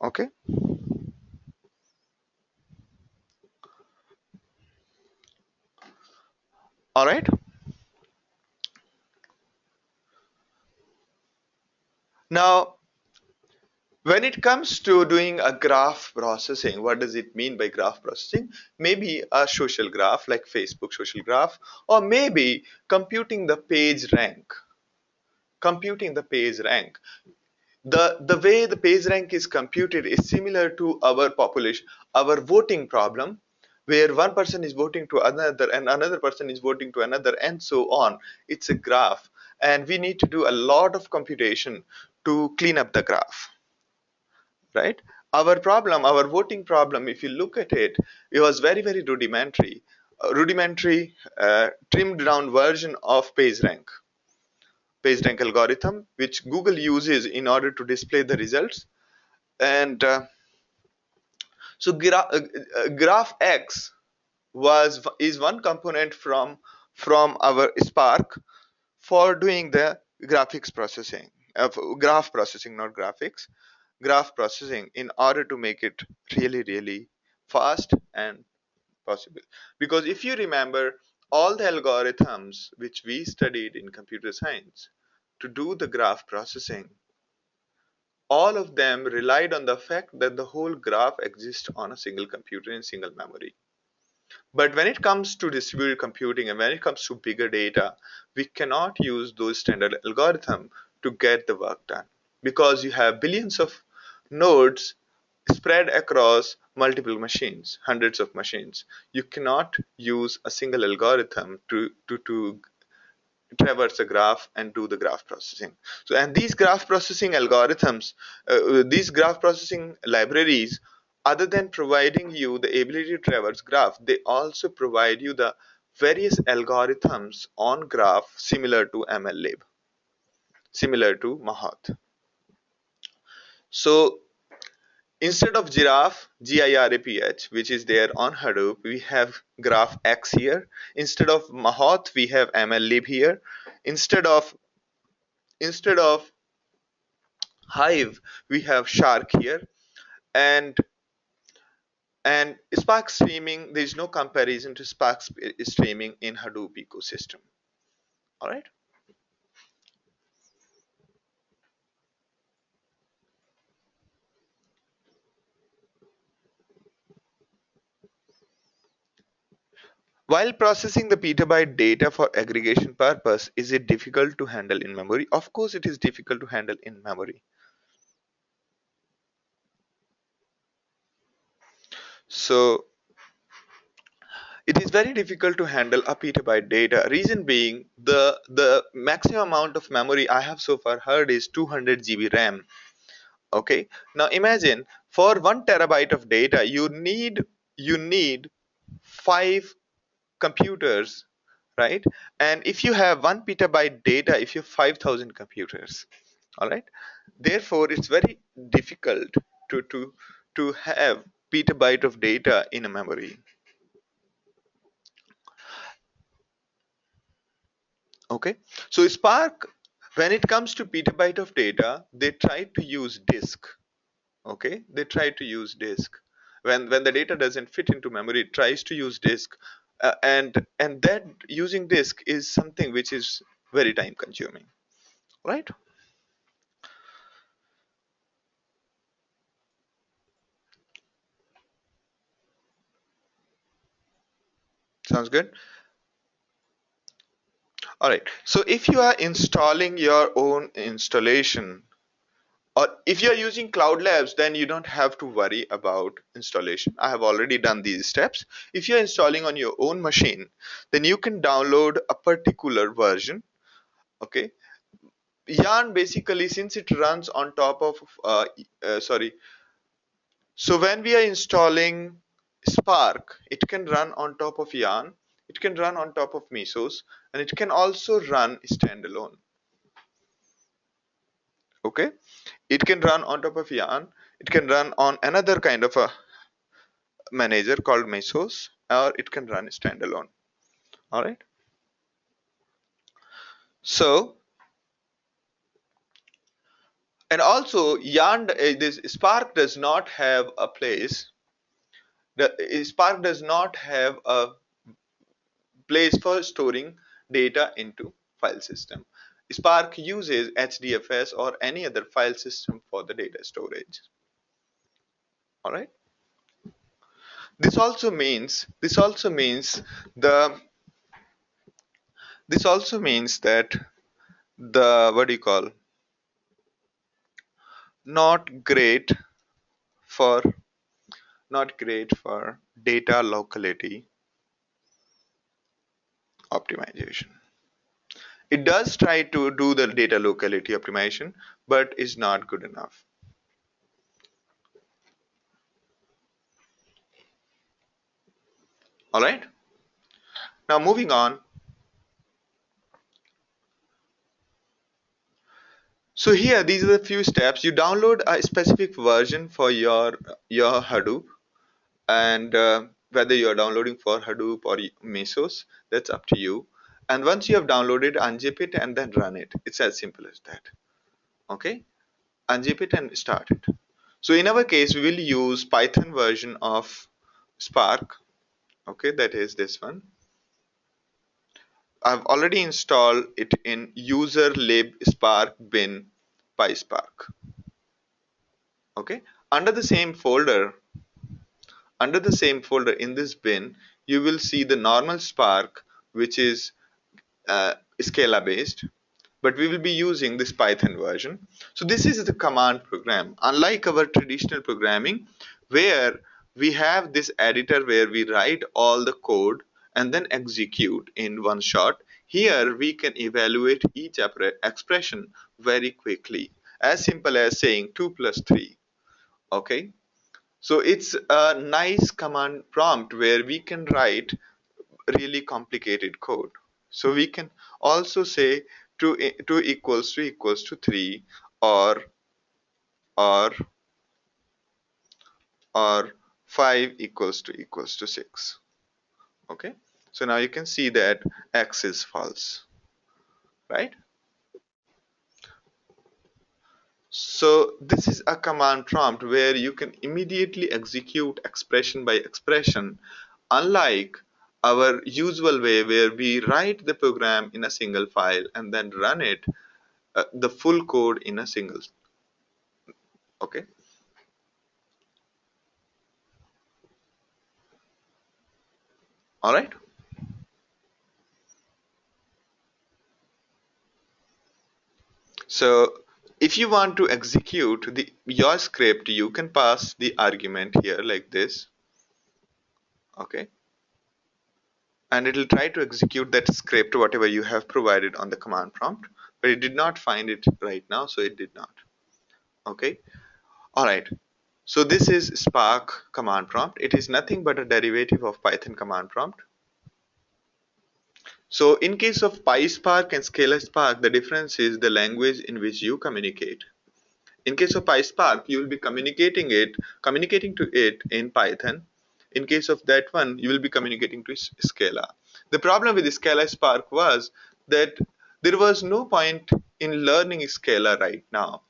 Okay. All right. Now, When it comes to doing a graph processing, what does it mean by graph processing? Maybe a social graph like Facebook social graph, or maybe computing the page rank. Computing the page rank. The way the page rank is computed is similar to our population, our voting problem, where one person is voting to another and another person is voting to another, and so on. It's a graph, and we need to do a lot of computation to clean up the graph, right? Our voting problem, if you look at it, it was very rudimentary, trimmed down version of PageRank algorithm, which Google uses in order to display the results. And so Graph X was is one component from our Spark for doing the graphics processing, graph processing, not graphics, graph processing, in order to make it really fast and possible. Because if you remember, all the algorithms which we studied in computer science to do the graph processing, all of them relied on the fact that the whole graph exists on a single computer in single memory. But when it comes to distributed computing and when it comes to bigger data, we cannot use those standard algorithms to get the work done, because you have billions of nodes spread across multiple machines, hundreds of machines. You cannot use a single algorithm to traverse a graph and do the graph processing. So, and these graph processing algorithms, these graph processing libraries, other than providing you the ability to traverse graph, they also provide you the various algorithms on graph similar to MLlib, similar to Mahat. So instead of giraffe, GIRAPH, which is there on Hadoop, we have graph X here. Instead of Mahat, we have MLlib here. Instead of Hive, we have Shark here, and Spark streaming. There is no comparison to Spark streaming in Hadoop ecosystem. All right. While processing the petabyte data for aggregation purpose, is it difficult to handle in memory? Of course, it is difficult to handle in memory. So it is very difficult to handle a petabyte data. Reason being, the maximum amount of memory I have so far heard is 200 GB RAM. Okay, now imagine for 1 TB of data you need 5 computers, right? And if you have 1 petabyte data, if you have 5,000 computers, all right, therefore it's very difficult to have petabyte of data in a memory. Okay, so Spark, when it comes to petabyte of data, they try to use disk. Okay, they try to use disk. When the data doesn't fit into memory, it tries to use disk, and that using disk is something which is very time consuming, right? Sounds good. All right, so if you are installing your own installation, or if you're using cloud labs, then you don't have to worry about installation. I have already done these steps. If you're installing on your own machine, then you can download a particular version. Okay, Yarn basically, since it runs on top of sorry, so when we are installing Spark, it can run on top of Yarn, it can run on top of Mesos, and it can also run standalone. Okay, it can run on top of Yarn, it can run on another kind of a manager called Mesos, or it can run standalone. All right, so and also Yarn, this Spark does not have a place. The Spark does not have a place for storing data into file system. Spark uses HDFS or any other file system for the data storage. All right. The this also means that the what do you call not great for not great for data locality optimization. It does try to do the data locality optimization, but is not good enough. All right. Now moving on. So here, these are the few steps. You download a specific version for your Hadoop, and whether you're downloading for Hadoop or Mesos, that's up to you. And once you have downloaded, unzip it and then run it. It's as simple as that. Okay, unzip it and start it. So in our case, we will use Python version of Spark. Okay, that is this one. I've already installed it in user lib spark bin PySpark. Okay, under the same folder, in this bin, you will see the normal Spark, which is Scala based, but we will be using this Python version. So this is the command program. Unlike our traditional programming, where we have this editor where we write all the code and then execute in one shot, here we can evaluate each expression very quickly. As simple as saying 2 plus 3. Okay. So it's a nice command prompt where we can write really complicated code. So we can also say 2 equals to 3, or or or 5 equals to 6. Okay. So now you can see that x is false, right? So this is a command prompt where you can immediately execute expression by expression, unlike our usual way where we write the program in a single file and then run it, the full code in a single. Okay. All right. So if you want to execute your script, you can pass the argument here like this. Okay. And it will try to execute that script, whatever you have provided on the command prompt, but it did not find it right now, so it did not. Okay. All right. So this is Spark command prompt. It is nothing but a derivative of Python command prompt. So in case of PySpark and Scala Spark, the difference is the language in which you communicate. In case of PySpark, you will be communicating to it in Python. In case of that one, you will be communicating to Scala. The problem with Scala Spark was that there was no point in learning Scala right now.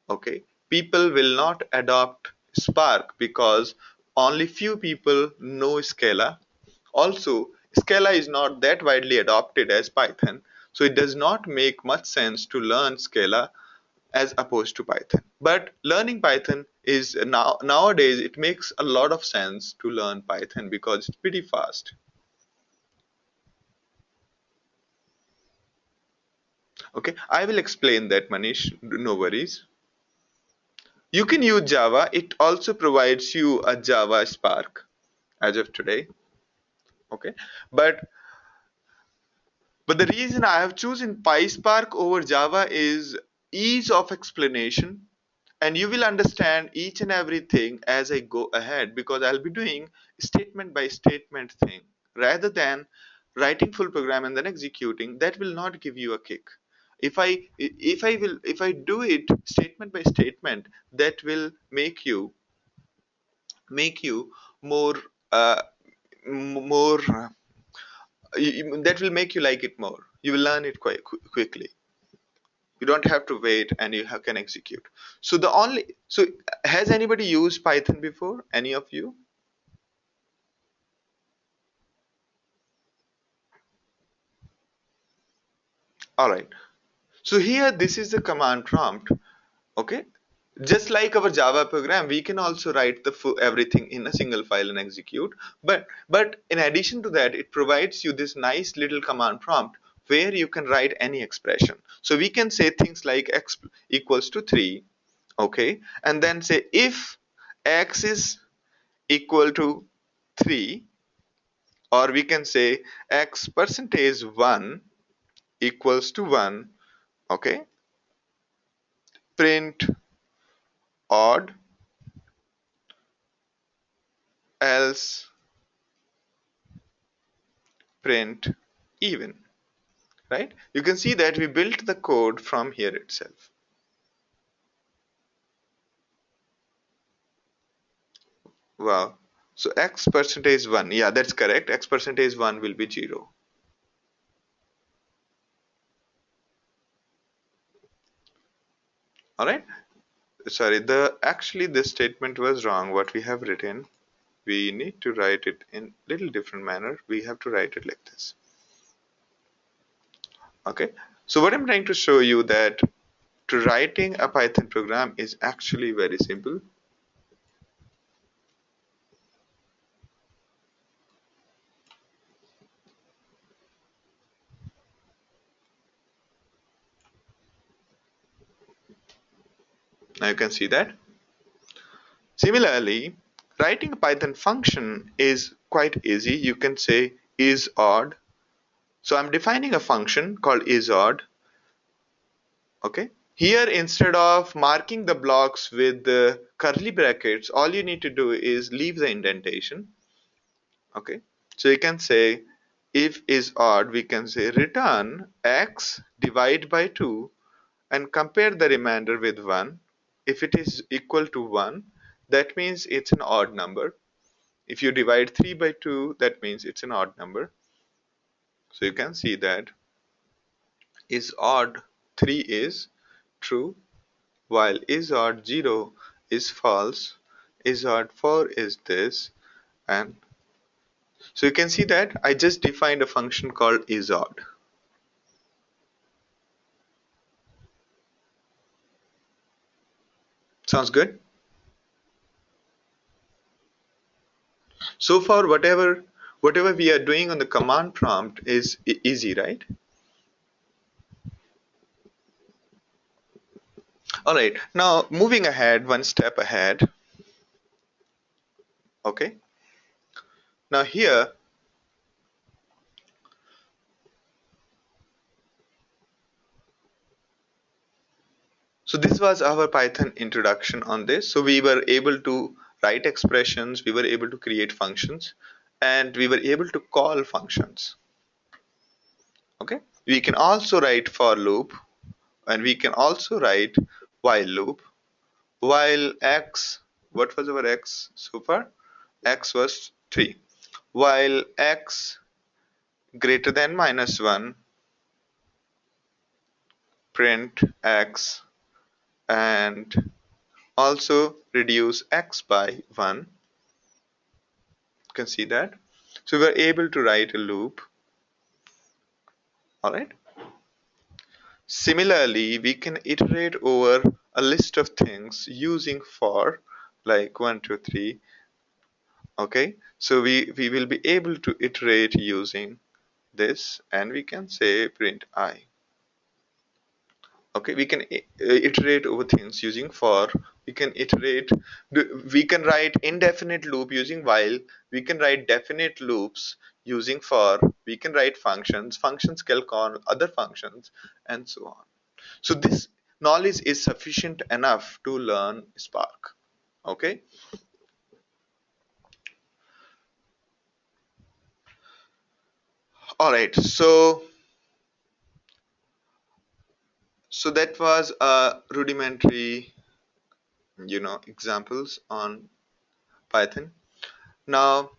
Okay, people will not adopt Spark because only few people know Scala. Also, Scala is not that widely adopted as Python, so it does not make much sense to learn Scala as opposed to Python. But learning Python is nowadays it makes a lot of sense to learn Python because it's pretty fast. Okay, I will explain that, Manish. No worries. You can use Java. It also provides you a Java Spark as of today. Okay, but the reason I have chosen PySpark over Java is ease of explanation, and you will understand each and everything as I go ahead because I'll be doing statement by statement thing rather than writing full program and then executing. That will not give you a kick. If I do it statement by statement, that will make you more uh, more that will make you like it more. You will learn it quite quickly. You don't have to wait and you can execute. So has anybody used Python before? Any of you? All right. So here this is the command prompt. Okay, just like our Java program, we can also write the full everything in a single file and execute. But in addition to that, it provides you this nice little command prompt where you can write any expression. So we can say things like x equals to 3, okay, and then say if x is equal to 3, or we can say x percentage 1 equals to 1, okay, print odd, else print even. Right? You can see that we built the code from here itself. Wow. So x percentage 1, yeah, that's correct. X percentage 1 will be 0. All right. Sorry, the actually this statement was wrong. What we have written, we need to write it in little different manner. We have to write it like this. Okay. So what I'm trying to show you that to writing a Python program is actually very simple. Now you can see that. Similarly, writing a Python function is quite easy. You can say is odd. So I'm defining a function called isodd. Okay. Here, instead of marking the blocks with the curly brackets, all you need to do is leave the indentation. Okay. So you can say if is odd, we can say return x divide by 2 and compare the remainder with 1. If it is equal to 1, that means it's an odd number. If you divide 3 by 2, that means it's an odd number. So you can see that is odd 3 is true, while is odd 0 is false, is odd 4 is this, and so you can see that I just defined a function called is odd. Sounds good? So far, whatever we are doing on the command prompt is easy, right? All right, now moving ahead, one step ahead. Okay, now here, so this was our Python introduction on this. So we were able to write expressions, we were able to create functions, and we were able to call functions. Okay, we can also write for loop, and we can also write while loop. While x, what was our x so far? X was 3. While x greater than -1, print x, and also reduce x by 1. You can see that. So we are able to write a loop. All right. Similarly, we can iterate over a list of things using for, like 1, 2, 3. Okay. So we will be able to iterate using this, and we can say print I. Okay, we can iterate over things using for. We can iterate, we can write indefinite loop using while. We can write definite loops using for. We can write functions can call other functions, and so on. So this knowledge is sufficient enough to learn Spark. Okay. All right, so that was a rudimentary, examples on Python. Now,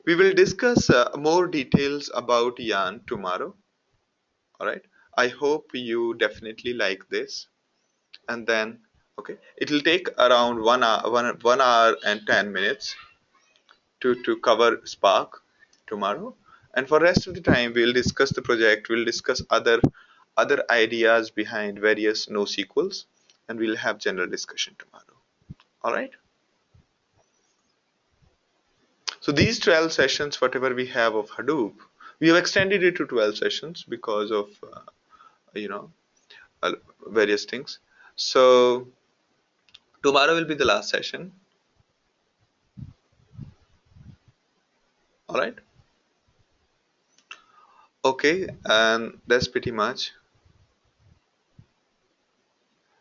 we will discuss more details about yarn tomorrow. All right. I hope you definitely like this. And then, okay, it will take around 1 hour, 1 hour and 10 minutes to cover Spark tomorrow. And for rest of the time, we'll discuss the project. We'll discuss other other ideas behind various NoSQLs, and we'll have general discussion tomorrow. All right. So these 12 sessions, whatever we have of Hadoop, we have extended it to 12 sessions because of you know uh, various things. So tomorrow will be the last session. All right. Okay, and that's pretty much.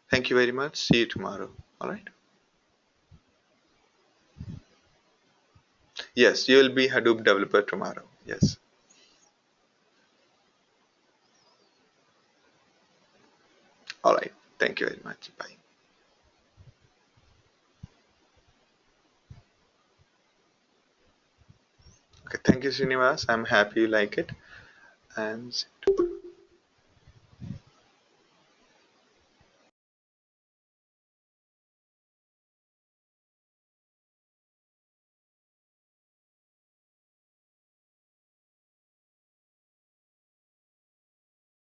Thank you very much. See you tomorrow. All right. Yes, you will be Hadoop developer tomorrow. Yes. All right. Thank you very much. Bye. Okay. Thank you, Srinivas. I'm happy you like it. And